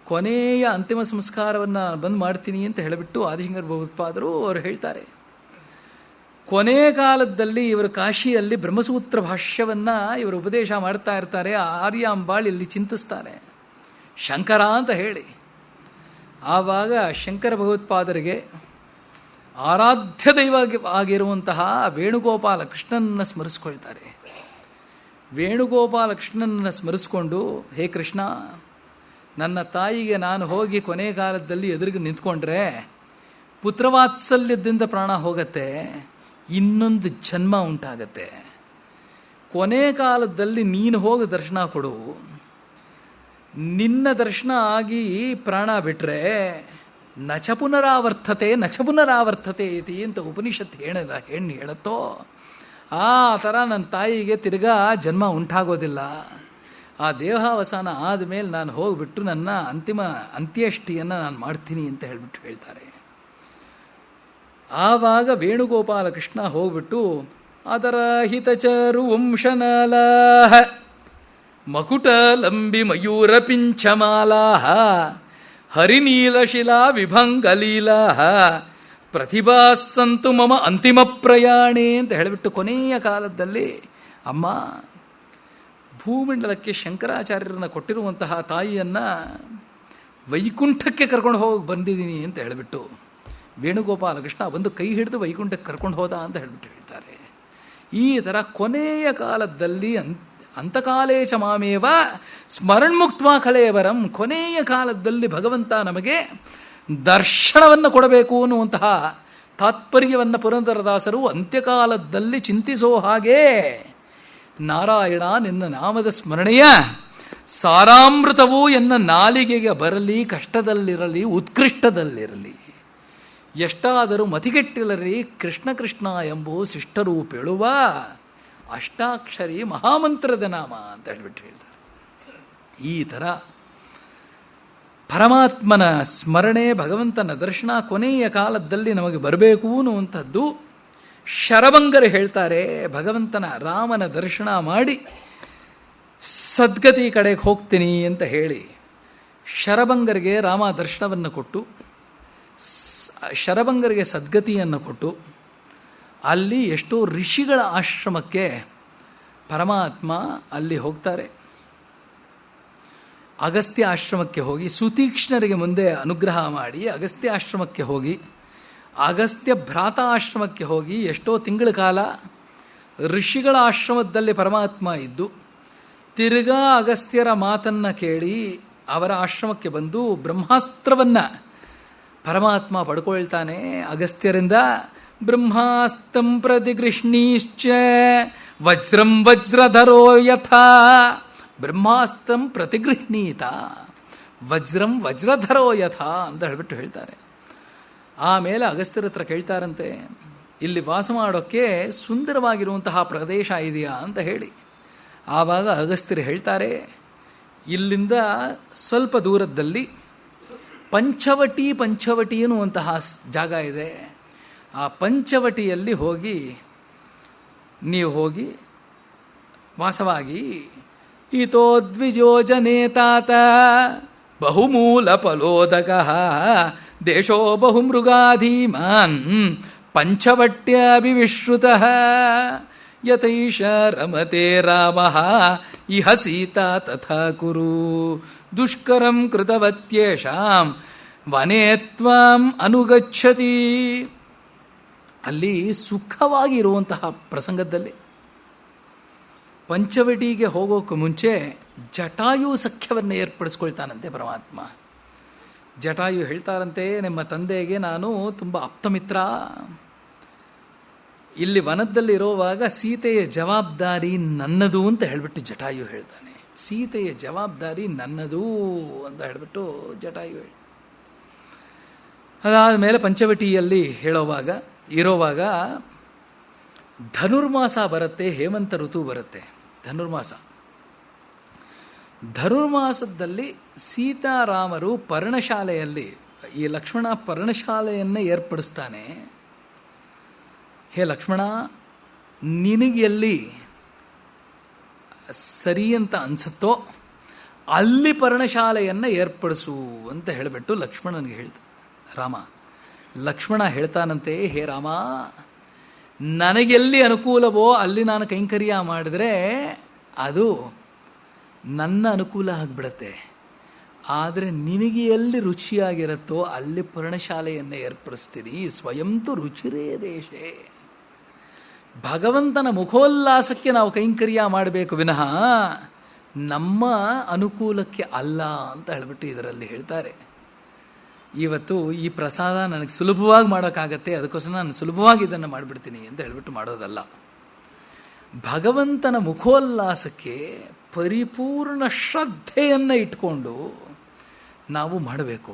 ಕೊನೆಯ ಅಂತಿಮ ಸಂಸ್ಕಾರವನ್ನು ಬಂದು ಮಾಡ್ತೀನಿ ಅಂತ ಹೇಳಿಬಿಟ್ಟು ಆದಿಶಂಕರ ಭಗವತ್ಪಾದರು ಅವರು ಹೇಳ್ತಾರೆ. ಕೊನೆ ಕಾಲದಲ್ಲಿ ಇವರು ಕಾಶಿಯಲ್ಲಿ ಬ್ರಹ್ಮಸೂತ್ರ ಭಾಷ್ಯವನ್ನು ಇವರು ಉಪದೇಶ ಮಾಡ್ತಾ ಇರ್ತಾರೆ. ಆರ್ಯಾಂಬಾಳ್ ಇಲ್ಲಿ ಚಿಂತಿಸ್ತಾರೆ ಶಂಕರ ಅಂತ ಹೇಳಿ. ಆವಾಗ ಶಂಕರ ಭಗವತ್ಪಾದರಿಗೆ ಆರಾಧ್ಯ ದೈವ ಆಗಿರುವಂತಹ ವೇಣುಗೋಪಾಲ ಕೃಷ್ಣನನ್ನು ಸ್ಮರಿಸ್ಕೊಳ್ತಾರೆ. ವೇಣುಗೋಪಾಲ ಕೃಷ್ಣನನ್ನು ಸ್ಮರಿಸ್ಕೊಂಡು, ಹೇ ಕೃಷ್ಣ, ನನ್ನ ತಾಯಿಗೆ ನಾನು ಹೋಗಿ ಕೊನೆ ಕಾಲದಲ್ಲಿ ಎದುರಿಗೆ ನಿಂತ್ಕೊಂಡ್ರೆ ಪುತ್ರವಾತ್ಸಲ್ಯದಿಂದ ಪ್ರಾಣ ಹೋಗತ್ತೆ, ಇನ್ನೊಂದು ಜನ್ಮ ಉಂಟಾಗತ್ತೆ. ಕೊನೆ ಕಾಲದಲ್ಲಿ ನೀನು ಹೋಗಿ ದರ್ಶನ ಕೊಡು, ನಿನ್ನ ದರ್ಶನ ಆಗಿ ಪ್ರಾಣ ಬಿಟ್ರೆ ನಚ ಪುನರಾವರ್ತತೆ ಇತಿ ಅಂತ ಉಪನಿಷತ್ ಹೆಣ್ಣು ಹೇಳತ್ತೋ, ಆ ಥರ ನನ್ನ ತಾಯಿಗೆ ತಿರ್ಗಾ ಜನ್ಮ ಉಂಟಾಗೋದಿಲ್ಲ. ಆ ದೇಹಾವಸಾನ ಆದಮೇಲೆ ನಾನು ಹೋಗ್ಬಿಟ್ಟು ನನ್ನ ಅಂತ್ಯಷ್ಟಿಯನ್ನು ನಾನು ಮಾಡ್ತೀನಿ ಅಂತ ಹೇಳ್ತಾರೆ. ಆವಾಗ ವೇಣುಗೋಪಾಲ ಕೃಷ್ಣ ಹೋಗ್ಬಿಟ್ಟು ಅದರ ಹಿತಚರು ವಂಶನಾಲಾ ಮಕುಟಲಂಬಿ ಮಯೂರ ಪಿಂಚಮಾಲಾ ಹರಿನೀಲಶಿಲಾ ವಿಭಂಗಲೀಲಾ ಪ್ರತಿಭಾಸಂತು ಮಮ ಅಂತಿಮ ಪ್ರಯಾಣೆ ಅಂತ ಹೇಳಿಬಿಟ್ಟು ಕೊನೆಯ ಕಾಲದಲ್ಲಿ ಅಮ್ಮ, ಭೂಮಂಡಲಕ್ಕೆ ಶಂಕರಾಚಾರ್ಯರನ್ನು ಕೊಟ್ಟಿರುವಂತಹ ತಾಯಿಯನ್ನು ವೈಕುಂಠಕ್ಕೆ ಕರ್ಕೊಂಡು ಹೋಗಿ ಬಂದಿದ್ದೀನಿ ಅಂತ ಹೇಳಿಬಿಟ್ಟು ವೇಣುಗೋಪಾಲ ಕೃಷ್ಣ ಒಂದು ಕೈ ಹಿಡಿದು ವೈಕುಂಠಕ್ಕೆ ಕರ್ಕೊಂಡು ಹೋದ ಅಂತ ಹೇಳಿಬಿಟ್ಟು ಹೇಳ್ತಾರೆ. ಈ ಥರ ಕೊನೆಯ ಕಾಲದಲ್ಲಿ ಅಂತಕಾಲೇ ಚ ಮಾಮೇವ ಸ್ಮರಣ್ಮುಕ್ತ್ವಾ ಕಳೇವರಂ, ಕೊನೆಯ ಕಾಲದಲ್ಲಿ ಭಗವಂತ ನಮಗೆ ದರ್ಶನವನ್ನು ಕೊಡಬೇಕು ಅನ್ನುವಂತಹ ತಾತ್ಪರ್ಯವನ್ನು ಪುರಂದರದಾಸರು ಅಂತ್ಯಕಾಲದಲ್ಲಿ ಚಿಂತಿಸೋ ಹಾಗೆ, ನಾರಾಯಣ ನಿನ್ನ ನಾಮದ ಸ್ಮರಣೆಯ ಸಾರಾಮೃತವು ಎನ್ನ ನಾಲಿಗೆಗೆ ಬರಲಿ, ಕಷ್ಟದಲ್ಲಿರಲಿ ಉತ್ಕೃಷ್ಟದಲ್ಲಿರಲಿ, ಎಷ್ಟಾದರೂ ಮತಿಗೆಟ್ಟಿರಲಿ ಕೃಷ್ಣ ಕೃಷ್ಣ ಎಂಬುವ ಶಿಷ್ಟರೂಪೇಳುವ ಅಷ್ಟಾಕ್ಷರಿ ಮಹಾಮಂತ್ರದ ನಾಮ ಅಂತ ಹೇಳ್ಬಿಟ್ಟು ಹೇಳ್ತಾರೆ. ಈ ಥರ ಪರಮಾತ್ಮನ ಸ್ಮರಣೆ, ಭಗವಂತನ ದರ್ಶನ ಕೊನೆಯ ಕಾಲದಲ್ಲಿ ನಮಗೆ ಬರಬೇಕು ಅನ್ನುವಂಥದ್ದು ಶರಭಂಗರು ಹೇಳ್ತಾರೆ. ಭಗವಂತನ ರಾಮನ ದರ್ಶನ ಮಾಡಿ ಸದ್ಗತಿ ಕಡೆಗೆ ಹೋಗ್ತೀನಿ ಅಂತ ಹೇಳಿ ಶರಭಂಗರಿಗೆ ರಾಮ ದರ್ಶನವನ್ನು ಕೊಟ್ಟು, ಶರಭಂಗರಿಗೆ ಸದ್ಗತಿಯನ್ನು ಕೊಟ್ಟು, ಅಲ್ಲಿ ಎಷ್ಟೋ ಋಷಿಗಳ ಆಶ್ರಮಕ್ಕೆ ಪರಮಾತ್ಮ ಅಲ್ಲಿ ಹೋಗ್ತಾರೆ. ಅಗಸ್ತ್ಯ ಆಶ್ರಮಕ್ಕೆ ಹೋಗಿ ಸುತೀಕ್ಷ್ಣರಿಗೆ ಮುಂದೆ ಅನುಗ್ರಹ ಮಾಡಿ ಅಗಸ್ತ್ಯ ಆಶ್ರಮಕ್ಕೆ ಹೋಗಿ ಅಗಸ್ತ್ಯ ಭ್ರಾತ ಆಶ್ರಮಕ್ಕೆ ಹೋಗಿ ಎಷ್ಟೋ ತಿಂಗಳ ಕಾಲ ಋಷಿಗಳ ಆಶ್ರಮದಲ್ಲಿ ಪರಮಾತ್ಮ ಇದ್ದು ತಿರ್ಗಾ ಅಗಸ್ತ್ಯರ ಮಾತನ್ನು ಕೇಳಿ ಅವರ ಆಶ್ರಮಕ್ಕೆ ಬಂದು ಬ್ರಹ್ಮಾಸ್ತ್ರವನ್ನು ಪರಮಾತ್ಮ ಪಡ್ಕೊಳ್ತಾನೆ ಅಗಸ್ತ್ಯರಿಂದ. ಬ್ರಹ್ಮಾಸ್ತಂ ಪ್ರತಿಗೃಷ್ಣೀಶ್ಚ ವಜ್ರಂ ವಜ್ರಧರೋ ಯಥಾ. ಬ್ರಹ್ಮಾಸ್ತಂ ಪ್ರತಿಗೃಹ್ಣೀತ ವಜ್ರಂ ವಜ್ರಧರೋ ಯಥಾ ಅಂತ ಹೇಳ್ಬಿಟ್ಟು ಹೇಳ್ತಾರೆ. ಆಮೇಲೆ ಅಗಸ್ತ್ಯರ ಹತ್ರ ಕೇಳ್ತಾರಂತೆ, ಇಲ್ಲಿ ವಾಸ ಮಾಡೋಕ್ಕೆ ಸುಂದರವಾಗಿರುವಂತಹ ಪ್ರದೇಶ ಇದೆಯಾ ಅಂತ ಹೇಳಿ. ಆವಾಗ ಅಗಸ್ತ್ಯರು ಹೇಳ್ತಾರೆ, ಇಲ್ಲಿಂದ ಸ್ವಲ್ಪ ದೂರದಲ್ಲಿ ಪಂಚವಟಿ ಅನ್ನುವಂತಹ ಜಾಗ ಇದೆ. ಆ ಪಂಚವಟಿಯಲ್ಲಿ ನೀವು ಹೋಗಿ ವಾಸವಾಗಿ ಈತೋ ದ್ವಿಜೋಜನೆ ತಾತ ಬಹುಮೂಲ ಫಲೋದಕ ದೇಶೋ ಬಹುಮೃಗಾಧೀಮಾನ್ ಪಂಚವಟ್ಯಾಭಿವಿಶ್ರುತ ಯತೈಷ ರಮತೆ ರಾಮ ಇಹ ಸೀತಾ ತಥಾ ಕುರು ದುಷ್ಕರಂ ಕೃತವತ್ಯೇಷಾಂ ವನೇ ತ್ವಾಂ ಅನುಗಚ್ಚತಿ. ಅಲ್ಲಿ ಸುಖವಾಗಿ ಇರುವಂತಹ ಪ್ರಸಂಗದಲ್ಲಿ ಪಂಚವಟಿಗೆ ಹೋಗೋಕೆ ಮುಂಚೆ ಜಟಾಯು ಸಖ್ಯವನ್ನು ಏರ್ಪಡಿಸ್ಕೊಳ್ತಾನಂತೆ ಪರಮಾತ್ಮ. ಜಟಾಯು ಹೇಳ್ತಾರಂತೆ, ನಿಮ್ಮ ತಂದೆಗೆ ನಾನು ತುಂಬ ಆಪ್ತಮಿತ್ರ. ಇಲ್ಲಿ ವನದಲ್ಲಿರೋವಾಗ ಸೀತೆಯ ಜವಾಬ್ದಾರಿ ನನ್ನದು ಅಂತ ಹೇಳಿಬಿಟ್ಟು ಜಟಾಯು ಹೇಳ್ತಾನೆ. ಸೀತೆಯ ಜವಾಬ್ದಾರಿ ನನ್ನದು ಅಂತ ಹೇಳಿಬಿಟ್ಟು ಜಟಾಯು ಹೇಳಿ. ಅದಾದ ಮೇಲೆ ಪಂಚವಟಿಯಲ್ಲಿ ಇರೋವಾಗ ಧನುರ್ಮಾಸ ಬರುತ್ತೆ, ಹೇಮಂತ ಋತು ಬರುತ್ತೆ. ಧನುರ್ಮಾಸದಲ್ಲಿ ಸೀತಾರಾಮರು ಪರ್ಣಶಾಲೆಯಲ್ಲಿ ಈ ಲಕ್ಷ್ಮಣ ಪರ್ಣಶಾಲೆಯನ್ನು ಏರ್ಪಡಿಸ್ತಾನೆ. ಹೇ ಲಕ್ಷ್ಮಣ, ನಿನಗೆಲ್ಲಿ ಸರಿ ಅಂತ ಅನ್ಸುತ್ತೋ ಅಲ್ಲಿ ಪರ್ಣಶಾಲೆಯನ್ನು ಏರ್ಪಡಿಸು ಅಂತ ಹೇಳಿಬಿಟ್ಟು ಲಕ್ಷ್ಮಣನಿಗೆ ಹೇಳ್ತಾನೆ ರಾಮ. ಲಕ್ಷ್ಮಣ ಹೇಳ್ತಾನಂತೆ, ಹೇ ರಾಮ, ನನಗೆಲ್ಲಿ ಅನುಕೂಲವೋ ಅಲ್ಲಿ ನಾನು ಕೈಂಕರ್ಯ ಮಾಡಿದ್ರೆ ಅದು ನನ್ನ ಅನುಕೂಲ ಆಗಿಬಿಡತ್ತೆ. ಆದರೆ ನಿನಗೆ ಎಲ್ಲಿ ರುಚಿಯಾಗಿರುತ್ತೋ ಅಲ್ಲಿ ಪರ್ಣಶಾಲೆಯನ್ನು ಏರ್ಪಡಿಸ್ತೀನಿ. ಸ್ವಯಂತು ರುಚಿರೇ ದೇಶೇ. ಭಗವಂತನ ಮುಖೋಲ್ಲಾಸಕ್ಕೆ ನಾವು ಕೈಂಕರ್ಯ ಮಾಡಬೇಕು ವಿನಃ ನಮ್ಮ ಅನುಕೂಲಕ್ಕೆ ಅಲ್ಲ ಅಂತ ಹೇಳಿಬಿಟ್ಟು ಇದರಲ್ಲಿ ಹೇಳ್ತಾರೆ. ಇವತ್ತು ಈ ಪ್ರಸಾದ ನನಗೆ ಸುಲಭವಾಗಿ ಮಾಡೋಕ್ಕಾಗತ್ತೆ, ಅದಕ್ಕೋಸ್ಕರ ನಾನು ಸುಲಭವಾಗಿ ಇದನ್ನು ಮಾಡಿಬಿಡ್ತೀನಿ ಅಂತ ಹೇಳ್ಬಿಟ್ಟು ಮಾಡೋದಲ್ಲ. ಭಗವಂತನ ಮುಖೋಲ್ಲಾಸಕ್ಕೆ ಪರಿಪೂರ್ಣ ಶ್ರದ್ಧೆಯನ್ನು ಇಟ್ಕೊಂಡು ನಾವು ಮಾಡಬೇಕು.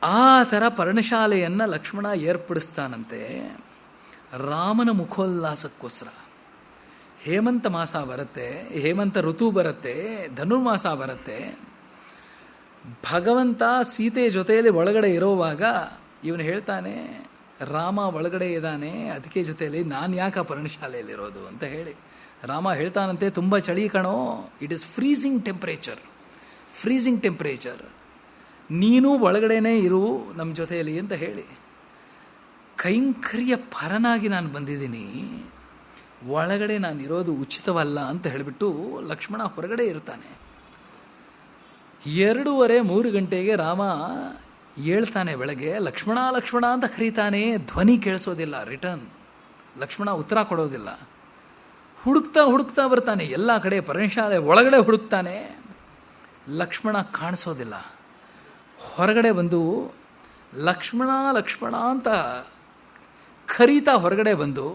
ಆ ಥರ ಪರ್ಣಶಾಲೆಯನ್ನು ಲಕ್ಷ್ಮಣ ಏರ್ಪಡಿಸ್ತಾನಂತೆ ರಾಮನ ಮುಖೋಲ್ಲಾಸಕ್ಕೋಸ್ಕರ. ಹೇಮಂತ ಮಾಸ ಬರುತ್ತೆ, ಹೇಮಂತ ಋತು ಬರುತ್ತೆ, ಧನುರ್ಮಾಸ ಬರುತ್ತೆ. ಭಗವಂತ ಸೀತೆಯ ಜೊತೆಯಲ್ಲಿ ಒಳಗಡೆ ಇರೋವಾಗ ಇವನು ಹೇಳ್ತಾನೆ, ರಾಮ ಒಳಗಡೆ ಇದ್ದಾನೆ, ಅದಕ್ಕೆ ಜೊತೆಯಲ್ಲಿ ನಾನು ಯಾಕೆ ಪರ್ಣಶಾಲೆಯಲ್ಲಿರೋದು ಅಂತ ಹೇಳಿ ರಾಮ ಹೇಳ್ತಾನಂತೆ, ತುಂಬ ಚಳಿ ಕಣೋ, ಇಟ್ ಇಸ್ ಫ್ರೀಸಿಂಗ್ ಟೆಂಪ್ರೇಚರ್, ನೀನು ಒಳಗಡೆನೇ ಇರು ನಮ್ಮ ಜೊತೆಯಲ್ಲಿ ಅಂತ ಹೇಳಿ. ಕೈಂಕರ್ಯ ಪರನಾಗಿ ನಾನು ಬಂದಿದ್ದೀನಿ, ಒಳಗಡೆ ನಾನು ಇರೋದು ಉಚಿತವಲ್ಲ ಅಂತ ಹೇಳಿಬಿಟ್ಟು ಲಕ್ಷ್ಮಣ ಹೊರಗಡೆ ಇರ್ತಾನೆ. 2:30-3 ಗಂಟೆಗೆ ರಾಮ ಹೇಳ್ತಾನೆ ಬೆಳಗ್ಗೆ, ಲಕ್ಷ್ಮಣ ಲಕ್ಷ್ಮಣ ಅಂತ ಕರೀತಾನೆ, ಧ್ವನಿ ಕೇಳಿಸೋದಿಲ್ಲ. ರಿಟರ್ನ್ ಲಕ್ಷ್ಮಣ ಉತ್ತರ ಕೊಡೋದಿಲ್ಲ. ಹುಡುಕ್ತಾ ಬರ್ತಾನೆ ಎಲ್ಲ ಕಡೆ, ಪರ್ಣಶಾಲೆ ಒಳಗಡೆ ಹುಡುಕ್ತಾನೆ, ಲಕ್ಷ್ಮಣ ಕಾಣಿಸೋದಿಲ್ಲ. ಹೊರಗಡೆ ಬಂದು ಲಕ್ಷ್ಮಣ ಲಕ್ಷ್ಮಣ ಅಂತ ಕರೀತಾ ಹೊರಗಡೆ ಬಂದು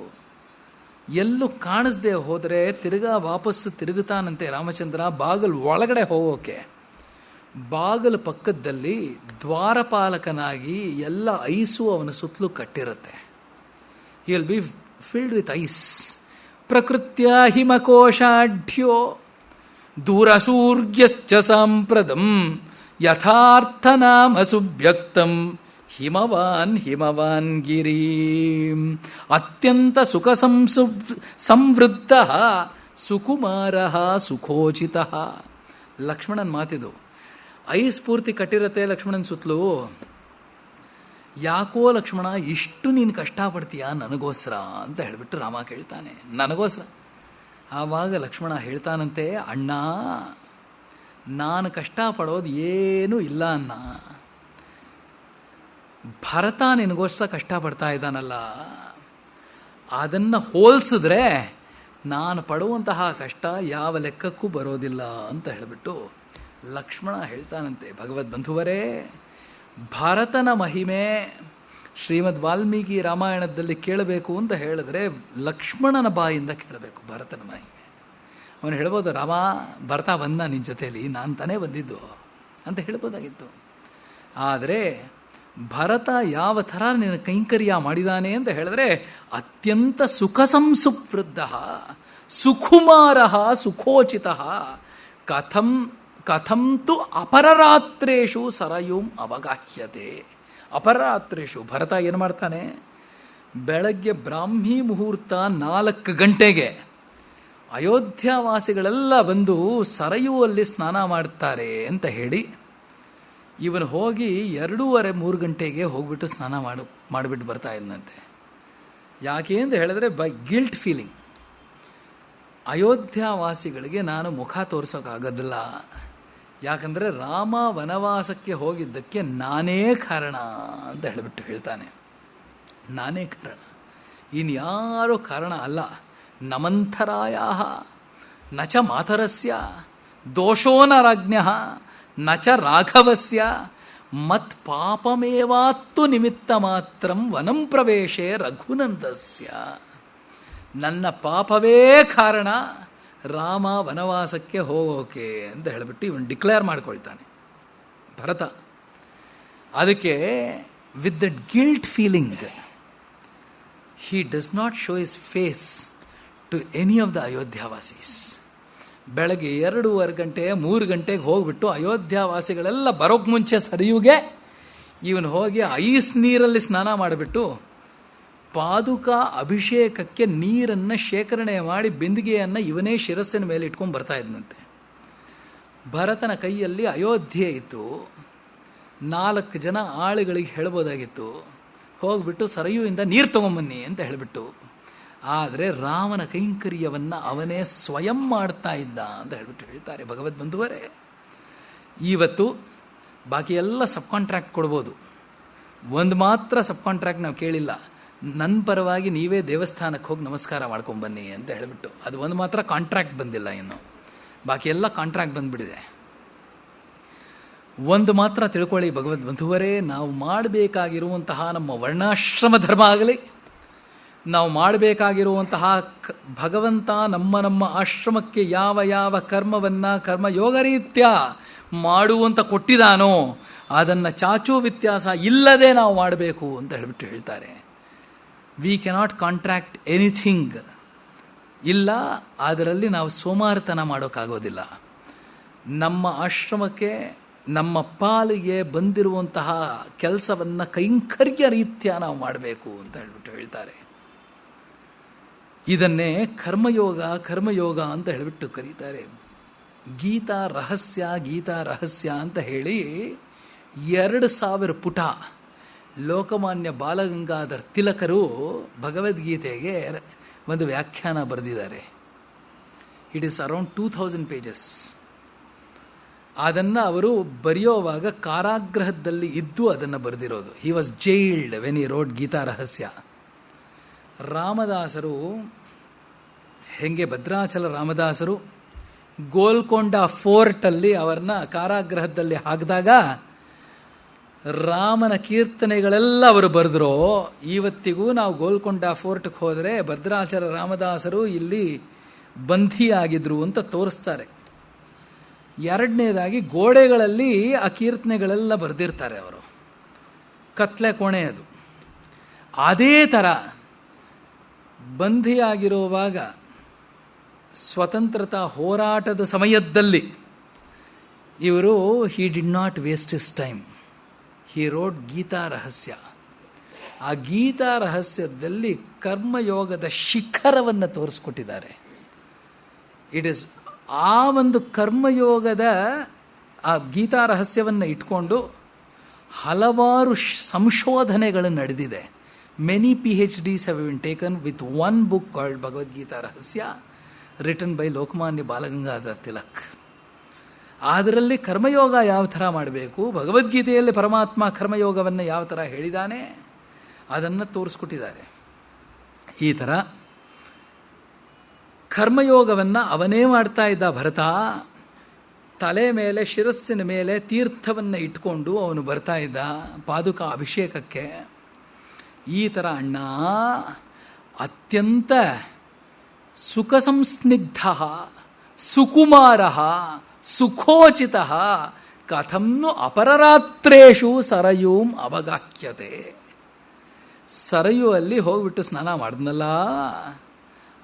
ಎಲ್ಲೂ ಕಾಣಿಸ್ದೆ ಹೋದರೆ ತಿರುಗಾ ವಾಪಸ್ಸು ತಿರುಗುತ್ತಾನಂತೆ ರಾಮಚಂದ್ರ. ಬಾಗಿಲು ಒಳಗಡೆ ಹೋಗೋಕೆ ಬಾಗಿಲು ಪಕ್ಕದಲ್ಲಿ ದ್ವಾರಪಾಲಕನಾಗಿ ಎಲ್ಲ ಐಸು ಅವನ ಸುತ್ತಲೂ ಕಟ್ಟಿರುತ್ತೆ. You will be filled with ice. ಪ್ರಕೃತ್ಯ ಹಿಮಕೋಶಾಢ್ಯೋ ದೂರಸೂರ್ಯಶ್ಚ ಸಾಂಪ್ರದಂ ಯಥಾರ್ಥನಾಮ ಸುವ್ಯಕ್ತಂ ಹಿಮವಾನ್ ಗಿರಿ ಅತ್ಯಂತ ಸುಖ ಸಂವೃದ್ಧ ಸುಕುಮಾರ ಸುಖೋಚಿತ. ಲಕ್ಷ್ಮಣನ ಮಾತಿದು. ಐಸ್ ಪೂರ್ತಿ ಕಟ್ಟಿರುತ್ತೆ ಲಕ್ಷ್ಮಣನ ಸುತ್ತಲೂ. ಯಾಕೋ ಲಕ್ಷ್ಮಣ ಇಷ್ಟು ನೀನು ಕಷ್ಟಪಡ್ತೀಯಾ ನನಗೋಸ್ಕರ ಅಂತ ಹೇಳಿಬಿಟ್ಟು ರಾಮ ಕೇಳ್ತಾನೆ. ನನಗೋಸ್ಕರ. ಆವಾಗ ಲಕ್ಷ್ಮಣ ಹೇಳ್ತಾನಂತೆ, ಅಣ್ಣ ನಾನು ಕಷ್ಟಪಡೋದು ಏನೂ ಇಲ್ಲ ಅಣ್ಣ. ಭರತ ನಿನಗೋಸ್ಕರ ಕಷ್ಟಪಡ್ತಾ ಇದ್ದಾನಲ್ಲ, ಅದನ್ನು ಹೋಲಿಸಿದ್ರೆ ನಾನು ಪಡುವಂತಹ ಕಷ್ಟ ಯಾವ ಲೆಕ್ಕಕ್ಕೂ ಬರೋದಿಲ್ಲ ಅಂತ ಹೇಳಿಬಿಟ್ಟು ಲಕ್ಷ್ಮಣ ಹೇಳ್ತಾನಂತೆ. ಭಗವದ್ ಬಂಧುವರೇ, ಭರತನ ಮಹಿಮೆ ಶ್ರೀಮದ್ ವಾಲ್ಮೀಕಿ ರಾಮಾಯಣದಲ್ಲಿ ಕೇಳಬೇಕು ಅಂತ ಹೇಳಿದ್ರೆ ಲಕ್ಷ್ಮಣನ ಬಾಯಿಂದ ಕೇಳಬೇಕು ಭರತನ ಮಹಿಮೆ. ಅವನು ಹೇಳ್ಬೋದು, ರಾಮ ಭರತ ಬಂದ ನಿನ್ನ ಜೊತೆಯಲ್ಲಿ, ನಾನು ತಾನೇ ಬಂದಿದ್ದು ಅಂತ ಹೇಳ್ಬೋದಾಗಿತ್ತು. ಆದರೆ ಭರತ ಯಾವ ಥರ ನಿನ್ನ ಕೈಂಕರ್ಯ ಮಾಡಿದಾನೆ ಅಂತ ಹೇಳಿದ್ರೆ ಅತ್ಯಂತ ಸುಖ ಸಂಸುವೃದ್ಧ ಸುಕುಮಾರ ಸುಖೋಚಿತ ಕಥಂ ತು ಅಪರರಾತ್ರೇಷು ಸರಯೂಂ ಅವಗಾಹ್ಯತೆ. ಅಪರರಾತ್ರೇಷು ಭರತ ಏನು ಮಾಡ್ತಾನೆ, ಬೆಳಗ್ಗೆ ಬ್ರಾಹ್ಮಿ ಮುಹೂರ್ತ 4 ಗಂಟೆಗೆ ಅಯೋಧ್ಯಾವಾಸಿಗಳೆಲ್ಲ ಬಂದು ಸರಯುವಲ್ಲಿ ಸ್ನಾನ ಮಾಡ್ತಾರೆ ಅಂತ ಹೇಳಿ ಇವನು ಹೋಗಿ 2:30-3 ಗಂಟೆಗೆ ಹೋಗ್ಬಿಟ್ಟು ಸ್ನಾನ ಮಾಡಿಬಿಟ್ಟು ಬರ್ತಾ ಇದ್ದಂತೆ. ಯಾಕೆ ಅಂತ ಹೇಳಿದ್ರೆ ಬೈ ಗಿಲ್ಟ್ ಫೀಲಿಂಗ್. ಅಯೋಧ್ಯಾವಾಸಿಗಳಿಗೆ ನಾನು ಮುಖ ತೋರಿಸೋಕ್ಕಾಗೋದಿಲ್ಲ, ಯಾಕಂದರೆ ರಾಮ ವನವಾಸಕ್ಕೆ ಹೋಗಿದ್ದಕ್ಕೆ ನಾನೇ ಕಾರಣ ಅಂತ ಹೇಳಿಬಿಟ್ಟು ಹೇಳ್ತಾನೆ. ನಾನೇ ಕಾರಣ, ಇನ್ಯಾರೂ ಕಾರಣ ಅಲ್ಲ. ನಮಂಥರಾಯ ನ ಚ ಮಾತರಸ್ಯ ದೋಷೋ ನ ರಾಜ್ಞಃ ನ ಚ ರಾಘವಸ್ಯ ಮತ್ ಪಾಪಮೇವಾತ್ತು ನಿಮಿತ್ತ ಮಾತ್ರಂ ವನಂ ಪ್ರವೇಶೆ ರಘುನಂದಸ್ಯ. ನನ್ನ ಪಾಪವೇ ಕಾರಣ ರಾಮ ವನವಾಸಕ್ಕೆ ಹೋಗೋಕೆ ಅಂತ ಹೇಳಿಬಿಟ್ಟು ಇವನು ಡಿಕ್ಲೇರ್ ಮಾಡ್ಕೊಳ್ತಾನೆ ಭರತ. ಅದಕ್ಕೆ with that guilt feeling he does not show his face to any of the ಅಯೋಧ್ಯಾವಾಸೀಸ್. ಬೆಳಗ್ಗೆ 2:30 ಗಂಟೆ 3 ಗಂಟೆಗೆ ಹೋಗ್ಬಿಟ್ಟು ಅಯೋಧ್ಯಾವಾಸಿಗಳೆಲ್ಲ ಬರೋಕ್ಕೆ ಮುಂಚೆ ಸರಿಯುಗೆ ಇವನು ಹೋಗಿ ಐಸ್ ನೀರಲ್ಲಿ ಸ್ನಾನ ಮಾಡಿಬಿಟ್ಟು ಪಾದುಕಾ ಅಭಿಷೇಕಕ್ಕೆ ನೀರನ್ನು ಶೇಖರಣೆ ಮಾಡಿ ಬಿಂದಿಗೆಯನ್ನು ಇವನೇ ಶಿರಸ್ಸಿನ ಮೇಲೆ ಇಟ್ಕೊಂಡು ಬರ್ತಾ ಇದ್ದಂತೆ. ಭರತನ ಕೈಯಲ್ಲಿ ಅಯೋಧ್ಯೆ ಇತ್ತು. 4 ಜನ ಆಳುಗಳಿಗೆ ಹೇಳ್ಬೋದಾಗಿತ್ತು, ಹೋಗ್ಬಿಟ್ಟು ಸರಯುವಿಂದ ನೀರು ತಗೊಂಬನ್ನಿ ಅಂತ ಹೇಳಿಬಿಟ್ಟು. ಆದರೆ ರಾಮನ ಕೈಂಕರ್ಯವನ್ನು ಅವನೇ ಸ್ವಯಂ ಮಾಡ್ತಾ ಇದ್ದ ಅಂತ ಹೇಳ್ಬಿಟ್ಟು ಹೇಳ್ತಾರೆ ಭಗವದ್ ಬಂಧುವರೇ. ಇವತ್ತು ಬಾಕಿ ಎಲ್ಲ ಸಬ್ ಕಾಂಟ್ರಾಕ್ಟ್ ಕೊಡ್ಬೋದು, ಒಂದು ಮಾತ್ರ ಸಬ್ ಕಾಂಟ್ರಾಕ್ಟ್ ನಾವು ಕೇಳಿಲ್ಲ, ನನ್ನ ಪರವಾಗಿ ನೀವೇ ದೇವಸ್ಥಾನಕ್ಕೆ ಹೋಗಿ ನಮಸ್ಕಾರ ಮಾಡ್ಕೊಂಬನ್ನಿ ಅಂತ ಹೇಳಿಬಿಟ್ಟು. ಅದು ಒಂದು ಮಾತ್ರ ಕಾಂಟ್ರಾಕ್ಟ್ ಬಂದಿಲ್ಲ, ಇನ್ನು ಬಾಕಿ ಎಲ್ಲ ಕಾಂಟ್ರಾಕ್ಟ್ ಬಂದ್ಬಿಟ್ಟಿದೆ. ಒಂದು ಮಾತ್ರ ತಿಳ್ಕೊಳ್ಳಿ ಭಗವದ್ ಬಂಧುವರೇ, ನಾವು ಮಾಡಬೇಕಾಗಿರುವಂತಹ ನಮ್ಮ ವರ್ಣಾಶ್ರಮ ಧರ್ಮ ಆಗಲಿ, ನಾವು ಮಾಡಬೇಕಾಗಿರುವಂತಹ ಭಗವಂತ ನಮ್ಮ ಆಶ್ರಮಕ್ಕೆ ಯಾವ ಯಾವ ಕರ್ಮವನ್ನು ಕರ್ಮಯೋಗ ರೀತ್ಯ ಮಾಡುವಂತ ಕೊಟ್ಟಿದ್ದಾನೋ ಅದನ್ನು ಚಾಚು ವ್ಯತ್ಯಾಸ ಇಲ್ಲದೆ ನಾವು ಮಾಡಬೇಕು ಅಂತ ಹೇಳಿಬಿಟ್ಟು ಹೇಳ್ತಾರೆ. We cannot contract anything. ಇಲ್ಲ, ಅದರಲ್ಲಿ ನಾವು ಸೋಮಾರಿತನ ಮಾಡೋಕ್ಕಾಗೋದಿಲ್ಲ. ನಮ್ಮ ಆಶ್ರಮಕ್ಕೆ ನಮ್ಮ ಪಾಲಿಗೆ ಬಂದಿರುವಂತಹ ಕೆಲಸವನ್ನು ಕೈಂಕರ್ಯ ರೀತ್ಯ ನಾವು ಮಾಡಬೇಕು ಅಂತ ಹೇಳ್ಬಿಟ್ಟು ಹೇಳ್ತಾರೆ. ಇದನ್ನೇ ಕರ್ಮಯೋಗ ಅಂತ ಹೇಳಿಬಿಟ್ಟು ಕರೀತಾರೆ. ಗೀತಾ ರಹಸ್ಯ ಅಂತ ಹೇಳಿ 2000 ಪುಟ ಲೋಕಮಾನ್ಯ ಬಾಲಗಂಗಾಧರ್ ತಿಲಕರು ಭಗವದ್ಗೀತೆಗೆ ಒಂದು ವ್ಯಾಖ್ಯಾನ ಬರೆದಿದ್ದಾರೆ. It is around 2000 pages. ಅದನ್ನು ಅವರು ಬರೆಯೋವಾಗ ಕಾರಾಗೃಹದಲ್ಲಿ ಇದ್ದು ಅದನ್ನು ಬರೆದಿರೋದು. He was jailed when he wrote Gita Rahasya. ರಾಮದಾಸರು ಹೆಂಗೆ ಭದ್ರಾಚಲ ರಾಮದಾಸರು ಗೋಲ್ಕೊಂಡ ಫೋರ್ಟಲ್ಲಿ ಅವರನ್ನ ಕಾರಾಗೃಹದಲ್ಲಿ ಹಾಕಿದಾಗ ರಾಮನ ಕೀರ್ತನೆಗಳೆಲ್ಲ ಅವರು ಬರೆದ್ರು. ಇವತ್ತಿಗೂ ನಾವು ಗೋಲ್ಕೊಂಡ ಫೋರ್ಟ್ಗೆ ಹೋದರೆ ಭದ್ರಾಚಲ ರಾಮದಾಸರು ಇಲ್ಲಿ ಬಂಧಿಯಾಗಿದ್ರು ಅಂತ ತೋರಿಸ್ತಾರೆ. ಎರಡನೇದಾಗಿ ಗೋಡೆಗಳಲ್ಲಿ ಆ ಕೀರ್ತನೆಗಳೆಲ್ಲ ಬರೆದಿರ್ತಾರೆ ಅವರು, ಕತ್ಲೆ ಕೋಣೆ ಅದು. ಅದೇ ಥರ ಬಂಧಿಯಾಗಿರುವಾಗ ಸ್ವತಂತ್ರತಾ ಹೋರಾಟದ ಸಮಯದಲ್ಲಿ ಇವರು he did not waste his time, he wrote Gita Rahasya. ಆ ಗೀತಾ ರಹಸ್ಯದಲ್ಲಿ ಕರ್ಮಯೋಗದ ಶಿಖರವನ್ನು ತೋರಿಸ್ಕೊಟ್ಟಿದ್ದಾರೆ. ಇಟ್ ಈಸ್ ಆ ಒಂದು ಕರ್ಮಯೋಗದ ಆ ಗೀತಾ ರಹಸ್ಯವನ್ನು ಇಟ್ಕೊಂಡು ಹಲವಾರು ಸಂಶೋಧನೆಗಳು ನಡೆದಿದೆ. Many PhDs have been taken with one book called Bhagavad Gita ರಹಸ್ಯ, ರಿಟನ್ ಬೈ ಲೋಕಮಾನ್ಯ ಬಾಲಗಂಗಾಧರ ತಿಲಕ್. ಅದರಲ್ಲಿ ಕರ್ಮಯೋಗ ಯಾವ ಥರ ಮಾಡಬೇಕು, ಭಗವದ್ಗೀತೆಯಲ್ಲಿ ಪರಮಾತ್ಮ ಕರ್ಮಯೋಗವನ್ನು ಯಾವ ಥರ ಹೇಳಿದಾನೆ ಅದನ್ನು ತೋರಿಸ್ಕೊಟ್ಟಿದ್ದಾರೆ. ಈ ಥರ ಕರ್ಮಯೋಗವನ್ನು ಅವನೇ ಮಾಡ್ತಾ ಇದ್ದ ಭರತ. ತಲೆ ಮೇಲೆ, ಶಿರಸ್ಸಿನ ಮೇಲೆ ತೀರ್ಥವನ್ನು ಇಟ್ಕೊಂಡು ಅವನು ಬರ್ತಾ ಇದ್ದ ಪಾದುಕ ಅಭಿಷೇಕಕ್ಕೆ. ಈ ಥರ ಅಣ್ಣ ಅತ್ಯಂತ ಸುಖ ಸಂಸ್ನಿಗ್ಧ ಸುಕುಮಾರ ಸುಖೋಚಿತ ಕಥಂನು ಅಪರರಾತ್ರೇಷು ಸರಯೂಂ ಅವಗಾಹ್ಯತೆ. ಸರಯು ಅಲ್ಲಿ ಹೋಗ್ಬಿಟ್ಟು ಸ್ನಾನ ಮಾಡಿದ್ನಲ್ಲ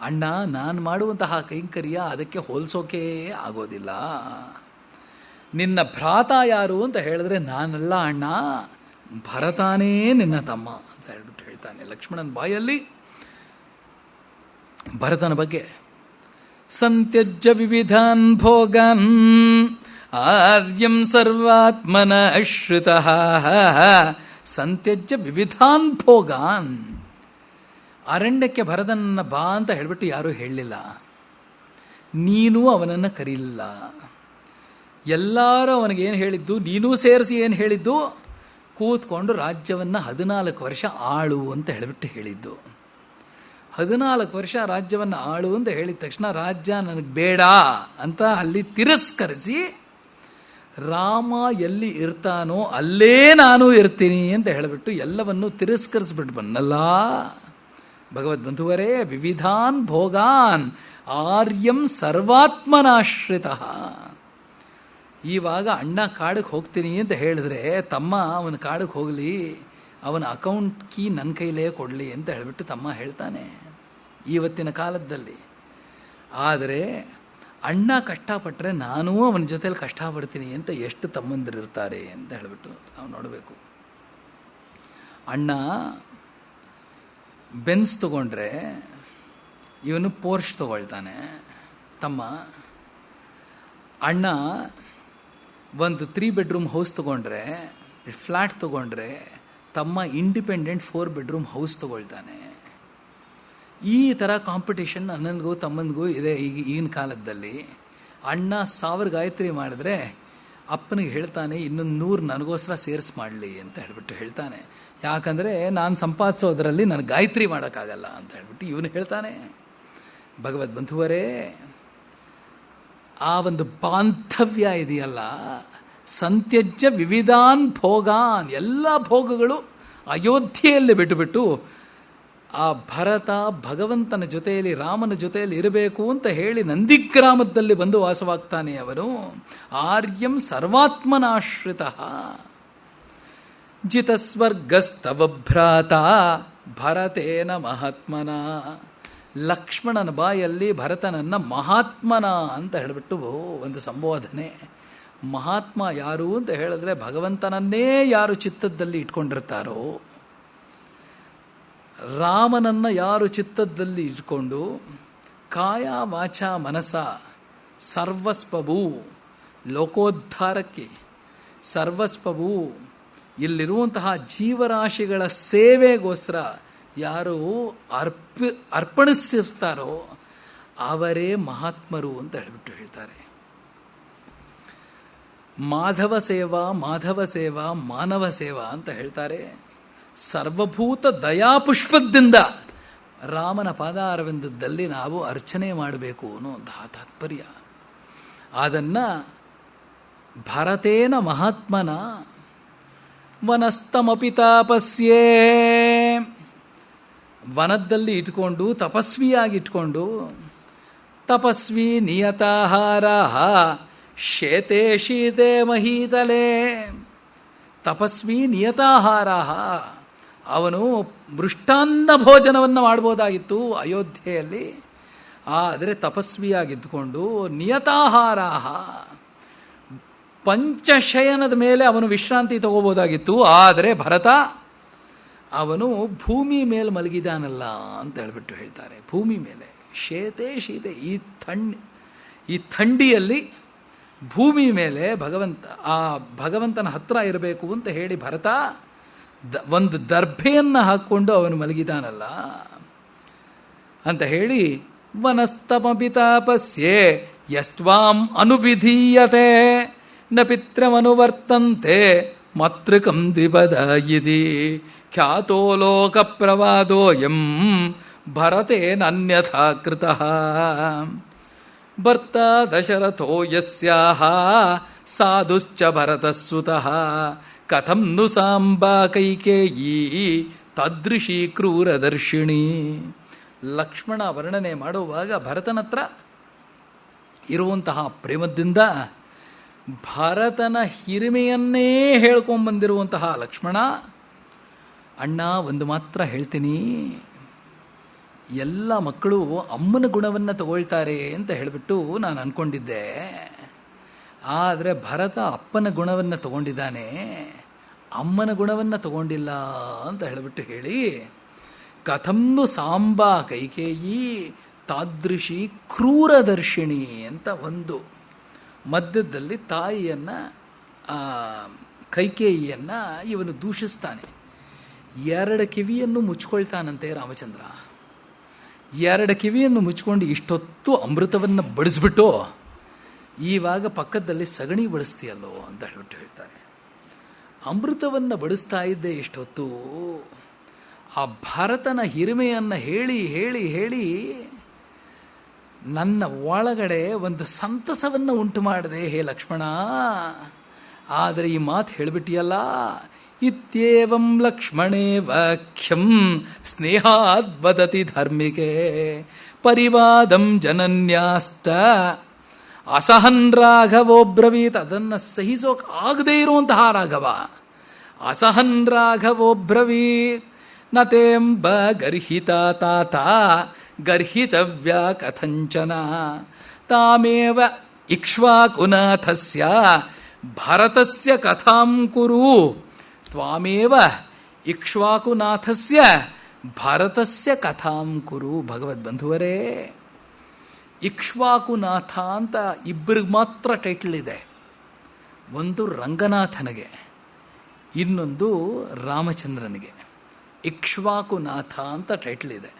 ಅಣ್ಣ, ನಾನು ಮಾಡುವಂತಹ ಕೈಂಕರ್ಯ ಅದಕ್ಕೆ ಹೋಲಿಸೋಕೆ ಆಗೋದಿಲ್ಲ. ನಿನ್ನ ಭ್ರಾತ ಯಾರು ಅಂತ ಹೇಳಿದ್ರೆ ನಾನಲ್ಲ ಅಣ್ಣ, ಭರತಾನೇ ನಿನ್ನ ತಮ್ಮ ಅಂತ ಹೇಳ್ಬಿಟ್ಟು ಹೇಳ್ತಾನೆ. ಲಕ್ಷ್ಮಣನ ಬಾಯಲ್ಲಿ ಭರತನ ಬಗ್ಗೆ ಸಂತ್ಯಜ್ಯ ವಿವಿಧಾನ್ ಭೋಗಾನ್ ಆರ್ಯಂ ಸರ್ವಾತ್ಮನ ಅಶ್ರಿತಃ. ಸಂತ್ಯಜ್ಯ ವಿವಿಧಾನ್ ಭೋಗಾನ್. ಅರಣ್ಯಕ್ಕೆ ಭರತನನ್ನ ಬಾ ಅಂತ ಹೇಳ್ಬಿಟ್ಟು ಯಾರೂ ಹೇಳಲಿಲ್ಲ, ನೀನು ಅವನನ್ನು ಕರೀಲಿಲ್ಲ. ಎಲ್ಲರೂ ಅವನಿಗೇನು ಹೇಳಿದ್ದು, ನೀನೂ ಸೇರಿಸಿ ಏನು ಹೇಳಿದ್ದು, ಕೂತ್ಕೊಂಡು ರಾಜ್ಯವನ್ನು 14 ವರ್ಷ ಆಳು ಅಂತ ಹೇಳಿಬಿಟ್ಟು ಹೇಳಿದ್ದು. 14 ವರ್ಷ ರಾಜ್ಯವನ್ನು ಆಳು ಅಂತ ಹೇಳಿದ ತಕ್ಷಣ ರಾಜ್ಯ ನನಗೆ ಬೇಡ ಅಂತ ಅಲ್ಲಿ ತಿರಸ್ಕರಿಸಿ, ರಾಮ ಎಲ್ಲಿ ಇರ್ತಾನೋ ಅಲ್ಲೇ ನಾನು ಇರ್ತೀನಿ ಅಂತ ಹೇಳಿಬಿಟ್ಟು ಎಲ್ಲವನ್ನೂ ತಿರಸ್ಕರಿಸ್ಬಿಟ್ಟು ಬನ್ನಲ್ಲ. ಭಗವದ್ಬಂಧುವರೇ, ವಿವಿಧಾನ್ ಭೋಗಾನ್ ಆರ್ಯಂ ಸರ್ವಾತ್ಮನಾಶ್ರಿತ. ಈವಾಗ ಅಣ್ಣ ಕಾಡಿಗೆ ಹೋಗ್ತೀನಿ ಅಂತ ಹೇಳಿದ್ರೆ ತಮ್ಮ ಅವನ ಕಾಡಿಗೆ ಹೋಗಲಿ, ಅವನ ಅಕೌಂಟ್ ಕೀ ನನ್ನ ಕೈಲೇ ಕೊಡಲಿ ಅಂತ ಹೇಳಿಬಿಟ್ಟು ತಮ್ಮ ಹೇಳ್ತಾನೆ ಇವತ್ತಿನ ಕಾಲದಲ್ಲಿ. ಆದರೆ ಅಣ್ಣ ಕಷ್ಟಪಟ್ಟರೆ ನಾನೂ ಅವನ ಜೊತೆಲಿ ಕಷ್ಟಪಡ್ತೀನಿ ಅಂತ ಎಷ್ಟು ತಮ್ಮಂದಿರಿರ್ತಾರೆ ಅಂತ ಹೇಳಿಬಿಟ್ಟು ನಾವು ನೋಡಬೇಕು. ಅಣ್ಣ ಬೆನ್ಸ್ ತಗೊಂಡ್ರೆ ಇವನು ಪೋರ್ಷ್ ತಗೊಳ್ತಾನೆ ತಮ್ಮ. ಅಣ್ಣ ಒಂದು 3 bedroom ಹೌಸ್ ತಗೊಂಡ್ರೆ, ಫ್ಲ್ಯಾಟ್ ತಗೊಂಡ್ರೆ ತಮ್ಮ ಇಂಡಿಪೆಂಡೆಂಟ್ 4 bedroom ಹೌಸ್ ತಗೊಳ್ತಾನೆ. ಈ ಥರ ಕಾಂಪಿಟೇಷನ್ ಅಣ್ಣನಿಗೂ ತಮ್ಮನಿಗೂ ಇದೆ ಈಗಿನ ಕಾಲದಲ್ಲಿ. ಅಣ್ಣ 1000 ಗಾಯತ್ರಿ ಮಾಡಿದ್ರೆ ಅಪ್ಪನಿಗೆ ಹೇಳ್ತಾನೆ ಇನ್ನೊಂದು 100 ನನಗೋಸ್ಕರ ಸೇರಿಸಿ ಮಾಡಲಿ ಅಂತ ಹೇಳ್ಬಿಟ್ಟು ಹೇಳ್ತಾನೆ. ಯಾಕಂದರೆ ನಾನು ಸಂಪಾದಿಸೋದ್ರಲ್ಲಿ ನನಗೆ ಗಾಯತ್ರಿ ಮಾಡೋಕ್ಕಾಗಲ್ಲ ಅಂತ ಹೇಳ್ಬಿಟ್ಟು ಇವನು ಹೇಳ್ತಾನೆ. ಭಗವದ್ಬಂಧುವರೇ, ಆ ಒಂದು ಬಾಂಧವ್ಯ ಇದೆಯಲ್ಲ, ಸಂತ್ಯಜ್ಯ ವಿವಿಧಾನ್ ಭೋಗಾನ್, ಎಲ್ಲ ಭೋಗಗಳು ಅಯೋಧ್ಯೆಯಲ್ಲಿ ಬಿಟ್ಟುಬಿಟ್ಟು ಆ ಭರತ ಭಗವಂತನ ಜೊತೆಯಲ್ಲಿ, ರಾಮನ ಜೊತೆಯಲ್ಲಿ ಇರಬೇಕು ಅಂತ ಹೇಳಿ ನಂದಿಗ್ರಾಮದಲ್ಲಿ ಬಂದು ವಾಸವಾಗ್ತಾನೆ ಅವನು. ಆರ್ಯಂ ಸರ್ವಾತ್ಮನಾಶ್ರಿತ ಜಿತಸ್ವರ್ಗಸ್ತವ ಭ್ರಾತ ಭರತೇನ ಮಹಾತ್ಮನ. ಲಕ್ಷ್ಮಣನ ಬಾಯಲ್ಲಿ ಭರತನನ್ನ ಮಹಾತ್ಮನ ಅಂತ ಹೇಳಿಬಿಟ್ಟು ಒಂದು ಸಂಬೋಧನೆ. ಮಹಾತ್ಮ ಯಾರು ಅಂತ ಹೇಳಿದ್ರೆ ಭಗವಂತನನ್ನೇ ಯಾರು ಚಿತ್ತದಲ್ಲಿ ಇಟ್ಕೊಂಡಿರ್ತಾರೋ, ರಾಮನನ್ನು ಯಾರು ಚಿತ್ತದಲ್ಲಿ ಇಟ್ಕೊಂಡು ಕಾಯ ವಾಚ ಮನಸ ಸರ್ವಸ್ವಭೂ, ಲೋಕೋದ್ಧಾರಕ್ಕೆ ಸರ್ವಸ್ವಭೂ, ಇಲ್ಲಿರುವಂತಹ ಜೀವರಾಶಿಗಳ ಸೇವೆಗೋಸ್ಕರ ಯಾರು ಅರ್ಪಣಿಸಿರ್ತಾರೋ ಅವರೇ ಮಹಾತ್ಮರು ಅಂತ ಹೇಳಿಬಿಟ್ಟು ಹೇಳ್ತಾರೆ. ಮಾಧವ ಸೇವಾ, ಮಾಧವ ಸೇವಾ, ಮಾನವ ಸೇವಾ ಅಂತ ಹೇಳ್ತಾರೆ. ಸರ್ವಭೂತ ದಯಾಪುಷ್ಪದಿಂದ ರಾಮನ ಪಾದಾರವಿಂದದಲ್ಲಿ ನಾವು ಅರ್ಚನೆ ಮಾಡಬೇಕು ಅನ್ನುವಂತಹ ತಾತ್ಪರ್ಯ. ಅದನ್ನು ಭರತೇನ ಮಹಾತ್ಮನ ವನಸ್ತಮಪಿ ತಾಪಸ್ಯೇ, ವನದಲ್ಲಿ ಇಟ್ಕೊಂಡು ತಪಸ್ವಿಯಾಗಿ ಇಟ್ಕೊಂಡು, ತಪಸ್ವಿ ನಿಯತಾಹಾರ ಶೇತೆ ಶೀತೆ ಮಹೀತಲೆ. ತಪಸ್ವಿ ನಿಯತಾಹಾರ, ಅವನು ಮೃಷ್ಟಾನ್ನ ಭೋಜನವನ್ನು ಮಾಡ್ಬೋದಾಗಿತ್ತು ಅಯೋಧ್ಯೆಯಲ್ಲಿ, ಆದರೆ ತಪಸ್ವಿಯಾಗಿದ್ದುಕೊಂಡು ನಿಯತಾಹಾರ, ಪಂಚಶಯನದ ಮೇಲೆ ಅವನು ವಿಶ್ರಾಂತಿ ತಗೋಬೋದಾಗಿತ್ತು. ಆದರೆ ಭರತ ಅವನು ಭೂಮಿ ಮೇಲೆ ಮಲಗಿದಾನಲ್ಲ ಅಂತ ಹೇಳ್ಬಿಟ್ಟು ಹೇಳ್ತಾರೆ. ಭೂಮಿ ಮೇಲೆ ಶೇತೆ ಶೀತೆ, ಈ ಥಂಡಿಯಲ್ಲಿ ಭೂಮಿ ಮೇಲೆ ಆ ಭಗವಂತನ ಹತ್ರ ಇರಬೇಕು ಅಂತ ಹೇಳಿ ಭರತ ಒಂದು ದರ್ಭೆಯನ್ನು ಹಾಕ್ಕೊಂಡು ಅವನು ಮಲಗಿದಾನಲ್ಲ ಅಂತ ಹೇಳಿ, ವನಸ್ತಮಪಿ ತಾಪಸ್ಯೆ ಯಸ್ತ್ವಾಂ ಅನುವಿಧೀಯತೆ ನ ಪಿತೃಮನುವರ್ತಂತೆ ಮಾತೃಕಂ ದ್ವಿಪದ ಇತಿ ಖ್ಯಾತೋ ಲೋಕ ಪ್ರವಾದೋಯಂ ಭರತೇನನ್ಯಥಾ ಕೃತಃ ಭರ್ತ ದಶರಥೋ ಯಸ್ಯಾಹ ಸಾಧುಶ್ಚ ಭರತಸ್ಸುತಃ ಕಥಂ ನು ಸಾಂಬಾ ಕೈಕೇಯೀ ತಾದೃಶೀ ಕ್ರೂರದರ್ಶಿಣಿ. ಲಕ್ಷ್ಮಣ ವರ್ಣನೆ ಮಾಡುವಾಗ ಭರತನತ್ರ ಇರುವಂತಹ ಪ್ರೇಮದಿಂದ ಭರತನ ಹಿರಿಮೆಯನ್ನೇ ಹೇಳ್ಕೊಂಡ್ಬಂದಿರುವಂತಹ ಲಕ್ಷ್ಮಣ, ಅಣ್ಣ ಒಂದು ಮಾತ್ರ ಹೇಳ್ತೀನಿ, ಎಲ್ಲ ಮಕ್ಕಳು ಅಮ್ಮನ ಗುಣವನ್ನು ತಗೊಳ್ತಾರೆ ಅಂತ ಹೇಳಿಬಿಟ್ಟು ನಾನು ಅಂದ್ಕೊಂಡಿದ್ದೆ. ಆದರೆ ಭರತ ಅಪ್ಪನ ಗುಣವನ್ನು ತಗೊಂಡಿದ್ದಾನೆ, ಅಮ್ಮನ ಗುಣವನ್ನು ತಗೊಂಡಿಲ್ಲ ಅಂತ ಹೇಳಿಬಿಟ್ಟು ಹೇಳಿ, ಕಥಂದು ಸಾಂಬಾ ಕೈಕೇಯಿ ತಾದೃಶಿ ಕ್ರೂರದರ್ಶಿಣಿ ಅಂತ ಒಂದು ಮಧ್ಯದಲ್ಲಿ ತಾಯಿಯನ್ನು ಕೈಕೇಯಿಯನ್ನು ಇವನು ದೂಷಿಸ್ತಾನೆ. 2 ಕಿವಿಯನ್ನು ಮುಚ್ಕೊಳ್ತಾನಂತೆ ರಾಮಚಂದ್ರ. 2 ಕಿವಿಯನ್ನು ಮುಚ್ಕೊಂಡು ಇಷ್ಟೊತ್ತು ಅಮೃತವನ್ನು ಬಡಿಸ್ಬಿಟ್ಟು ಈವಾಗ ಪಕ್ಕದಲ್ಲಿ ಸಗಣಿ ಬಡಿಸ್ತೀಯಲ್ಲೋ ಅಂತ ಹೇಳ್ಬಿಟ್ಟು ಹೇಳ್ತಾರೆ. ಅಮೃತವನ್ನು ಬಡಿಸ್ತಾ ಇದ್ದೆ ಇಷ್ಟೊತ್ತು, ಆ ಭರತನ ಹಿರಿಮೆಯನ್ನು ಹೇಳಿ ಹೇಳಿ ಹೇಳಿ ನನ್ನ ಒಳಗಡೆ ಒಂದು ಸಂತಸವನ್ನು ಉಂಟು ಮಾಡಿದೆ ಹೇ ಲಕ್ಷ್ಮಣ. ಆದರೆ ಈ ಮಾತು ಹೇಳಿಬಿಟ್ಟಿಯಲ್ಲ, ಇತ್ಯೇವಂ ಲಕ್ಷ್ಮಣೇ ವಾಕ್ಯಂ ಸ್ನೇಹಾದ್ವದತಿ ಧಾರ್ಮಿಕೆ ಪರಿವಾದಂ ಜನನ್ಯಾಸ್ತ ಅಸಹನ್ ರಾಘವೋಬ್ರವೀತ್. ಅದನ್ನು ಸಹಿಸೋಕೆ ಆಗದೇ ಇರುವಂತಹ ರಾಘವ ಅಸಹನ್ ರಾಘವೋಬ್ರವೀತ್. ನತೇಂಬ ಗರ್ಹಿತ ತಾತ ಗರ್ಹಿತವ್ಯ ಕಥಂಚನ ತಾಮೇವ ಇಕ್ಷ್ವಾಕುನಾಥಸ್ಯ ಭರತಸ್ಯ ಕಥಾಂ ಕುರು. ತ್ವಾಮೇವ ಇಕ್ಷ್ವಾಕುನಾಥಸ್ಯ ಭರತಸ್ಯ ಕಥಾಂ ಕುರು. ಭಗವದ್ಬಂಧುವರೇ, ಇಕ್ಷ್ವಾಕುನಾಥ ಅಂತ ಇಬ್ಬರಿಗೆ ಮಾತ್ರ ಟೈಟಲ್ ಇದೆ. ಒಂದು ರಂಗನಾಥನಿಗೆ, ಇನ್ನೊಂದು ರಾಮಚಂದ್ರನಿಗೆ. ಇಕ್ಷ್ವಾಕುನಾಥ ಅಂತ ಟೈಟಲ್ ಇದೆ.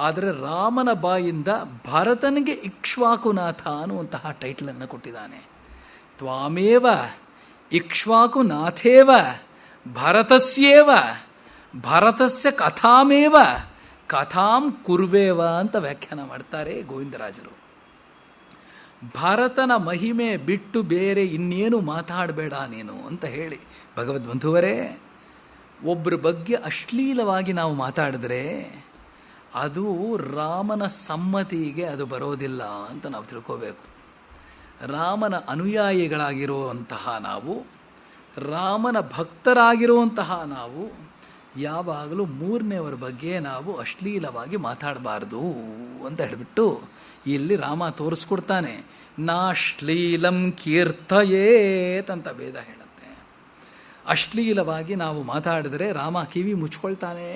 ಆದರೆ ರಾಮನ ಬಾಯಿಂದ ಭರತನಿಗೆ ಇಕ್ಷ್ವಾಕುನಾಥ ಅನ್ನುವಂತಹ ಟೈಟಲನ್ನು ಕೊಟ್ಟಿದ್ದಾನೆ. ತ್ವಾಮೇವ ಇಕ್ಷ್ವಾಕುನಾಥೇವ ಭರತಸ್ಯೇವ ಭರತಸ್ಯ ಕಥಾಮೇವ ಕಥಾಂ ಕುರ್ವೇವ ಅಂತ ವ್ಯಾಖ್ಯಾನ ಮಾಡ್ತಾರೆ ಗೋವಿಂದರಾಜರು. ಭರತನ ಮಹಿಮೆ ಬಿಟ್ಟು ಬೇರೆ ಇನ್ನೇನು ಮಾತಾಡಬೇಡ ನೀನು ಅಂತ ಹೇಳಿ. ಭಗವದ್ಬಂಧುವರೇ, ಒಬ್ಬರ ಬಗ್ಗೆ ಅಶ್ಲೀಲವಾಗಿ ನಾವು ಮಾತಾಡಿದ್ರೆ ಅದು ರಾಮನ ಸಮ್ಮತಿಗೆ ಅದು ಬರೋದಿಲ್ಲ ಅಂತ ನಾವು ತಿಳ್ಕೋಬೇಕು. ರಾಮನ ಅನುಯಾಯಿಗಳಾಗಿರುವಂತಹ ನಾವು, ರಾಮನ ಭಕ್ತರಾಗಿರುವಂತಹ ನಾವು ಯಾವಾಗಲೂ 3ನೇವರ ಬಗ್ಗೆ ನಾವು ಅಶ್ಲೀಲವಾಗಿ ಮಾತಾಡಬಾರ್ದು ಅಂತ ಹೇಳಿಬಿಟ್ಟು ಇಲ್ಲಿ ರಾಮ ತೋರಿಸ್ಕೊಡ್ತಾನೆ. ನಾಶ್ಲೀಲಂ ಕೀರ್ತಯೇತ್ ಅಂತ ಭೇದ ಹೇಳುತ್ತೆ. ಅಶ್ಲೀಲವಾಗಿ ನಾವು ಮಾತಾಡಿದ್ರೆ ರಾಮ ಕಿವಿ ಮುಚ್ಕೊಳ್ತಾನೆ.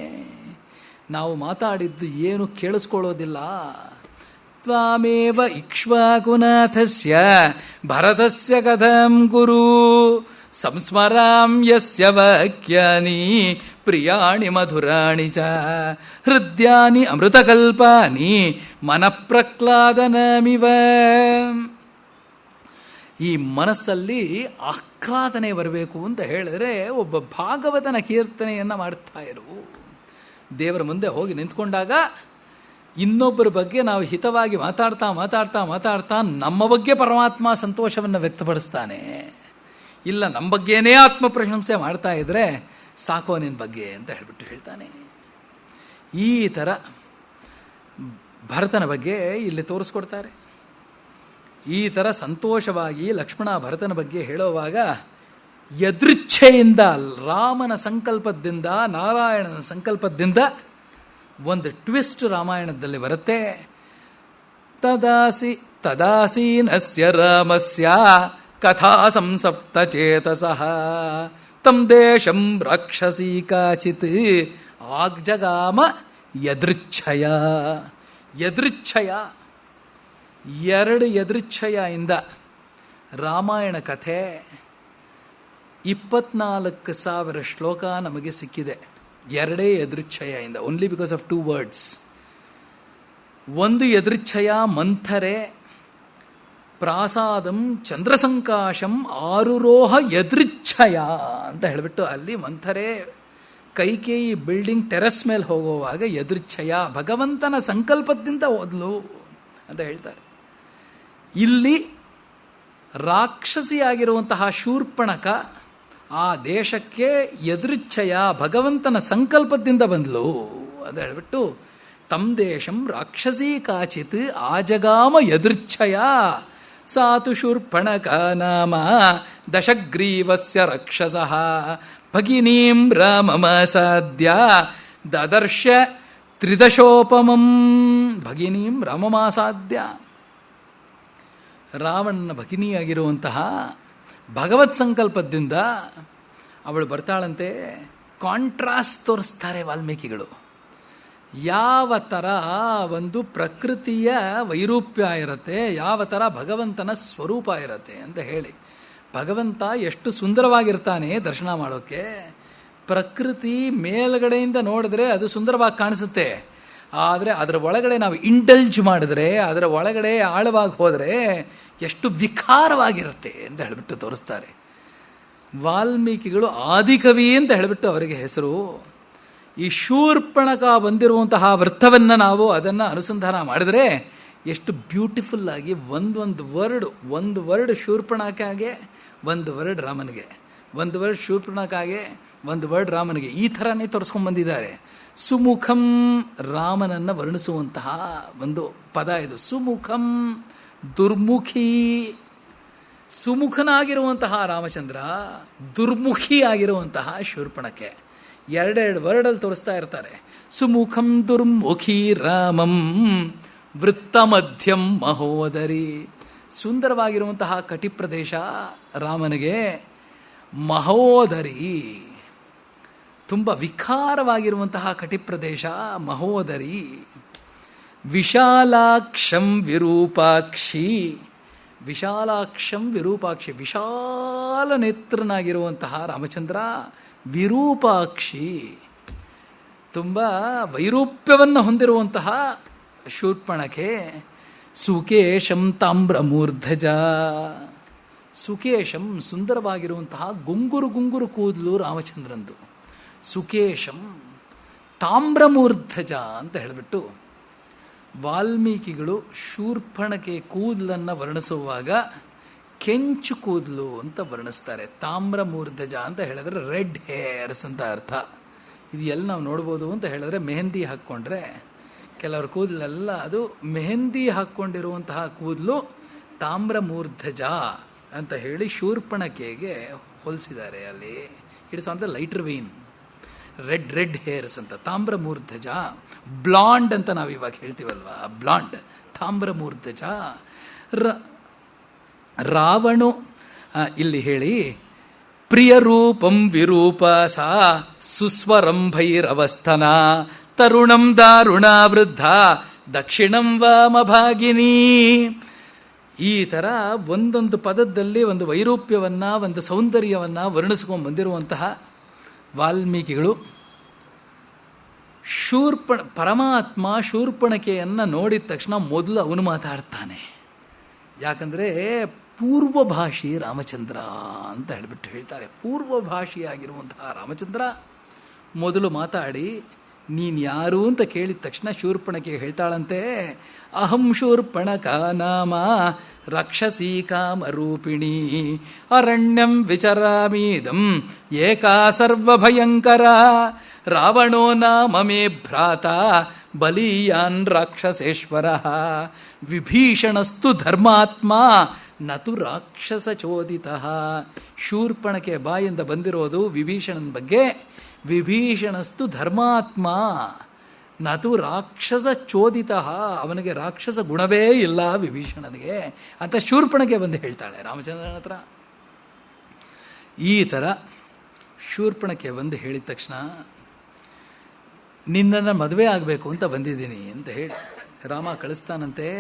ನಾವು ಮಾತಾಡಿದ್ದು ಏನು ಕೇಳಿಸ್ಕೊಳ್ಳೋದಿಲ್ಲ. ತ್ವಾಮೇವ ಇಕ್ಷ್ವಾಕುನಾಥಸ್ಯ ಭರತಸ್ಯ ಕಥಂ ಗುರು ಸಂಸ್ಮರಾಂ ಯಸ್ಯ ವಾಕ್ಯಾನಿ ಪ್ರಿಯಾಣಿ ಮಧುರಾಣಿ ಚ ಹೃದ್ಯಾನಿ ಅಮೃತಕಲ್ಪಾನಿ ಮನಃಪ್ರಹ್ಲಾದನಮಿವ. ಈ ಮನಸ್ಸಲ್ಲಿ ಆಹ್ಲಾದನೆ ಬರಬೇಕು ಅಂತ ಹೇಳಿದ್ರೆ ಒಬ್ಬ ಭಾಗವತನ ಕೀರ್ತನೆಯನ್ನು ಮಾಡ್ತಾ ಇರು. ದೇವರ ಮುಂದೆ ಹೋಗಿ ನಿಂತ್ಕೊಂಡಾಗ ಇನ್ನೊಬ್ಬರ ಬಗ್ಗೆ ನಾವು ಹಿತವಾಗಿ ಮಾತಾಡ್ತಾ ಮಾತಾಡ್ತಾ ಮಾತಾಡ್ತಾ ನಮ್ಮ ಬಗ್ಗೆ ಪರಮಾತ್ಮ ಸಂತೋಷವನ್ನು ವ್ಯಕ್ತಪಡಿಸ್ತಾನೆ. ಇಲ್ಲ ನಮ್ಮ ಬಗ್ಗೆನೇ ಆತ್ಮ ಪ್ರಶಂಸೆ ಮಾಡ್ತಾ ಇದ್ರೆ ಸಾಕೋ ನಿನ್ನ ಬಗ್ಗೆ ಅಂತ ಹೇಳ್ಬಿಟ್ಟು ಹೇಳ್ತಾನೆ. ಈ ಥರ ಭರತನ ಬಗ್ಗೆ ಇಲ್ಲಿ ತೋರಿಸ್ಕೊಡ್ತಾರೆ. ಈ ಥರ ಸಂತೋಷವಾಗಿ ಲಕ್ಷ್ಮಣ ಭರತನ ಬಗ್ಗೆ ಹೇಳುವಾಗ ಯದೃಚ್ಛೆಯಿಂದ, ರಾಮನ ಸಂಕಲ್ಪದಿಂದ, ನಾರಾಯಣನ ಸಂಕಲ್ಪದಿಂದ ಒಂದು ಟ್ವಿಸ್ಟ್ ರಾಮಾಯಣದಲ್ಲಿ ಬರುತ್ತೆ. ತದಾಸೀನಸ್ಯ ರಾಮಸ್ಯ ಕಥಾ ಸಂಸಪ್ತ ಚೇತಸಃ ತಂ ದೇಶಂ ರಾಕ್ಷಸೀ ಕಾಚಿತ್ ಆಗ್ಜಗಾಮ ಯದೃಚ್ಛಯ. ಯದೃಚ್ಛಯ, 2 ಯದೃಚ್ಛಯ ಇಂದ ರಾಮಾಯಣ ಕಥೆ 24,000 ಶ್ಲೋಕ ನಮಗೆ ಸಿಕ್ಕಿದೆ. 2 ಎದೃಚ್ಛಯಿಂದ, ಓನ್ಲಿ ಬಿಕಾಸ್ ಆಫ್ 2 ವರ್ಡ್ಸ್. ಒಂದು ಎದೃಚ್ಛಯ ಮಂಥರೆ ಪ್ರಾಸಾದಂ ಚಂದ್ರಸಂಕಾಶಂ ಆರುರೋಹ ಎದೃಚ್ಛಯ ಅಂತ ಹೇಳಿಬಿಟ್ಟು ಅಲ್ಲಿ ಮಂಥರೆ ಕೈಕೇಯಿ ಬಿಲ್ಡಿಂಗ್ ಟೆರೆಸ್ ಮೇಲೆ ಹೋಗುವಾಗ ಎದೃಚ್ಛಯ ಭಗವಂತನ ಸಂಕಲ್ಪದಿಂದ ಹೋದ್ಲು ಅಂತ ಹೇಳ್ತಾರೆ. ಇಲ್ಲಿ ರಾಕ್ಷಸಿಯಾಗಿರುವಂತಹ ಶೂರ್ಪಣಕ ಆ ದೇಶಕ್ಕೆ ಎದೃಚ್ಛಯ ಭಗವಂತನ ಸಂಕಲ್ಪದಿಂದ ಬಂದ್ಲು ಅಂತ ಹೇಳ್ಬಿಟ್ಟು ತಮ್ ದೇಶಂ ರಾಕ್ಷಸೀ ಕಾಚಿತ್ ಆಜಗಾಮ ಎದೃಚ್ಛಯ ಸಾತು ಶೂರ್ಪಣಕ ನಾಮ ದಶಗ್ರೀವಸ್ಯ ರಕ್ಷಸಃ ಭಗಿನೀಂ ರಾಮಮಾಸಾದ್ಯ ದದರ್ಶ ತ್ರಿದಶೋಪಮಂ. ಭಗಿನೀಂ ರಾಮಮಾಸಾದ್ಯ, ರಾವಣನ ಭಗಿನಿಯಾಗಿರುವಂತಹ ಭಗವತ್ ಸಂಕಲ್ಪದಿಂದ ಅವಳು ಬರ್ತಾಳಂತೆ. ಕಾಂಟ್ರಾಸ್ಟ್ ತೋರಿಸ್ತಾರೆ ವಾಲ್ಮೀಕಿಗಳು. ಯಾವ ಥರ ಒಂದು ಪ್ರಕೃತಿಯ ವೈರೂಪ್ಯ ಇರುತ್ತೆ, ಯಾವ ಥರ ಭಗವಂತನ ಸ್ವರೂಪ ಇರುತ್ತೆ ಅಂತ ಹೇಳಿ. ಭಗವಂತ ಎಷ್ಟು ಸುಂದರವಾಗಿರ್ತಾನೆ ದರ್ಶನ ಮಾಡೋಕ್ಕೆ. ಪ್ರಕೃತಿ ಮೇಲ್ಗಡೆಯಿಂದ ನೋಡಿದ್ರೆ ಅದು ಸುಂದರವಾಗಿ ಕಾಣಿಸುತ್ತೆ, ಆದರೆ ಅದರ ಒಳಗಡೆ ನಾವು ಇಂಡಲ್ಜ್ ಮಾಡಿದ್ರೆ, ಅದರ ಒಳಗಡೆ ಆಳವಾಗಿ ಹೋದರೆ ಎಷ್ಟು ವಿಕಾರವಾಗಿರುತ್ತೆ ಅಂತ ಹೇಳಿಬಿಟ್ಟು ತೋರಿಸ್ತಾರೆ. ವಾಲ್ಮೀಕಿಗಳು ಆದಿಕವಿ ಅಂತ ಹೇಳಿಬಿಟ್ಟು ಅವರಿಗೆ ಹೆಸರು. ಈ ಶೂರ್ಪಣಕ ಬಂದಿರುವಂತಹ ವೃತ್ತವನ್ನು ನಾವು ಅದನ್ನು ಅನುಸಂಧಾನ ಮಾಡಿದರೆ ಎಷ್ಟು ಬ್ಯೂಟಿಫುಲ್ ಆಗಿ ಒಂದು ವರ್ಡ್ ಶೂರ್ಪಣಕಾಗೆ, ಒಂದು ವರ್ಡ್ ರಾಮನಿಗೆ, ಒಂದು ವರ್ಡ್ ಶೂರ್ಪಣಕಾಗೆ, ಒಂದು ವರ್ಡ್ ರಾಮನಿಗೆ, ಈ ಥರನೇ ತೋರಿಸ್ಕೊಂಡ್ಬಂದಿದ್ದಾರೆ. ಸುಮುಖಂ ರಾಮನನ್ನು ವರ್ಣಿಸುವಂತಹ ಒಂದು ಪದ ಇದು. ಸುಮುಖಂ ದುರ್ಮುಖಿ, ಸುಮುಖನಾಗಿರುವಂತಹ ರಾಮಚಂದ್ರ, ದುರ್ಮುಖಿಯಾಗಿರುವಂತಹ ಶೂರ್ಪಣಕೆ. 2 ವರ್ಡಲ್ಲಿ ತೋರಿಸ್ತಾ ಇರ್ತಾರೆ. ಸುಮುಖಂ ದುರ್ಮುಖಿ ರಾಮಂ ವೃತ್ತ ಮಧ್ಯಂ ಮಹೋದರಿ. ಸುಂದರವಾಗಿರುವಂತಹ ಕಟಿಪ್ರದೇಶ ರಾಮನಿಗೆ, ಮಹೋದರಿ ತುಂಬ ವಿಕಾರವಾಗಿರುವಂತಹ ಕಟಿಪ್ರದೇಶ ಮಹೋದರಿ. ವಿಶಾಲಾಕ್ಷಂ ವಿರೂಪಾಕ್ಷಿ, ವಿಶಾಲಾಕ್ಷಂ ವಿರೂಪಾಕ್ಷಿ, ವಿಶಾಲ ನೇತ್ರನಾಗಿರುವಂತಹ ರಾಮಚಂದ್ರ ವಿರೂಪಾಕ್ಷಿ, ತುಂಬ ವೈರೂಪ್ಯವನ್ನು ಹೊಂದಿರುವಂತಹ ಶೂರ್ಪಣಕೆ. ಸುಕೇಶಂ ತಾಮ್ರಮೂರ್ಧಜ, ಸುಕೇಶಂ ಸುಂದರವಾಗಿರುವಂತಹ ಗುಂಗುರು ಕೂದಲು ರಾಮಚಂದ್ರಂದು. ಸುಕೇಶಂ ತಾಮ್ರಮೂರ್ಧಜ ಅಂತ ಹೇಳಿಬಿಟ್ಟು ವಾಲ್ಮೀಕಿಗಳು ಶೂರ್ಪಣಕೆ ಕೂದಲನ್ನು ವರ್ಣಿಸುವಾಗ ಕೆಂಚು ಕೂದಲು ಅಂತ ವರ್ಣಿಸ್ತಾರೆ. ತಾಮ್ರಮೂರ್ಧಜ ಅಂತ ಹೇಳಿದ್ರೆ ರೆಡ್ ಹೇರ್ಸ್ ಅಂತ ಅರ್ಥ. ಇದು ಎಲ್ಲ ನಾವು ನೋಡ್ಬೋದು ಅಂತ ಹೇಳಿದ್ರೆ ಮೆಹಂದಿ ಹಾಕ್ಕೊಂಡ್ರೆ ಕೆಲವ್ರ ಕೂದಲೆಲ್ಲ ಅದು ಮೆಹಂದಿ ಹಾಕ್ಕೊಂಡಿರುವಂತಹ ಕೂದಲು ತಾಮ್ರಮೂರ್ಧಜ ಅಂತ ಹೇಳಿ ಶೂರ್ಪಣಕೆಗೆ ಹೋಲಿಸಿದ್ದಾರೆ. ಅಲ್ಲಿ it's on the lighter vein, red hairs ಅಂತ. ತಾಮ್ರಮೂರ್ಧಜ ಬ್ಲಾಂಡ್ ಅಂತ ನಾವು ಇವಾಗ ಹೇಳ್ತೀವಲ್ವ, ಬ್ಲಾಂಡ್ ತಾಮ್ರಮೂರ್ಧಜ. ರಾವಣು ಇಲ್ಲಿ ಹೇಳಿ ಪ್ರಿಯ ರೂಪಂ ವಿರೂಪ ಸಾ ಸುಸ್ವರಂ ಭೈರವಸ್ಥನ ತರುಣಂ ದಾರುಣ ವೃದ್ಧ ದಕ್ಷಿಣಂ ವಾಮಭಾಗಿನಿ. ಈ ಥರ ಒಂದೊಂದು ಪದದಲ್ಲಿ ಒಂದು ವೈರೂಪ್ಯವನ್ನು, ಒಂದು ಸೌಂದರ್ಯವನ್ನು ವರ್ಣಿಸ್ಕೊಂಡು ಬಂದಿರುವಂತಹ ವಾಲ್ಮೀಕಿಗಳು ಪರಮಾತ್ಮ ಶೂರ್ಪಣಕೆಯನ್ನು ನೋಡಿದ ತಕ್ಷಣ ಮೊದಲು ಅವನು ಮಾತಾಡ್ತಾನೆ. ಯಾಕಂದರೆ ಪೂರ್ವಭಾಷಿ ರಾಮಚಂದ್ರ ಅಂತ ಹೇಳಿಬಿಟ್ಟು ಹೇಳ್ತಾರೆ. ಪೂರ್ವಭಾಷಿಯಾಗಿರುವಂತಹ ರಾಮಚಂದ್ರ ಮೊದಲು ಮಾತಾಡಿ ನೀನು ಯಾರು ಅಂತ ಕೇಳಿದ ತಕ್ಷಣ ಶೂರ್ಪಣಕೆ ಹೇಳ್ತಾಳಂತೆ, ಅಹಂ ಶೂರ್ಪಣಕ ನಾಮ ರಾಕ್ಷಸೀ ಕಾಮರೂಪಿಣಿ ಅರಣ್ಯಂ ವಿಚರಾಮೀದಂ ಏಕಾ ಸರ್ವಭಯಂಕರ ರಾವಣೋ ನಾಮ ಮೇ ಭ್ರಾತ ಬಲೀಯಾನ್ ರಾಕ್ಷಸೇಶ್ವರ ವಿಭೀಷಣಸ್ತು ಧರ್ಮಾತ್ಮ ನತು ರಾಕ್ಷಸ ಚೋದಿತ. ಶೂರ್ಪಣಕೆ ಬಾಯಿಂದ ಬಂದಿರೋದು ವಿಭೀಷಣನ ಬಗ್ಗೆ. ವಿಭೀಷಣಸ್ತು ಧರ್ಮಾತ್ಮ ನತು ರಾಕ್ಷಸ ಚೋದಿತ, ಅವನಿಗೆ ರಾಕ್ಷಸ ಗುಣವೇ ಇಲ್ಲ ವಿಭೀಷಣನಿಗೆ ಅಂತ ಶೂರ್ಪಣಕೆ ಬಂದು ಹೇಳ್ತಾಳೆ ರಾಮಚಂದ್ರನ ಹತ್ರ. ಈ ಥರ ಶೂರ್ಪಣಕೆ ಬಂದು ಹೇಳಿದ ತಕ್ಷಣ ನಿನ್ನನ್ನು ಮದುವೆ ಆಗಬೇಕು ಅಂತ ಬಂದಿದ್ದೀನಿ ಅಂತ ಹೇಳಿ ರಾಮ ಕಳಿಸ್ತಾನಂತೆ.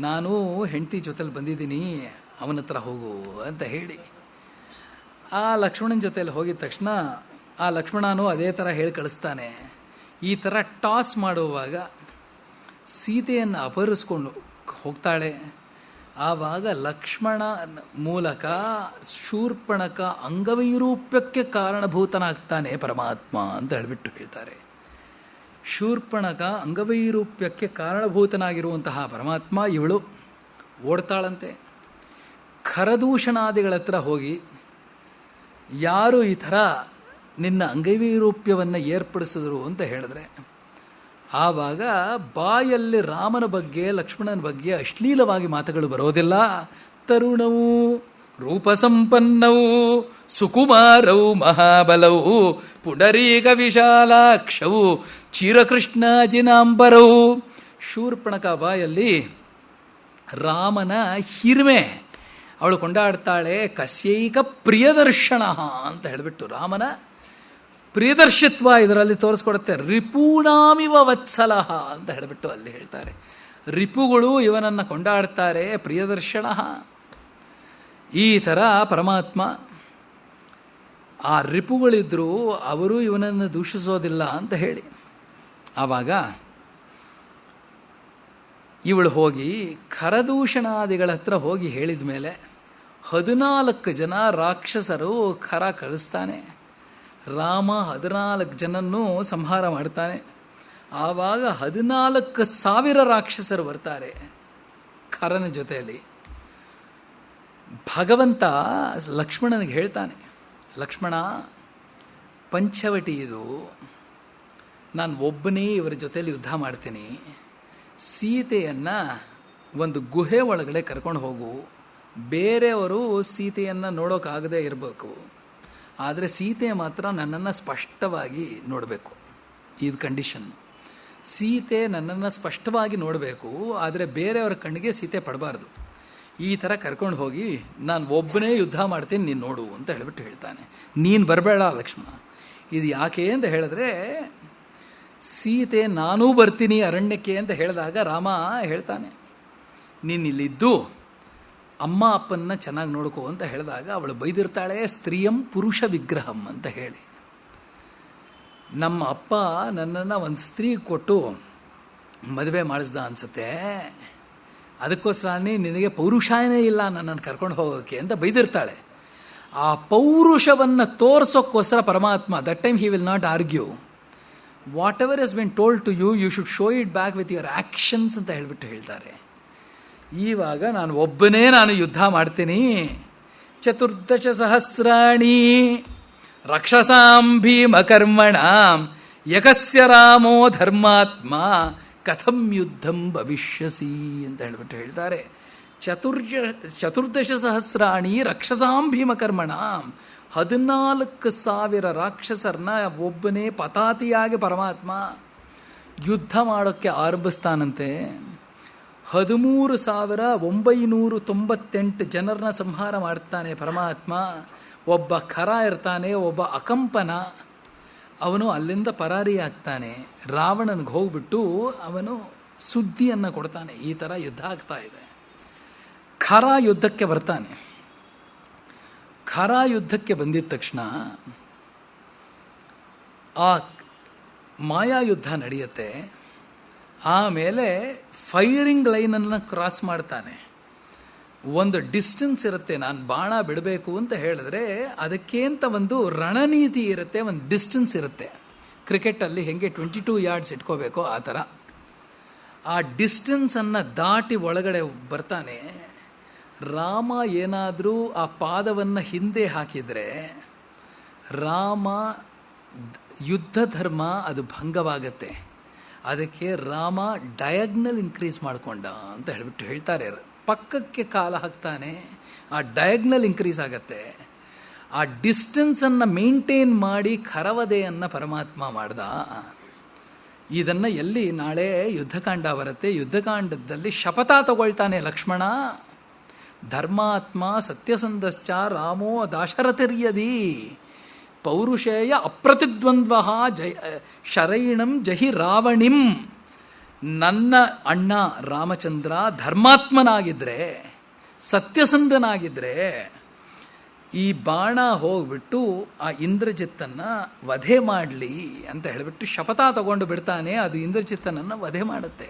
ನಾನು ಹೆಂಡತಿ ಜೊತೆಲಿ ಬಂದಿದ್ದೀನಿ, ಅವನ ಹತ್ರ ಹೋಗು ಅಂತ ಹೇಳಿ ಆ ಲಕ್ಷ್ಮಣನ ಜೊತೆಯಲ್ಲಿ ಹೋಗಿದ ತಕ್ಷಣ ಆ ಲಕ್ಷ್ಮಣನೂ ಅದೇ ಥರ ಹೇಳಿ ಕಳಿಸ್ತಾನೆ. ಈ ಥರ ಟಾಸ್ ಮಾಡುವಾಗ ಸೀತೆಯನ್ನು ಅಪಹರಿಸ್ಕೊಂಡು ಹೋಗ್ತಾಳೆ. ಆವಾಗ ಲಕ್ಷ್ಮಣ ಮೂಲಕ ಶೂರ್ಪಣಕ ಅಂಗವೈರೂಪ್ಯಕ್ಕೆ ಕಾರಣಭೂತನಾಗ್ತಾನೆ ಪರಮಾತ್ಮ ಅಂತ ಹೇಳಿಬಿಟ್ಟು ಹೇಳ್ತಾರೆ. ಶೂರ್ಪಣಕ ಅಂಗವೈರೂಪ್ಯಕ್ಕೆ ಕಾರಣಭೂತನಾಗಿರುವಂತಹ ಪರಮಾತ್ಮ ಇವಳು ಓಡ್ತಾಳಂತೆ. ಖರದೂಷಣಾದಿಗಳ ಹತ್ರ ಹೋಗಿ ಯಾರು ಈ ಥರ ನಿನ್ನ ಅಂಗವೈರೂಪ್ಯವನ್ನು ಏರ್ಪಡಿಸಿದ್ರು ಅಂತ ಹೇಳಿದ್ರೆ ಆವಾಗ ಬಾಯಲ್ಲಿ ರಾಮನ ಬಗ್ಗೆ ಲಕ್ಷ್ಮಣನ ಬಗ್ಗೆ ಅಶ್ಲೀಲವಾಗಿ ಮಾತುಗಳು ಬರೋದಿಲ್ಲ. ತರುಣವು ರೂಪಸಂಪನ್ನವು ಸುಕುಮಾರವು ಮಹಾಬಲವು ಪುಂಡರೀಕ ವಿಶಾಲಾಕ್ಷವು ಚಿರಕೃಷ್ಣಾಜಿನಾಂಬರವು. ಶೂರ್ಪಣಕ ಬಾಯಲ್ಲಿ ರಾಮನ ಹಿರಿಮೆ ಅವಳು ಕೊಂಡಾಡ್ತಾಳೆ. ಕಸ್ಯೈಕ ಪ್ರಿಯದರ್ಶನ ಅಂತ ಹೇಳಿಬಿಟ್ಟು ರಾಮನ ಪ್ರಿಯದರ್ಶಿತ್ವ ಇದರಲ್ಲಿ ತೋರಿಸ್ಕೊಡುತ್ತೆ. ರಿಪೂಣಾಮಿವ ವತ್ಸಲಹ ಅಂತ ಹೇಳಿಬಿಟ್ಟು ಅಲ್ಲಿ ಹೇಳ್ತಾರೆ. ರಿಪುಗಳು ಇವನನ್ನು ಕೊಂಡಾಡ್ತಾರೆ ಪ್ರಿಯದರ್ಶನ. ಈ ಥರ ಪರಮಾತ್ಮ ಆ ರಿಪುಗಳಿದ್ರೂ ಅವರು ಇವನನ್ನು ದೂಷಿಸೋದಿಲ್ಲ ಅಂತ ಹೇಳಿ ಆವಾಗ ಇವಳು ಹೋಗಿ ಖರದೂಷಣಾದಿಗಳ ಹತ್ರ ಹೋಗಿ ಹೇಳಿದ ಮೇಲೆ 14 ಜನ ರಾಕ್ಷಸರು ಖರ ಕಳಿಸ್ತಾನೆ. ರಾಮ 14 ಜನನ್ನು ಸಂಹಾರ ಮಾಡ್ತಾನೆ. ಆವಾಗ 14,000 ರಾಕ್ಷಸರು ಬರ್ತಾರೆ ಖರನ ಜೊತೆಯಲ್ಲಿ. ಭಗವಂತ ಲಕ್ಷ್ಮಣನಿಗೆ ಹೇಳ್ತಾನೆ, ಲಕ್ಷ್ಮಣ ಪಂಚವಟಿ ಇದು, ನಾನು ಒಬ್ಬನೇ ಇವರ ಜೊತೆಯಲ್ಲಿ ಯುದ್ಧ ಮಾಡ್ತೀನಿ. ಸೀತೆಯನ್ನು ಒಂದು ಗುಹೆ ಒಳಗಡೆ ಕರ್ಕೊಂಡು ಹೋಗು. ಬೇರೆಯವರು ಸೀತೆಯನ್ನು ನೋಡೋಕ್ಕಾಗದೇ ಇರಬೇಕು, ಆದರೆ ಸೀತೆ ಮಾತ್ರ ನನ್ನನ್ನು ಸ್ಪಷ್ಟವಾಗಿ ನೋಡಬೇಕು. ಇದು ಕಂಡೀಷನ್. ಸೀತೆ ನನ್ನನ್ನು ಸ್ಪಷ್ಟವಾಗಿ ನೋಡಬೇಕು, ಆದರೆ ಬೇರೆಯವರ ಕಣ್ಣಿಗೆ ಸೀತೆ ಪಡಬಾರ್ದು. ಈ ಥರ ಕರ್ಕೊಂಡು ಹೋಗಿ ನಾನು ಒಬ್ಬನೇ ಯುದ್ಧ ಮಾಡ್ತೀನಿ, ನೀನು ನೋಡು ಅಂತ ಹೇಳಿಬಿಟ್ಟು ಹೇಳ್ತಾನೆ. ನೀನು ಬರಬೇಡ ಲಕ್ಷ್ಮಣ. ಇದು ಯಾಕೆ ಅಂತ ಹೇಳಿದ್ರೆ ಸೀತೆ ನಾನೂ ಬರ್ತೀನಿ ಅರಣ್ಯಕ್ಕೆ ಅಂತ ಹೇಳಿದಾಗ ರಾಮ ಹೇಳ್ತಾನೆ, ನೀನು ಇಲ್ಲಿದ್ದು ಅಮ್ಮ ಅಪ್ಪನ್ನ ಚೆನ್ನಾಗಿ ನೋಡ್ಕೋ ಅಂತ ಹೇಳಿದಾಗ ಅವಳು ಬೈದಿರ್ತಾಳೆ, ಸ್ತ್ರೀಯಂ ಪುರುಷ ವಿಗ್ರಹಂ ಅಂತ ಹೇಳಿ. ನಮ್ಮ ಅಪ್ಪ ನನ್ನನ್ನು ಒಂದು ಸ್ತ್ರೀ ಕೊಟ್ಟು ಮದುವೆ ಮಾಡಿಸ್ದ ಅನ್ಸುತ್ತೆ, ಅದಕ್ಕೋಸ್ಕರ ನಿನಗೆ ಪೌರುಷನೇ ಇಲ್ಲ ನನ್ನನ್ನು ಕರ್ಕೊಂಡು ಹೋಗೋಕ್ಕೆ ಅಂತ ಬೈದಿರ್ತಾಳೆ. ಆ ಪೌರುಷವನ್ನು ತೋರಿಸೋಕ್ಕೋಸ್ಕರ ಪರಮಾತ್ಮ that time he will not argue. Whatever is been told to you, you should show it back with your actions ಅಂತ ಹೇಳಿಬಿಟ್ಟು ಹೇಳ್ತಾರೆ. ಈವಾಗ ನಾನು ಒಬ್ಬನೇ ಯುದ್ಧ ಮಾಡ್ತೀನಿ. 14 ಸಹಸ್ರಾಣಿ ರಕ್ಷಸಾಂ ಭೀಮಕರ್ಮಣ ಯಕಸ್ಯ ರಾಮೋ ಧರ್ಮಾತ್ಮ ಕಥಂ ಯುದ್ಧಂ ಭವಿಷ್ಯಸಿ ಅಂತ ಹೇಳಿಬಿಟ್ಟು ಹೇಳ್ತಾರೆ. 14 ಸಹಸ್ರಾಣಿ ರಕ್ಷಸಾಂ ಭೀಮಕರ್ಮಣ, 14,000 ರಾಕ್ಷಸರನ್ನ ಒಬ್ಬನೇ ಪತಾತಿಯಾಗಿ ಪರಮಾತ್ಮ ಯುದ್ಧ ಮಾಡೋಕ್ಕೆ ಆರಂಭಿಸ್ತಾನಂತೆ. 13,998 ಜನರನ್ನ ಸಂಹಾರ ಮಾಡ್ತಾನೆ ಪರಮಾತ್ಮ. ಒಬ್ಬ ಖರ ಇರ್ತಾನೆ, ಒಬ್ಬ ಅಕಂಪನ, ಅವನು ಅಲ್ಲಿಂದ ಪರಾರಿಯಾಗ್ತಾನೆ. ರಾವಣನಿಗೆ ಹೋಗ್ಬಿಟ್ಟು ಅವನು ಸುದ್ದಿಯನ್ನು ಕೊಡ್ತಾನೆ, ಈ ಥರ ಯುದ್ಧ ಆಗ್ತಾ ಇದೆ. ಖರ ಯುದ್ಧಕ್ಕೆ ಬರ್ತಾನೆ. ಖರ ಯುದ್ಧಕ್ಕೆ ಬಂದಿದ ತಕ್ಷಣ ಆ ಮಾಯಾ ಯುದ್ಧ ನಡೆಯುತ್ತೆ. ಆಮೇಲೆ ಫೈರಿಂಗ್ ಲೈನನ್ನು ಕ್ರಾಸ್ ಮಾಡ್ತಾನೆ. ಒಂದು ಡಿಸ್ಟೆನ್ಸ್ ಇರುತ್ತೆ, ನಾನು ಬಾಣ ಬಿಡಬೇಕು ಅಂತ ಹೇಳಿದ್ರೆ ಅದಕ್ಕೆ ಅಂತ ಒಂದು ರಣನೀತಿ ಇರುತ್ತೆ, ಒಂದು ಡಿಸ್ಟೆನ್ಸ್ ಇರುತ್ತೆ. ಕ್ರಿಕೆಟಲ್ಲಿ ಹೆಂಗೆ 22 ಯಾರ್ಡ್ಸ್ ಇಟ್ಕೋಬೇಕೋ ಆ ಥರ ಆ ಡಿಸ್ಟೆನ್ಸನ್ನು ದಾಟಿ ಒಳಗಡೆ ಬರ್ತಾನೆ. ರಾಮ ಏನಾದರೂ ಆ ಪಾದವನ್ನು ಹಿಂದೆ ಹಾಕಿದರೆ ರಾಮ ಯುದ್ಧ ಧರ್ಮ ಅದು ಭಂಗವಾಗತ್ತೆ. ಅದಕ್ಕೆ ರಾಮ ಡಯಾಗ್ನಲ್ ಇನ್ಕ್ರೀಸ್ ಮಾಡಿಕೊಂಡ ಅಂತ ಹೇಳಿಬಿಟ್ಟು ಹೇಳ್ತಾರೆ. ಪಕ್ಕಕ್ಕೆ ಕಾಲ ಹಾಕ್ತಾನೆ, ಆ ಡಯಾಗ್ನಲ್ ಇನ್ಕ್ರೀಸ್ ಆಗತ್ತೆ. ಆ ಡಿಸ್ಟೆನ್ಸನ್ನು ಮೇಂಟೈನ್ ಮಾಡಿ ಖರವದೆಯನ್ನು ಪರಮಾತ್ಮ ಮಾಡ್ದ. ಇದನ್ನು ಎಲ್ಲಿ ನಾಳೆ ಯುದ್ಧಕಾಂಡ ಬರುತ್ತೆ, ಯುದ್ಧಕಾಂಡದಲ್ಲಿ ಶಪಥ ತಗೊಳ್ತಾನೆ ಲಕ್ಷ್ಮಣ. ಧರ್ಮಾತ್ಮ ಸತ್ಯಸಂಧಶ್ಚ ರಾಮೋ ದಾಶರಥಿರ್ಯದಿ ಪೌರುಷೇಯ ಅಪ್ರತಿದ್ವಂದ್ವ ಶರೈಣಂ ಜಹಿ ರಾವಣಿಂ. ನನ್ನ ಅಣ್ಣ ರಾಮಚಂದ್ರ ಧರ್ಮಾತ್ಮನಾಗಿದ್ದರೆ ಸತ್ಯಸಂಧನಾಗಿದ್ದರೆ ಈ ಬಾಣ ಹೋಗ್ಬಿಟ್ಟು ಆ ಇಂದ್ರಜಿತ್ತನ್ನು ವಧೆ ಮಾಡಲಿ ಅಂತ ಹೇಳಿಬಿಟ್ಟು ಶಪಥ ತಗೊಂಡು ಬಿಡ್ತಾನೆ. ಅದು ಇಂದ್ರಜಿತ್ತನನ್ನು ವಧೆ ಮಾಡುತ್ತೆ.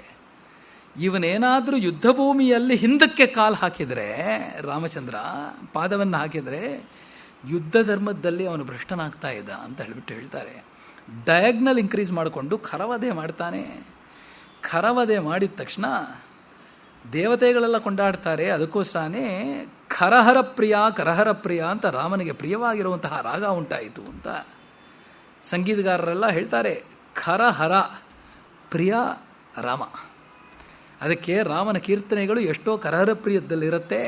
ಇವನೇನಾದರೂ ಯುದ್ಧ ಭೂಮಿಯಲ್ಲಿ ಹಿಂದಕ್ಕೆ ಕಾಲು ಹಾಕಿದರೆ, ರಾಮಚಂದ್ರ ಪಾದವನ್ನು ಹಾಕಿದರೆ ಯುದ್ಧ ಧರ್ಮದಲ್ಲಿ ಅವನು ಭ್ರಷ್ಟನಾಗ್ತಾ ಇದ್ದ ಅಂತ ಹೇಳಿಬಿಟ್ಟು ಹೇಳ್ತಾರೆ. ಡಯಾಗ್ನಲ್ ಇನ್ಕ್ರೀಸ್ ಮಾಡಿಕೊಂಡು ಖರವಧೆ ಮಾಡ್ತಾನೆ. ಖರವಧೆ ಮಾಡಿದ ತಕ್ಷಣ ದೇವತೆಗಳೆಲ್ಲ ಕೊಂಡಾಡ್ತಾರೆ. ಅದಕ್ಕೋಸ್ಕರನೇ ಖರಹರ ಪ್ರಿಯ ಕರಹರ ಪ್ರಿಯ ಅಂತ ರಾಮನಿಗೆ ಪ್ರಿಯವಾಗಿರುವಂತಹ ರಾಗ ಉಂಟಾಯಿತು ಅಂತ ಸಂಗೀತಗಾರರೆಲ್ಲ ಹೇಳ್ತಾರೆ. ಖರಹರ ಪ್ರಿಯ ರಾಮ. ಅದಕ್ಕೆ ರಾಮನ ಕೀರ್ತನೆಗಳು ಎಷ್ಟೋ ಕರಹರ ಪ್ರಿಯದಲ್ಲಿರುತ್ತೆ.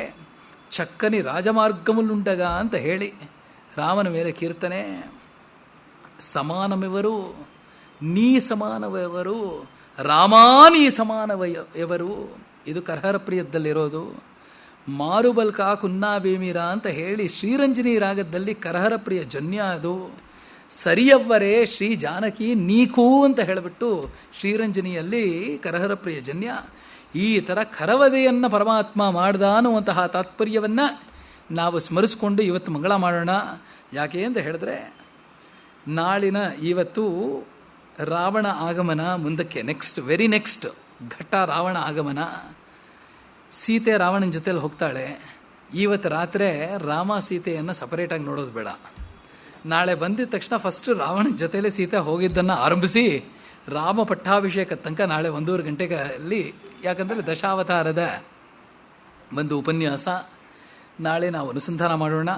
ಚಕ್ಕನಿ ರಾಜಮಾರ್ಗಮುಲ್ಲುಂಟಗ ಅಂತ ಹೇಳಿ ರಾಮನ ಮೇಲೆ ಕೀರ್ತನೆ. ಸಮಾನಮೆವರು, ನೀ ಸಮಾನವೆವರು, ರಾಮಾ ನೀ ಸಮಾನವೆವರು, ಇದು ಕರಹರ ಪ್ರಿಯದಲ್ಲಿರೋದು. ಮಾರುಬಲ್ಕ ಕುನ್ನಾಬೇಮೀರ ಅಂತ ಹೇಳಿ ಶ್ರೀರಂಜನಿ ರಾಗದಲ್ಲಿ ಕರಹರ ಪ್ರಿಯ ಜನ್ಯ ಅದು. ಸರಿಯವ್ವರೇ ಶ್ರೀ ಜಾನಕಿ ನೀಕೂ ಅಂತ ಹೇಳಿಬಿಟ್ಟು ಶ್ರೀರಂಜನಿಯಲ್ಲಿ ಕರಹರ ಪ್ರಿಯ ಜನ್ಯ. ಈ ಥರ ಕರವಧೆಯನ್ನು ಪರಮಾತ್ಮ ಮಾಡ್ದ ಅನ್ನುವಂತಹ ತಾತ್ಪರ್ಯವನ್ನು ನಾವು ಸ್ಮರಿಸ್ಕೊಂಡು ಇವತ್ತು ಮಂಗಳ ಮಾಡೋಣ. ಯಾಕೆ ಅಂತ ಹೇಳಿದ್ರೆ ನಾಳಿನ ಇವತ್ತು ರಾವಣ ಆಗಮನ, ಮುಂದಕ್ಕೆ ವೆರಿ ನೆಕ್ಸ್ಟ್ ಘಟ್ಟ ರಾವಣ ಆಗಮನ. ಸೀತೆ ರಾವಣನ ಜೊತೆಲಿ ಹೋಗ್ತಾಳೆ. ಇವತ್ತು ರಾತ್ರಿ ರಾಮ ಸೀತೆಯನ್ನು ಸಪರೇಟಾಗಿ ನೋಡೋದು ಬೇಡ. ನಾಳೆ ಬಂದಿದ ತಕ್ಷಣ ಫಸ್ಟ್ ರಾವಣನ ಜೊತೆಲೇ ಸೀತೆ ಹೋಗಿದ್ದನ್ನು ಆರಂಭಿಸಿ ರಾಮ ಪಟ್ಟಾಭಿಷೇಕ ತನಕ ನಾಳೆ 1:30 ಗಂಟೆಗಳಲ್ಲಿ, ಯಾಕಂದರೆ ದಶಾವತಾರದ ಒಂದು ಉಪನ್ಯಾಸ ನಾಳೆ ನಾವು ಅನುಸಂಧಾನ ಮಾಡೋಣ.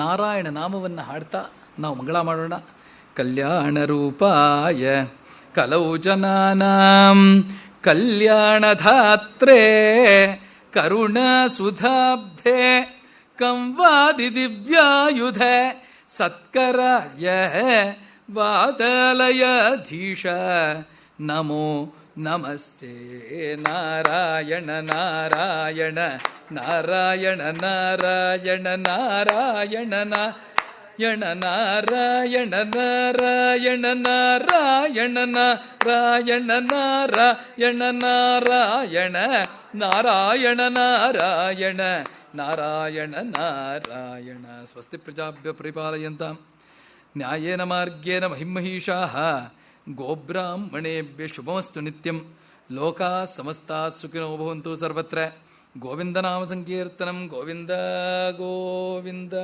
ನಾರಾಯಣ ನಾಮವನ್ನು ಹಾಡ್ತಾ ನಾವು ಮಂಗಳ ಮಾಡೋಣ. ಕಲ್ಯಾಣ ರೂಪಾಯ ಕಲೌ ಜನಾನಾಂ ಕಲ್ಯಾಣಧಾತ್ರೆ ಕರುಣ ಸುಧಾಬ್ಧೆ ಕಂವಾದಿ ದಿವ್ಯಾಯುಧ ಸತ್ಕರಾಯ ವಾದಲಯಧೀಶ ನಮೋ ನಮಸ್ತೆ. ನಾರಾಯಣ ನಾರಾಯಣ ನಾರಾಯಣ ನಾರಾಯಣ ನಾರಾಯಣ ನಾರಾಯಣ ನಾರಾಯಣ ನಾರಾಯಣ ನಾರಾಯಣ ನಾರಾಯಣ ನಾರಾಯಣ ನಾರಾಯಣ ನಾರಾಯಣ ನಾರಾಯಣ ನಾರಾಯಣ ನಾರಾಯಣ. ಸ್ವಸ್ತಿ ಪ್ರಜಾಭ್ಯ ಪರಿಪಾಲಯಂತಾಂ ನ್ಯಾಯೇನ ಮಾರ್ಗೇಣ ಮಹಿಮಹೀಷಾಃ ಗೋಬ್ರಾಹ್ಮಣೇಭ್ಯ ಶುಭಮಸ್ತು ನಿತ್ಯಂ. ಲೋಕಾಃ ಸಮಸ್ತಾಃ ಸುಖಿನೋ ಭವಂತು ಸರ್ವತ್ರ. ಗೋವಿಂದನಾಮ ಸಂಕೀರ್ತನಂ ಗೋವಿಂದ ಗೋವಿಂದ.